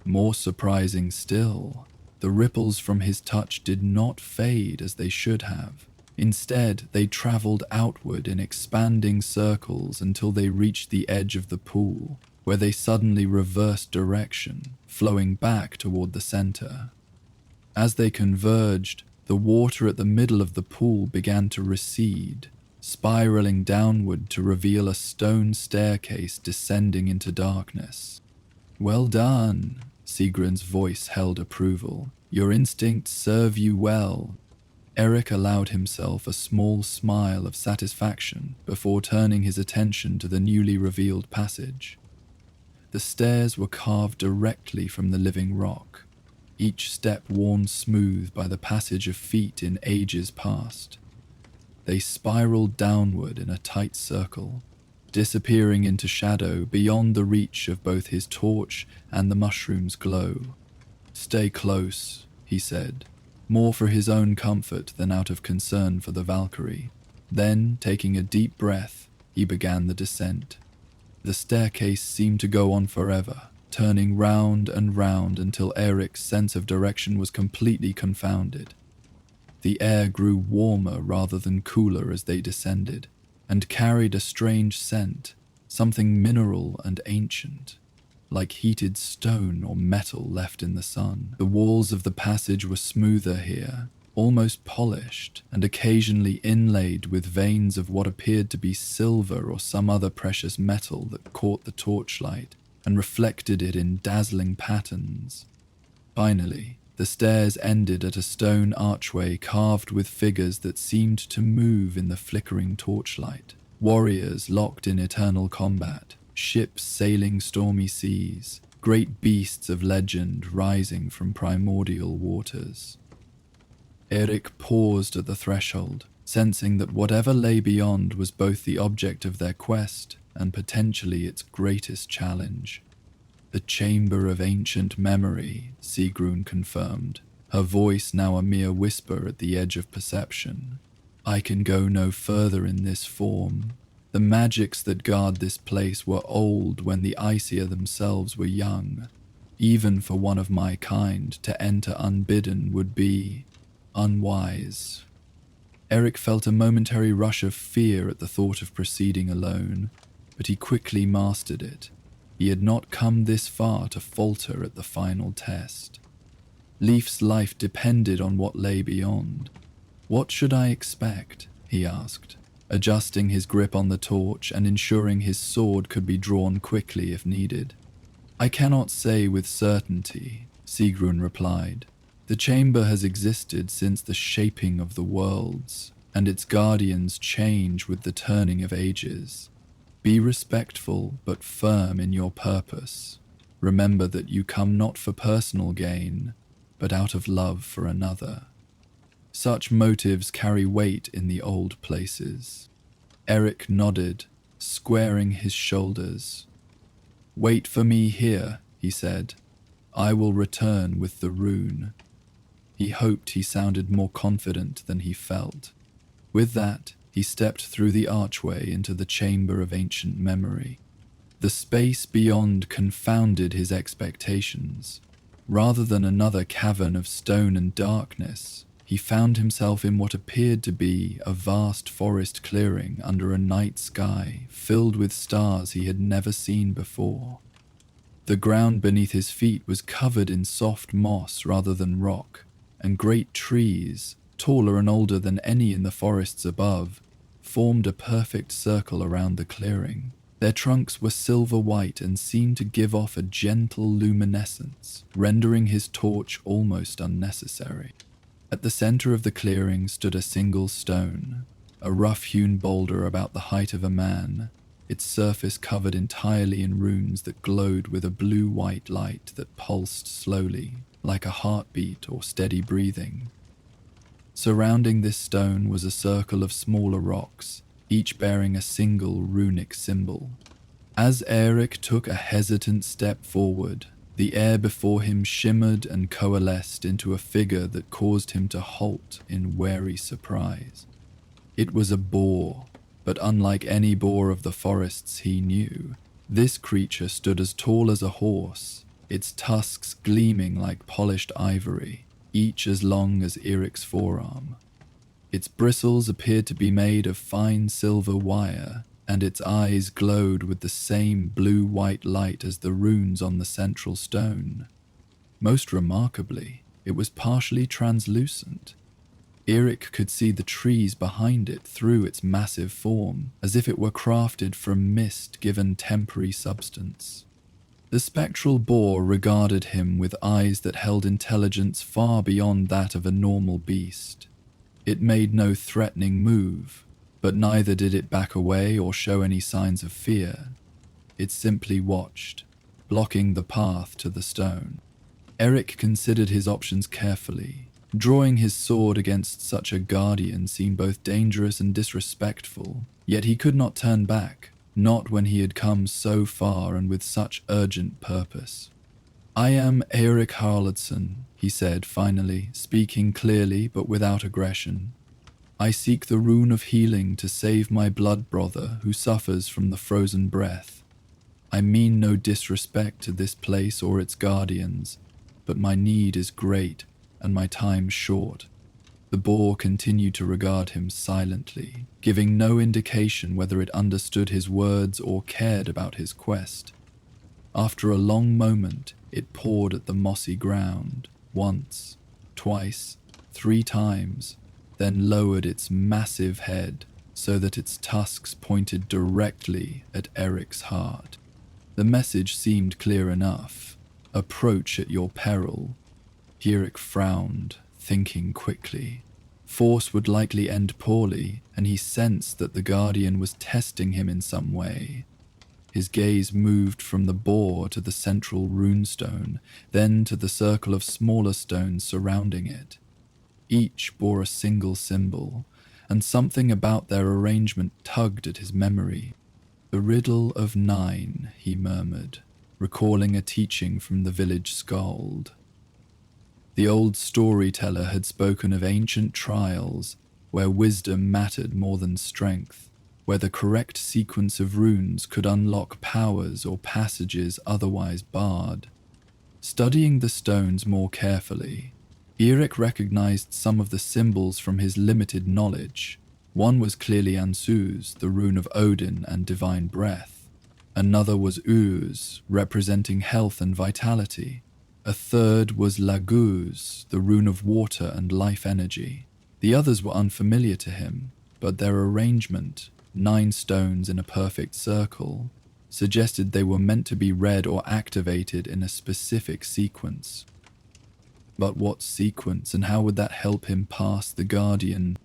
More surprising still, the ripples from his touch did not fade as they should have. Instead, they traveled outward in expanding circles until they reached the edge of the pool, where they suddenly reversed direction, flowing back toward the center. As they converged, the water at the middle of the pool began to recede, spiraling downward to reveal a stone staircase descending into darkness. "Well done," Sigrun's voice held approval. "Your instincts serve you well." Eric allowed himself a small smile of satisfaction before turning his attention to the newly revealed passage. The stairs were carved directly from the living rock, each step worn smooth by the passage of feet in ages past. They spiraled downward in a tight circle, disappearing into shadow beyond the reach of both his torch and the mushroom's glow. "Stay close," he said, more for his own comfort than out of concern for the Valkyrie. Then, taking a deep breath, he began the descent. The staircase seemed to go on forever, turning round and round until Eric's sense of direction was completely confounded. The air grew warmer rather than cooler as they descended, and carried a strange scent, something mineral and ancient, like heated stone or metal left in the sun. The walls of the passage were smoother here, almost polished, and occasionally inlaid with veins of what appeared to be silver or some other precious metal that caught the torchlight and reflected it in dazzling patterns. Finally, the stairs ended at a stone archway carved with figures that seemed to move in the flickering torchlight. Warriors locked in eternal combat, ships sailing stormy seas, great beasts of legend rising from primordial waters. Eric paused at the threshold, sensing that whatever lay beyond was both the object of their quest and potentially its greatest challenge. "The Chamber of Ancient Memory," Sigrun confirmed, her voice now a mere whisper at the edge of perception. "I can go no further in this form. The magics that guard this place were old when the Aesir themselves were young. Even for one of my kind to enter unbidden would be unwise. Eric felt a momentary rush of fear at the thought of proceeding alone, but he quickly mastered it. He had not come this far to falter at the final test. Leif's life depended on what lay beyond. What should I expect? He asked, adjusting his grip on the torch and ensuring his sword could be drawn quickly if needed. I cannot say with certainty, Sigrun replied. The chamber has existed since the shaping of the worlds, and its guardians change with the turning of ages. Be respectful but firm in your purpose. Remember that you come not for personal gain, but out of love for another. Such motives carry weight in the old places. Eric nodded, squaring his shoulders. Wait for me here, he said. I will return with the rune. He hoped he sounded more confident than he felt. With that, he stepped through the archway into the chamber of ancient memory. The space beyond confounded his expectations. Rather than another cavern of stone and darkness, he found himself in what appeared to be a vast forest clearing under a night sky filled with stars he had never seen before. The ground beneath his feet was covered in soft moss rather than rock, and great trees, taller and older than any in the forests above, formed a perfect circle around the clearing. Their trunks were silver white and seemed to give off a gentle luminescence, rendering his torch almost unnecessary. At the center of the clearing stood a single stone, a rough-hewn boulder about the height of a man, its surface covered entirely in runes that glowed with a blue-white light that pulsed slowly, like a heartbeat or steady breathing. Surrounding this stone was a circle of smaller rocks, each bearing a single runic symbol. As Eric took a hesitant step forward, the air before him shimmered and coalesced into a figure that caused him to halt in wary surprise. It was a boar, but unlike any boar of the forests he knew, this creature stood as tall as a horse, its tusks gleaming like polished ivory, each as long as Eric's forearm. Its bristles appeared to be made of fine silver wire, and its eyes glowed with the same blue-white light as the runes on the central stone. Most remarkably, it was partially translucent. Eric could see the trees behind it through its massive form, as if it were crafted from mist given temporary substance. The spectral boar regarded him with eyes that held intelligence far beyond that of a normal beast. It made no threatening move, but neither did it back away or show any signs of fear. It simply watched, blocking the path to the stone. Eric considered his options carefully. Drawing his sword against such a guardian seemed both dangerous and disrespectful, yet he could not turn back, not when he had come so far and with such urgent purpose. I am Eirik Haraldsson, he said finally, speaking clearly but without aggression. I seek the rune of healing to save my blood brother who suffers from the frozen breath. I mean no disrespect to this place or its guardians, but my need is great and my time short. The boar continued to regard him silently, giving no indication whether it understood his words or cared about his quest. After a long moment, it pawed at the mossy ground, once, twice, 3 times, then lowered its massive head so that its tusks pointed directly at Eric's heart. The message seemed clear enough. Approach at your peril. Eric frowned, thinking quickly. Force would likely end poorly, and he sensed that the Guardian was testing him in some way. His gaze moved from the boar to the central runestone, then to the circle of smaller stones surrounding it. Each bore a single symbol, and something about their arrangement tugged at his memory. The riddle of 9, he murmured, recalling a teaching from the village skald. The old storyteller had spoken of ancient trials where wisdom mattered more than strength. where the correct sequence of runes could unlock powers or passages otherwise barred. Studying the stones more carefully, Eirik recognized some of the symbols from his limited knowledge. One was clearly Ansu's, the rune of Odin and divine breath. Another was U's, representing health and vitality. A third was Lagu's, the rune of water and life energy. The others were unfamiliar to him, but their arrangement, 9 stones in a perfect circle, suggested they were meant to be read or activated in a specific sequence. But what sequence, and how would that help him pass the Guardian?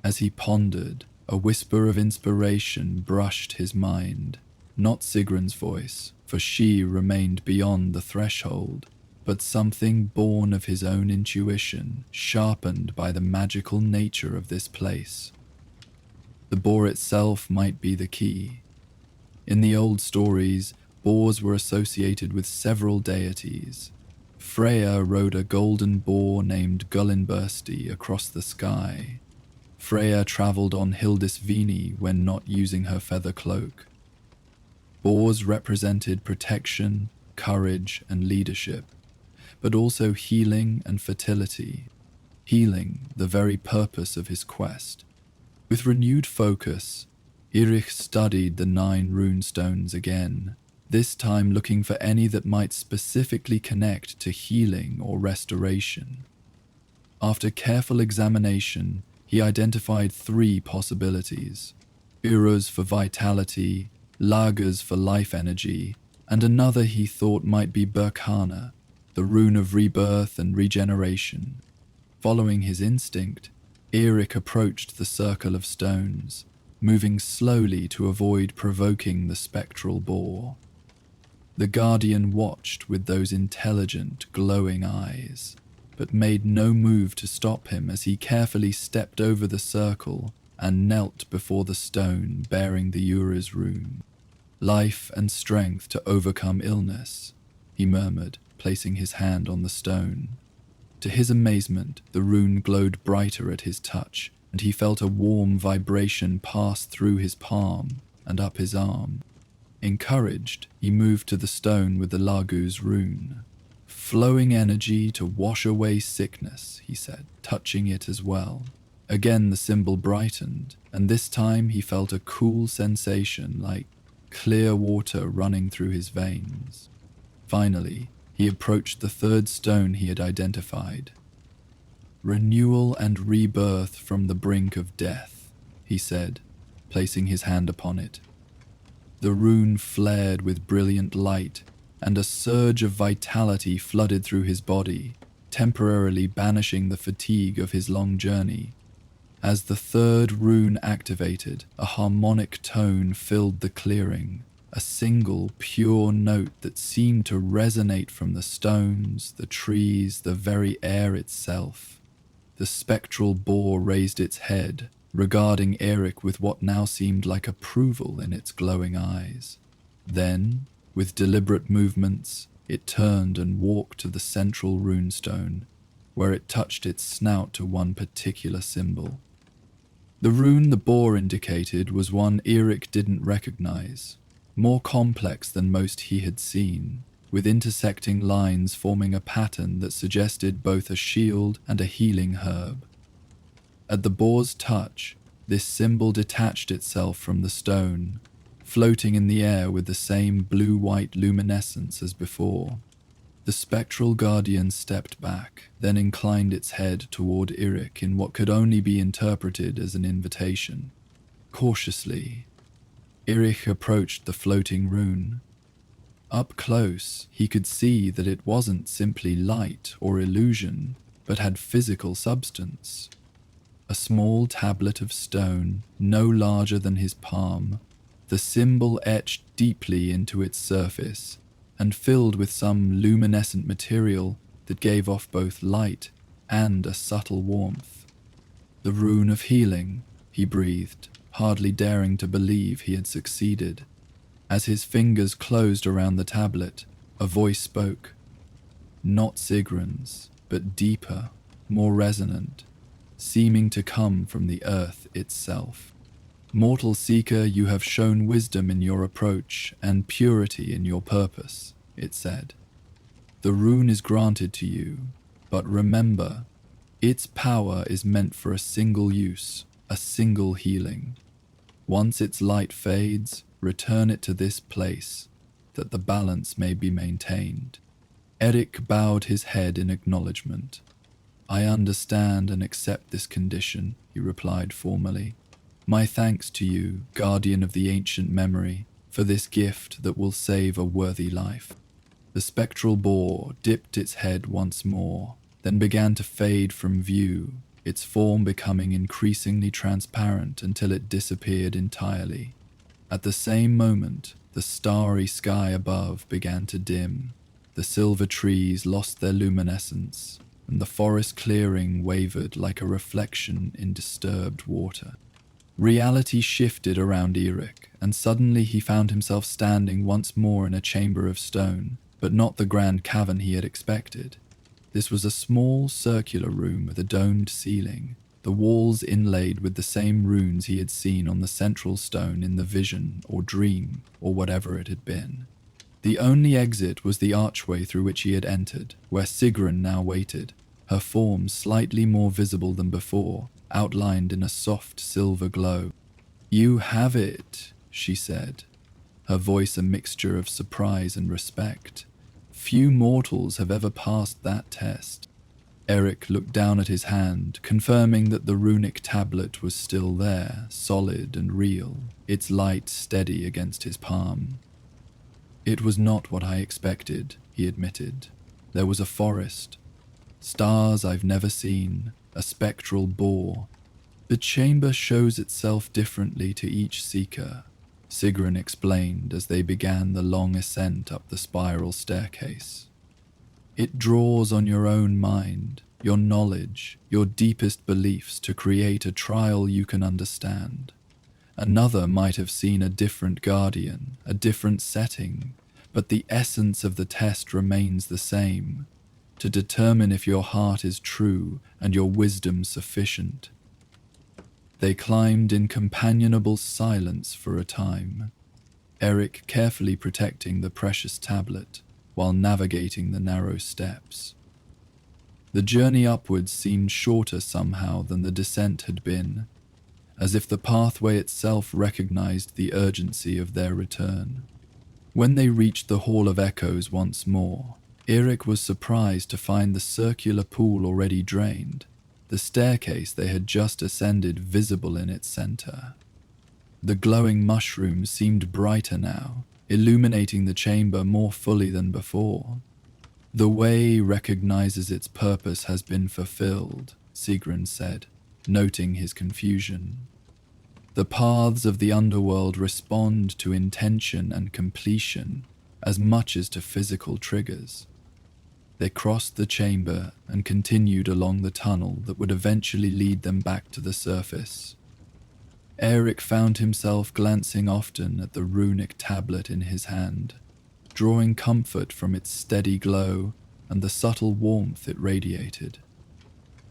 As he pondered, a whisper of inspiration brushed his mind. Not Sigrun's voice, for she remained beyond the threshold, but something born of his own intuition, sharpened by the magical nature of this place. The boar itself might be the key. In the old stories, boars were associated with several deities. Freya rode a golden boar named Gullinbursti across the sky. Freya travelled on Hildisvini when not using her feather cloak. Boars represented protection, courage, and leadership, but also healing and fertility. Healing, the very purpose of his quest. With renewed focus, Eirik studied the 9 runestones again, this time looking for any that might specifically connect to healing or restoration. After careful examination, he identified 3 possibilities: Uruz for vitality, Laga's for life energy, and another he thought might be Berkana, the rune of rebirth and regeneration. Following his instinct, Eirik approached the circle of stones, moving slowly to avoid provoking the spectral boar. The Guardian watched with those intelligent, glowing eyes, but made no move to stop him as he carefully stepped over the circle and knelt before the stone bearing the Uri's rune. "Life and strength to overcome illness," he murmured, placing his hand on the stone. To his amazement, the rune glowed brighter at his touch, and he felt a warm vibration pass through his palm and up his arm. Encouraged, he moved to the stone with the Lagu's rune. "Flowing energy to wash away sickness," he said, touching it as well. Again the symbol brightened, and this time he felt a cool sensation like clear water running through his veins. Finally, he approached the 3rd stone he had identified. "Renewal and rebirth from the brink of death," he said, placing his hand upon it. The rune flared with brilliant light, and a surge of vitality flooded through his body, temporarily banishing the fatigue of his long journey. As the 3rd rune activated, a harmonic tone filled the clearing, a single, pure note that seemed to resonate from the stones, the trees, the very air itself. The spectral boar raised its head, regarding Eirik with what now seemed like approval in its glowing eyes. Then, with deliberate movements, it turned and walked to the central runestone, where it touched its snout to one particular symbol. The rune the boar indicated was one Eirik didn't recognize, more complex than most he had seen, with intersecting lines forming a pattern that suggested both a shield and a healing herb. At the boar's touch, this symbol detached itself from the stone, floating in the air with the same blue-white luminescence as before. The spectral guardian stepped back, then inclined its head toward Eirik in what could only be interpreted as an invitation. Cautiously, Eirik approached the floating rune. Up close, he could see that it wasn't simply light or illusion, but had physical substance. A small tablet of stone, no larger than his palm, the symbol etched deeply into its surface, and filled with some luminescent material that gave off both light and a subtle warmth. "The rune of healing," he breathed, hardly daring to believe he had succeeded. As his fingers closed around the tablet, a voice spoke. Not Sigrun's, but deeper, more resonant, seeming to come from the earth itself. Mortal seeker, you have shown wisdom in your approach and purity in your purpose, it said. The rune is granted to you, but remember, its power is meant for a single use, a single healing. Once its light fades, return it to this place, that the balance may be maintained. Eric bowed his head in acknowledgement. I understand and accept this condition, he replied formally. My thanks to you, guardian of the ancient memory, for this gift that will save a worthy life. The spectral boar dipped its head once more, then began to fade from view, its form becoming increasingly transparent until it disappeared entirely. At the same moment, the starry sky above began to dim. The silver trees lost their luminescence, and the forest clearing wavered like a reflection in disturbed water. Reality shifted around Eric, and suddenly he found himself standing once more in a chamber of stone, but not the grand cavern he had expected. This was a small circular room with a domed ceiling, the walls inlaid with the same runes he had seen on the central stone in the vision or dream or whatever it had been. The only exit was the archway through which he had entered, where Sigrun now waited, her form slightly more visible than before, outlined in a soft silver glow. You have it, she said, her voice a mixture of surprise and respect. Few mortals have ever passed that test. Eric looked down at his hand, confirming that the runic tablet was still there, solid and real, its light steady against his palm. It was not what I expected, he admitted. There was a forest, stars I've never seen, a spectral boar. The chamber shows itself differently to each seeker, Sigrun explained as they began the long ascent up the spiral staircase. It draws on your own mind, your knowledge, your deepest beliefs to create a trial you can understand. Another might have seen a different guardian, a different setting, but the essence of the test remains the same, to determine if your heart is true and your wisdom sufficient. They climbed in companionable silence for a time, Eric carefully protecting the precious tablet while navigating the narrow steps. The journey upwards seemed shorter somehow than the descent had been, as if the pathway itself recognized the urgency of their return. When they reached the Hall of Echoes once more, Eric was surprised to find the circular pool already drained, the staircase they had just ascended visible in its center. The glowing mushrooms seemed brighter now, illuminating the chamber more fully than before. The way recognizes its purpose has been fulfilled, Sigrun said, noting his confusion. The paths of the underworld respond to intention and completion as much as to physical triggers. They crossed the chamber and continued along the tunnel that would eventually lead them back to the surface. Eric found himself glancing often at the runic tablet in his hand, drawing comfort from its steady glow and the subtle warmth it radiated.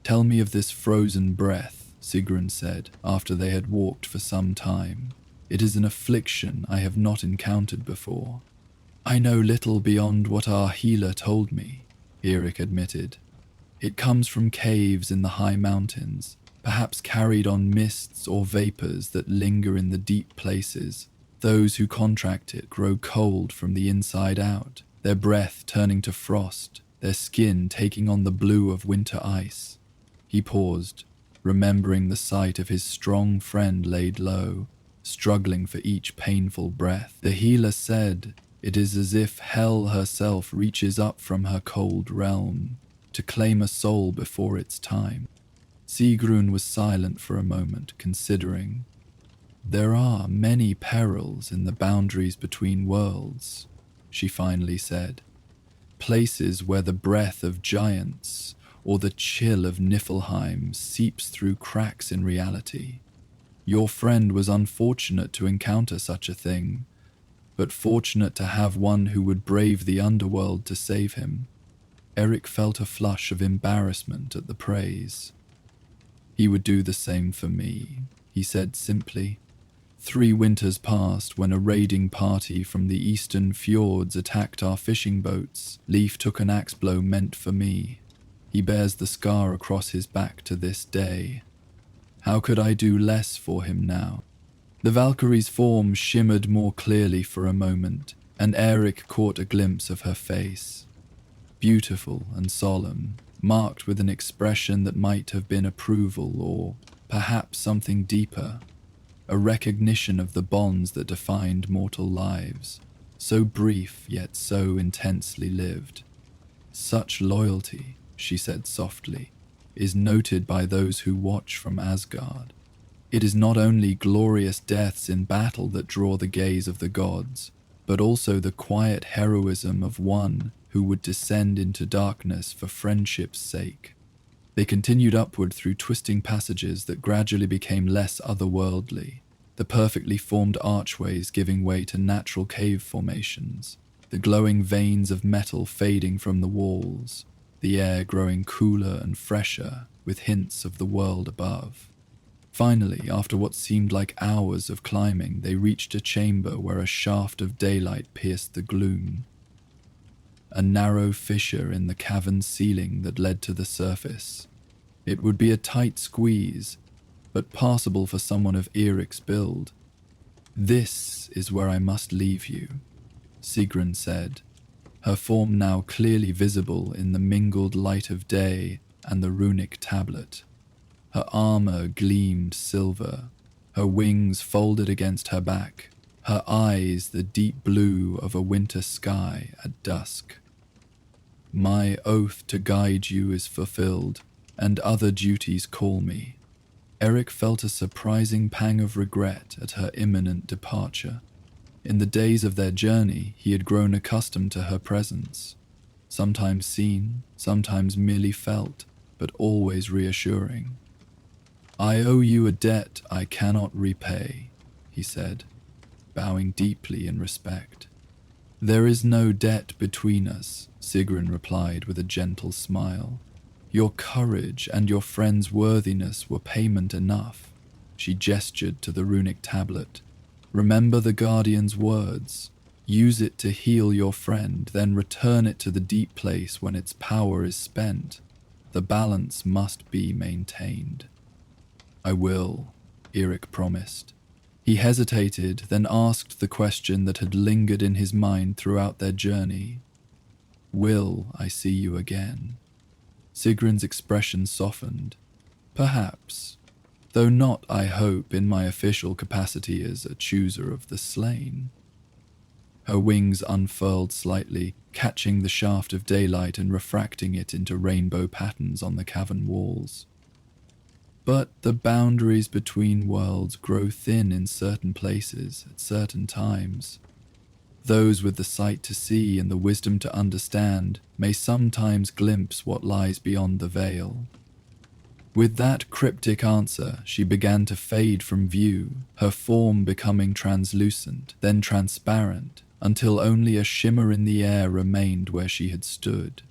Tell me of this frozen breath, Sigrun said after they had walked for some time. It is an affliction I have not encountered before. I know little beyond what our healer told me, Eric admitted. It comes from caves in the high mountains, perhaps carried on mists or vapors that linger in the deep places. Those who contract it grow cold from the inside out, their breath turning to frost, their skin taking on the blue of winter ice. He paused, remembering the sight of his strong friend laid low, struggling for each painful breath. The healer said, it is as if hell herself reaches up from her cold realm to claim a soul before its time. Sigrun was silent for a moment, considering. There are many perils in the boundaries between worlds, she finally said. Places where the breath of giants or the chill of Niflheim seeps through cracks in reality. Your friend was unfortunate to encounter such a thing, but fortunate to have one who would brave the underworld to save him. Eric felt a flush of embarrassment at the praise. He would do the same for me, he said simply. 3 winters passed when a raiding party from the eastern fjords attacked our fishing boats. Leif took an axe blow meant for me. He bears the scar across his back to this day. How could I do less for him now? The Valkyrie's form shimmered more clearly for a moment, and Eric caught a glimpse of her face. Beautiful and solemn, marked with an expression that might have been approval or perhaps something deeper, a recognition of the bonds that defined mortal lives, so brief yet so intensely lived. Such loyalty, she said softly, is noted by those who watch from Asgard. It is not only glorious deaths in battle that draw the gaze of the gods, but also the quiet heroism of one who would descend into darkness for friendship's sake. They continued upward through twisting passages that gradually became less otherworldly, the perfectly formed archways giving way to natural cave formations, the glowing veins of metal fading from the walls, the air growing cooler and fresher with hints of the world above. Finally, after what seemed like hours of climbing, they reached a chamber where a shaft of daylight pierced the gloom. A narrow fissure in the cavern's ceiling that led to the surface. It would be a tight squeeze, but passable for someone of Eric's build. "This is where I must leave you," Sigrun said, her form now clearly visible in the mingled light of day and the runic tablet. Her armor gleamed silver, her wings folded against her back, her eyes the deep blue of a winter sky at dusk. "My oath to guide you is fulfilled, and other duties call me." Eric felt a surprising pang of regret at her imminent departure. In the days of their journey, he had grown accustomed to her presence, sometimes seen, sometimes merely felt, but always reassuring. "I owe you a debt I cannot repay," he said, bowing deeply in respect. "There is no debt between us," Sigrun replied with a gentle smile. "Your courage and your friend's worthiness were payment enough." She gestured to the runic tablet. "Remember the Guardian's words. Use it to heal your friend, then return it to the deep place when its power is spent. The balance must be maintained." "I will," Eric promised. He hesitated, then asked the question that had lingered in his mind throughout their journey. "Will I see you again?" Sigrun's expression softened. "Perhaps, though not, I hope, in my official capacity as a chooser of the slain." Her wings unfurled slightly, catching the shaft of daylight and refracting it into rainbow patterns on the cavern walls. "But the boundaries between worlds grow thin in certain places at certain times. Those with the sight to see and the wisdom to understand may sometimes glimpse what lies beyond the veil." With that cryptic answer, she began to fade from view, her form becoming translucent, then transparent, until only a shimmer in the air remained where she had stood.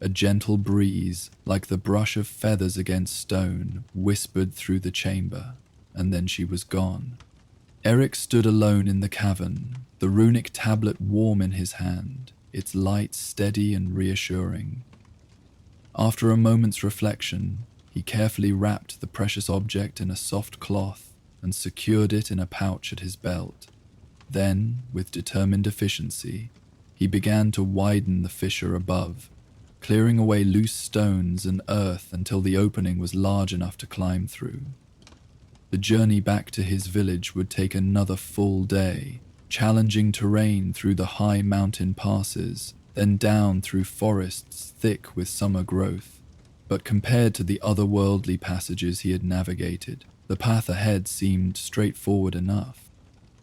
A gentle breeze, like the brush of feathers against stone, whispered through the chamber, and then she was gone. Eric stood alone in the cavern, the runic tablet warm in his hand, its light steady and reassuring. After a moment's reflection, he carefully wrapped the precious object in a soft cloth and secured it in a pouch at his belt. Then, with determined efficiency, he began to widen the fissure above, clearing away loose stones and earth until the opening was large enough to climb through. The journey back to his village would take another full day, challenging terrain through the high mountain passes, then down through forests thick with summer growth. But compared to the otherworldly passages he had navigated, the path ahead seemed straightforward enough.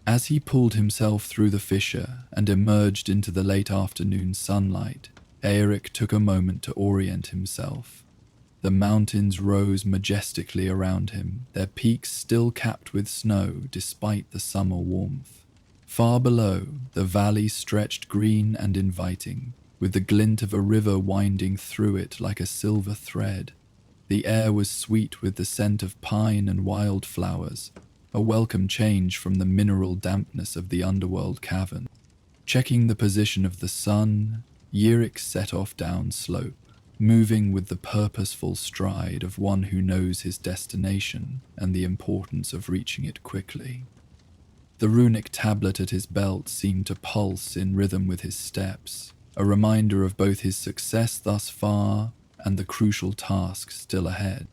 As he pulled himself through the fissure and emerged into the late afternoon sunlight, Eric took a moment to orient himself. The mountains rose majestically around him, their peaks still capped with snow despite the summer warmth. Far below, the valley stretched green and inviting, with the glint of a river winding through it like a silver thread. The air was sweet with the scent of pine and wildflowers, a welcome change from the mineral dampness of the underworld cavern. Checking the position of the sun, Eirik set off down slope, moving with the purposeful stride of one who knows his destination and the importance of reaching it quickly. The runic tablet at his belt seemed to pulse in rhythm with his steps, a reminder of both his success thus far and the crucial task still ahead.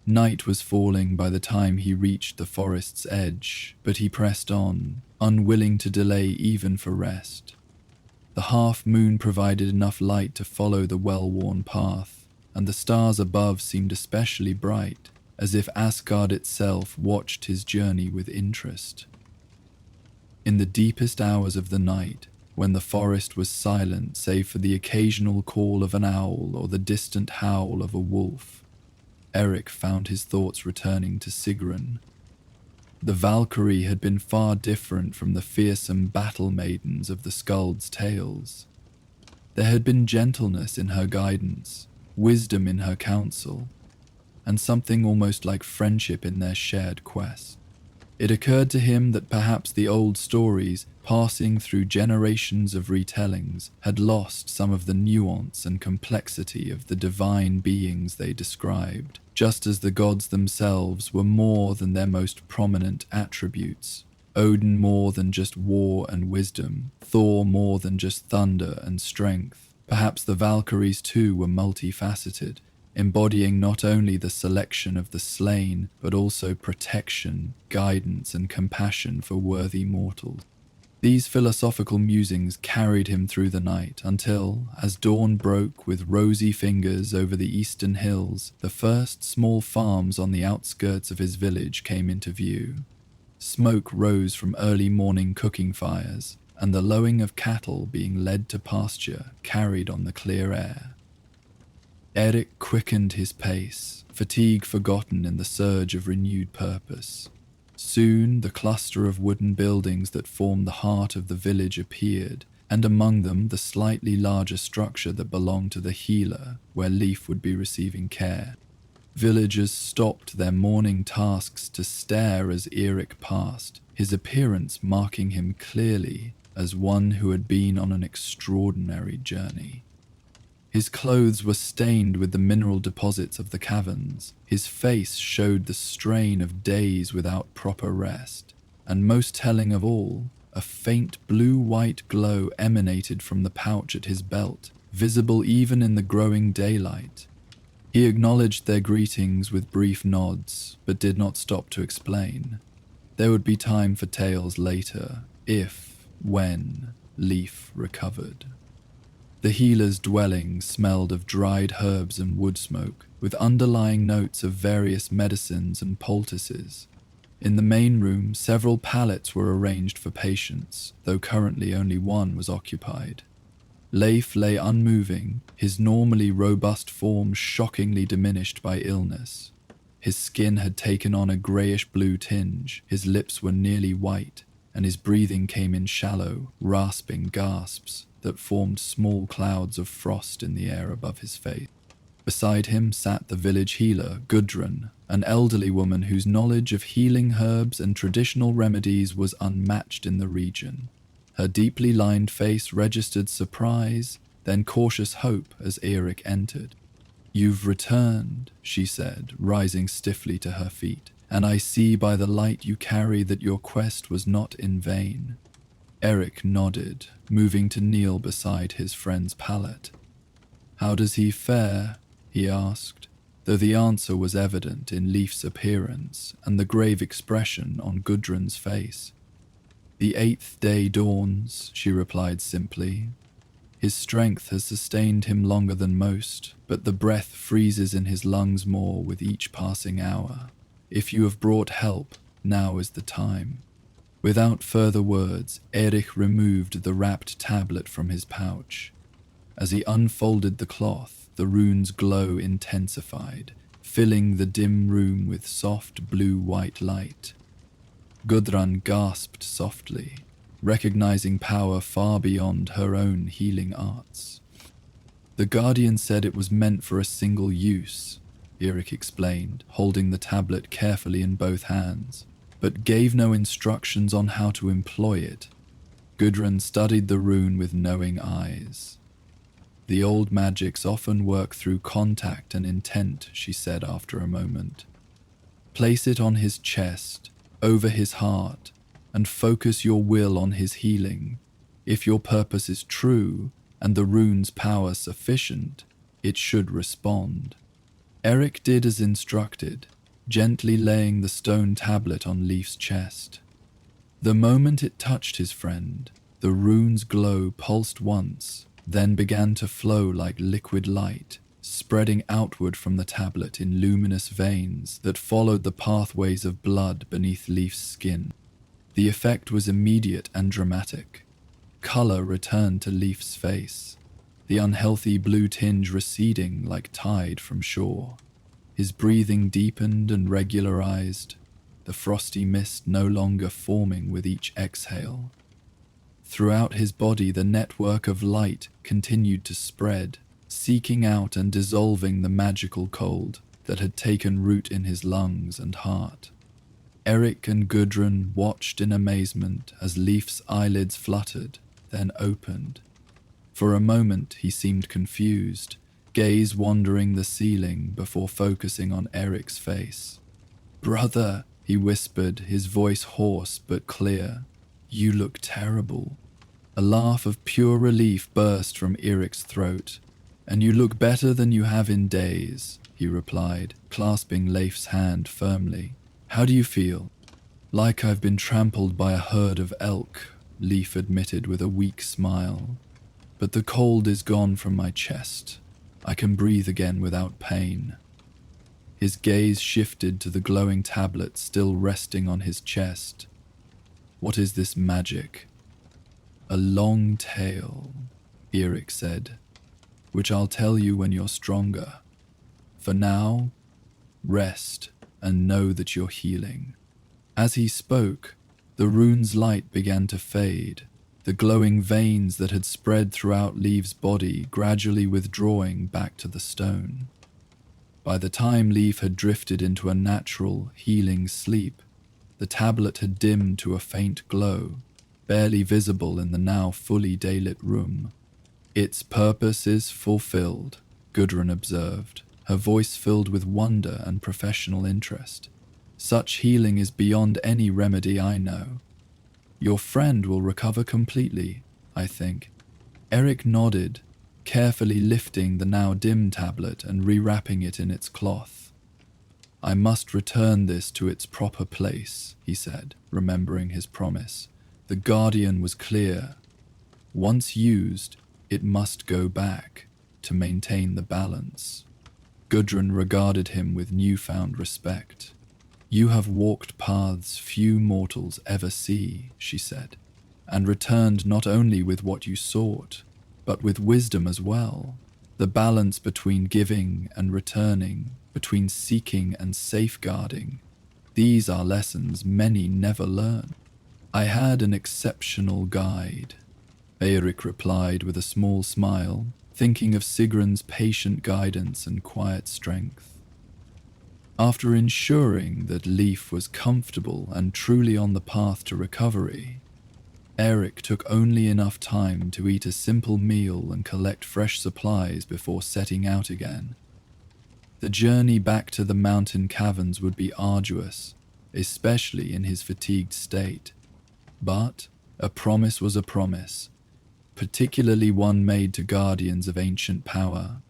Night was falling by the time he reached the forest's edge, but he pressed on, unwilling to delay even for rest. The half-moon provided enough light to follow the well-worn path, and the stars above seemed especially bright, as if Asgard itself watched his journey with interest. In the deepest hours of the night, when the forest was silent save for the occasional call of an owl or the distant howl of a wolf, Eirik found his thoughts returning to Sigrun. The Valkyrie had been far different from the fearsome battle maidens of the Skald's tales. There had been gentleness in her guidance, wisdom in her counsel, and something almost like friendship in their shared quest. It occurred to him that perhaps the old stories, passing through generations of retellings, had lost some of the nuance and complexity of the divine beings they described, just as the gods themselves were more than their most prominent attributes. Odin more than just war and wisdom, Thor more than just thunder and strength. Perhaps the Valkyries too were multifaceted, embodying not only the selection of the slain, but also protection, guidance, and compassion for worthy mortals. These philosophical musings carried him through the night until, as dawn broke with rosy fingers over the eastern hills, the first small farms on the outskirts of his village came into view. Smoke rose from early morning cooking fires, and the lowing of cattle being led to pasture carried on the clear air. Eirik quickened his pace, fatigue forgotten in the surge of renewed purpose. Soon the cluster of wooden buildings that formed the heart of the village appeared, and among them the slightly larger structure that belonged to the healer, where Leif would be receiving care. Villagers stopped their morning tasks to stare as Eirik passed, his appearance marking him clearly as one who had been on an extraordinary journey. His clothes were stained with the mineral deposits of the caverns. His face showed the strain of days without proper rest, and most telling of all, a faint blue-white glow emanated from the pouch at his belt, visible even in the growing daylight. He acknowledged their greetings with brief nods, but did not stop to explain. There would be time for tales later, when Leif recovered. The healer's dwelling smelled of dried herbs and wood smoke, with underlying notes of various medicines and poultices. In the main room, several pallets were arranged for patients, though currently only one was occupied. Leif lay unmoving, his normally robust form shockingly diminished by illness. His skin had taken on a greyish-blue tinge, his lips were nearly white, and his breathing came in shallow, rasping gasps that formed small clouds of frost in the air above his face. Beside him sat the village healer, Gudrun, an elderly woman whose knowledge of healing herbs and traditional remedies was unmatched in the region. Her deeply lined face registered surprise, then cautious hope as Eirik entered. "You've returned," she said, rising stiffly to her feet, "and I see by the light you carry that your quest was not in vain." Eirik nodded, moving to kneel beside his friend's pallet. "How does he fare?" he asked, though the answer was evident in Leif's appearance and the grave expression on Gudrun's face. "The 8th day dawns," she replied simply. "His strength has sustained him longer than most, but the breath freezes in his lungs more with each passing hour. If you have brought help, now is the time." Without further words, Eirik removed the wrapped tablet from his pouch. As he unfolded the cloth, the rune's glow intensified, filling the dim room with soft blue-white light. Gudrun gasped softly, recognizing power far beyond her own healing arts. "The Guardian said it was meant for a single use," Eirik explained, holding the tablet carefully in both hands. but gave no instructions on how to employ it. Gudrun studied the rune with knowing eyes. The old magics often work through contact and intent, she said after a moment. Place it on his chest, over his heart, and focus your will on his healing. If your purpose is true and the rune's power sufficient, it should respond. Eric did as instructed, gently laying the stone tablet on Leif's chest. The moment it touched his friend, the rune's glow pulsed once, then began to flow like liquid light, spreading outward from the tablet in luminous veins that followed the pathways of blood beneath Leif's skin. The effect was immediate and dramatic. Color returned to Leif's face, the unhealthy blue tinge receding like tide from shore. His breathing deepened and regularized, the frosty mist no longer forming with each exhale. Throughout his body, the network of light continued to spread, seeking out and dissolving the magical cold that had taken root in his lungs and heart. Eric and Gudrun watched in amazement as Leif's eyelids fluttered, then opened. For a moment he seemed confused, gaze wandering the ceiling before focusing on Eric's face. "Brother," he whispered, his voice hoarse but clear, "you look terrible." A laugh of pure relief burst from Eric's throat. "And you look better than you have in days," he replied, clasping Leif's hand firmly. "How do you feel?" "Like I've been trampled by a herd of elk," Leif admitted with a weak smile. "But the cold is gone from my chest. I can breathe again without pain." His gaze shifted to the glowing tablet still resting on his chest. "What is this magic?" "A long tale," Eric said, "which I'll tell you when you're stronger. For now, rest and know that you're healing." As he spoke, the rune's light began to fade, the glowing veins that had spread throughout Leif's body gradually withdrawing back to the stone. By the time Leif had drifted into a natural, healing sleep, the tablet had dimmed to a faint glow, barely visible in the now fully daylit room. "Its purpose is fulfilled," Gudrun observed, her voice filled with wonder and professional interest. "Such healing is beyond any remedy I know. Your friend will recover completely, I think." Eric nodded, carefully lifting the now dim tablet and rewrapping it in its cloth. "I must return this to its proper place," he said, remembering his promise. "The Guardian was clear. Once used, it must go back to maintain the balance." Gudrun regarded him with newfound respect. "You have walked paths few mortals ever see," she said, "and returned not only with what you sought, but with wisdom as well. The balance between giving and returning, between seeking and safeguarding, these are lessons many never learn." "I had an exceptional guide," Eirik replied with a small smile, thinking of Sigrun's patient guidance and quiet strength. After ensuring that Leif was comfortable and truly on the path to recovery, Eric took only enough time to eat a simple meal and collect fresh supplies before setting out again. The journey back to the mountain caverns would be arduous, especially in his fatigued state. But a promise was a promise, particularly one made to guardians of ancient power.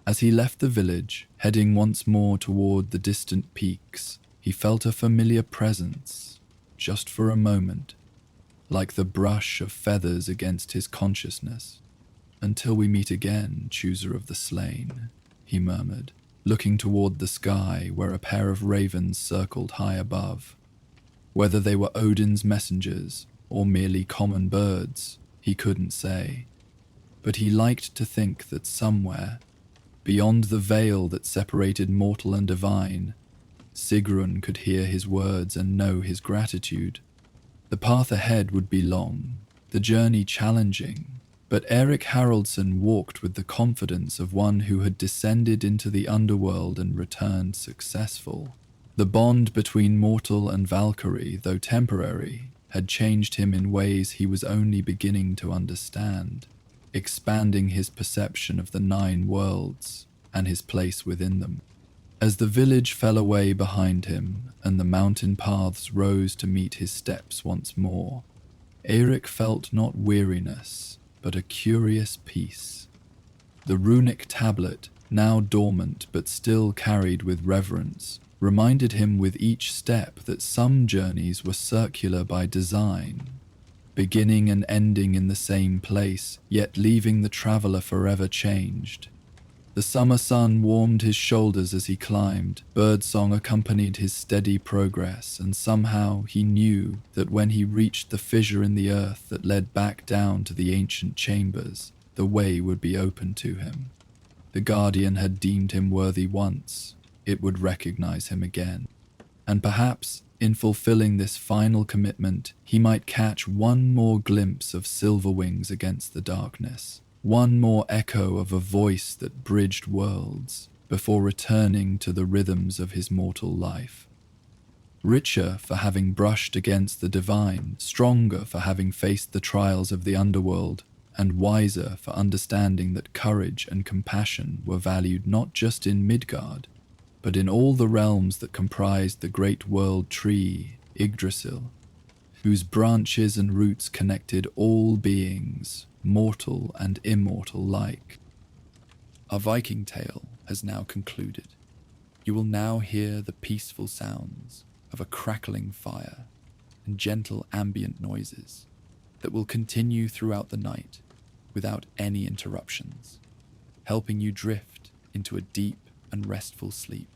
As he left the village, heading once more toward the distant peaks, he felt a familiar presence, just for a moment, like the brush of feathers against his consciousness. "Until we meet again, chooser of the slain," he murmured, looking toward the sky where a pair of ravens circled high above. Whether they were Odin's messengers or merely common birds, he couldn't say. But he liked to think that somewhere, beyond the veil that separated mortal and divine, Sigrun could hear his words and know his gratitude. The path ahead would be long, the journey challenging, but Eric Haraldsson walked with the confidence of one who had descended into the underworld and returned successful. The bond between mortal and Valkyrie, though temporary, had changed him in ways he was only beginning to understand, expanding his perception of the 9 worlds and his place within them. As the village fell away behind him and the mountain paths rose to meet his steps once more, Eric felt not weariness, but a curious peace. The runic tablet, now dormant but still carried with reverence, reminded him with each step that some journeys were circular by design, beginning and ending in the same place, yet leaving the traveler forever changed. The summer sun warmed his shoulders as he climbed, birdsong accompanied his steady progress, and somehow he knew that when he reached the fissure in the earth that led back down to the ancient chambers, the way would be open to him. The Guardian had deemed him worthy once, it would recognize him again. And perhaps, in fulfilling this final commitment, he might catch one more glimpse of silver wings against the darkness, one more echo of a voice that bridged worlds, before returning to the rhythms of his mortal life. Richer for having brushed against the divine, stronger for having faced the trials of the underworld, and wiser for understanding that courage and compassion were valued not just in Midgard, but in all the realms that comprised the great world tree, Yggdrasil, whose branches and roots connected all beings, mortal and immortal alike. Our Viking tale has now concluded. You will now hear the peaceful sounds of a crackling fire and gentle ambient noises that will continue throughout the night without any interruptions, helping you drift into a deep and restful sleep.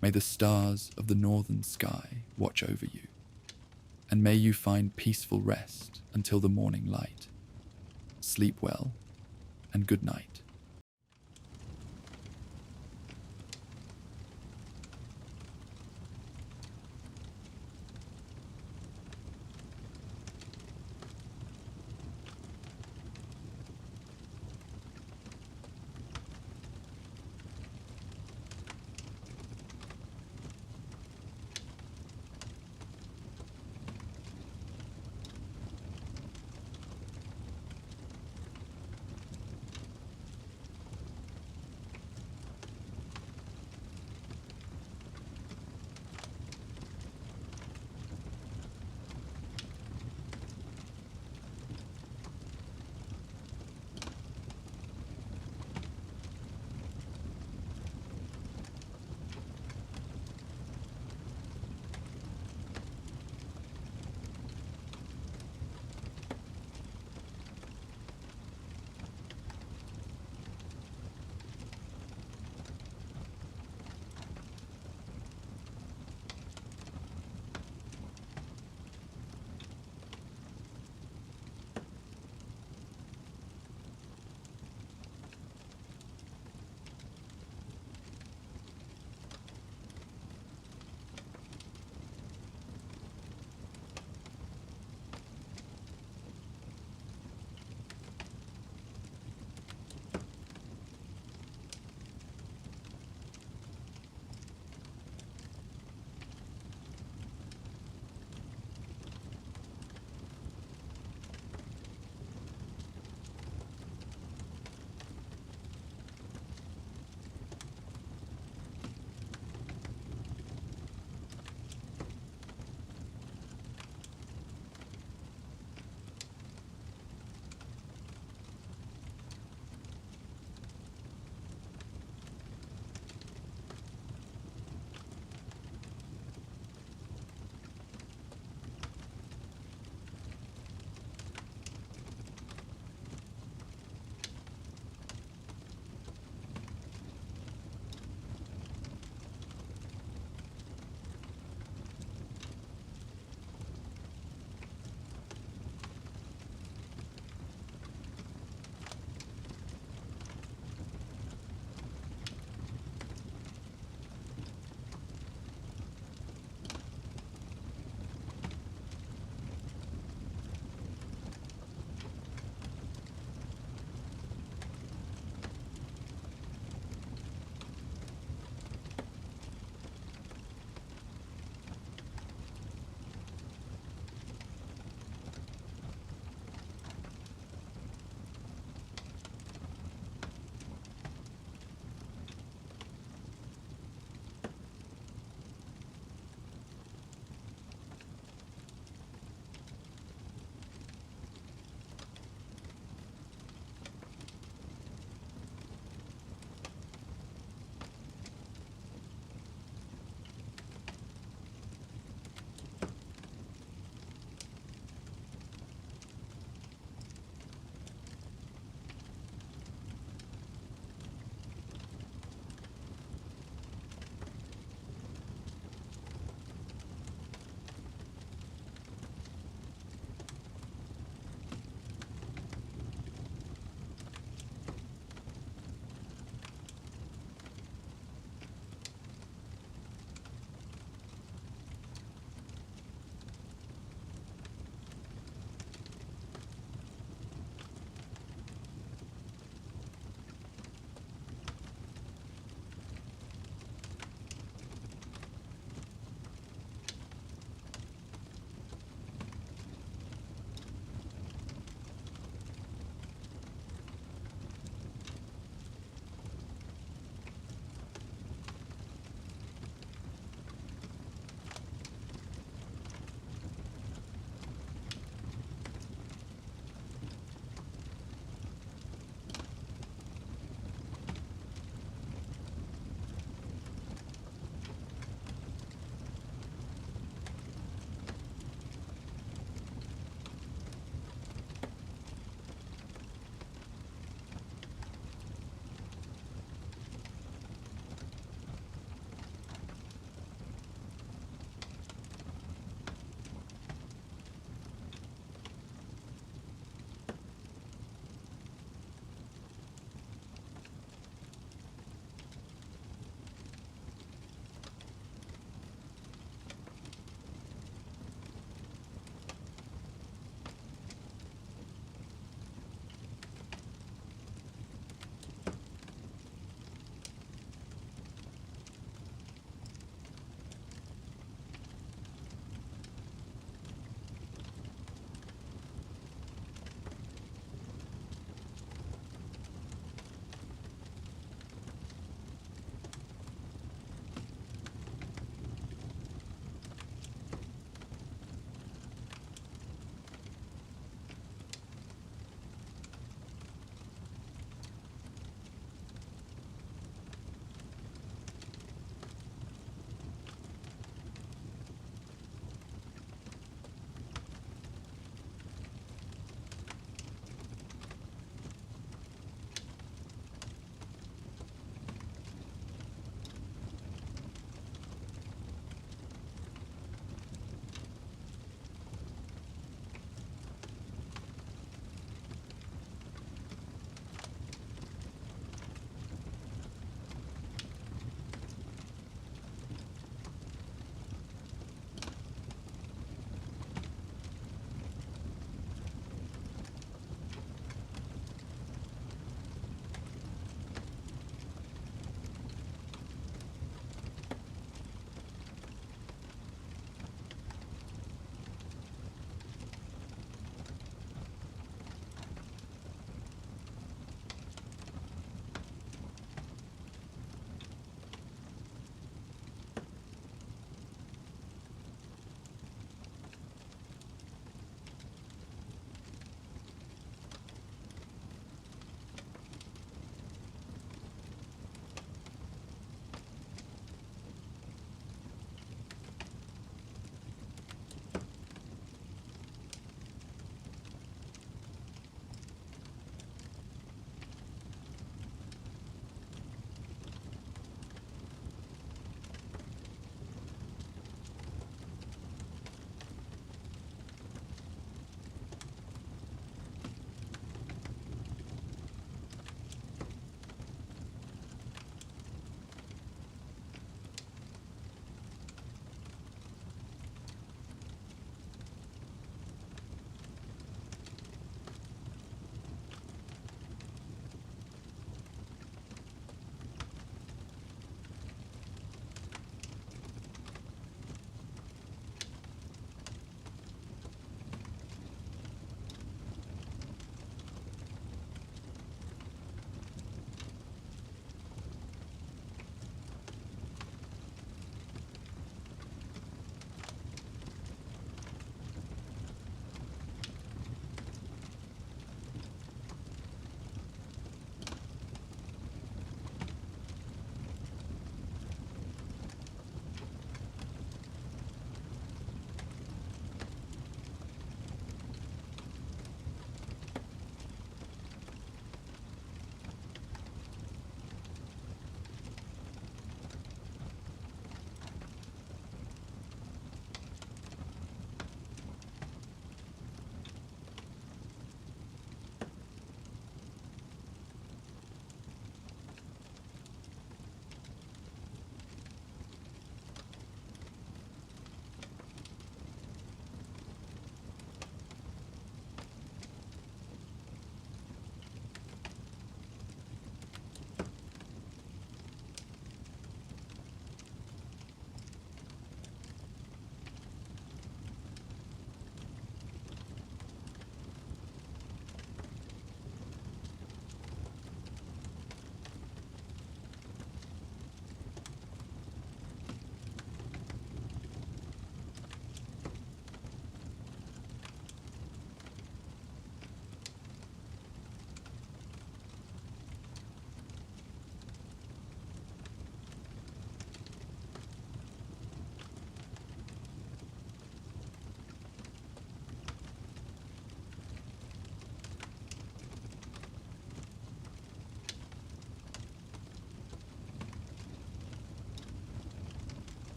May the stars of the northern sky watch over you, and may you find peaceful rest until the morning light. Sleep well, and good night.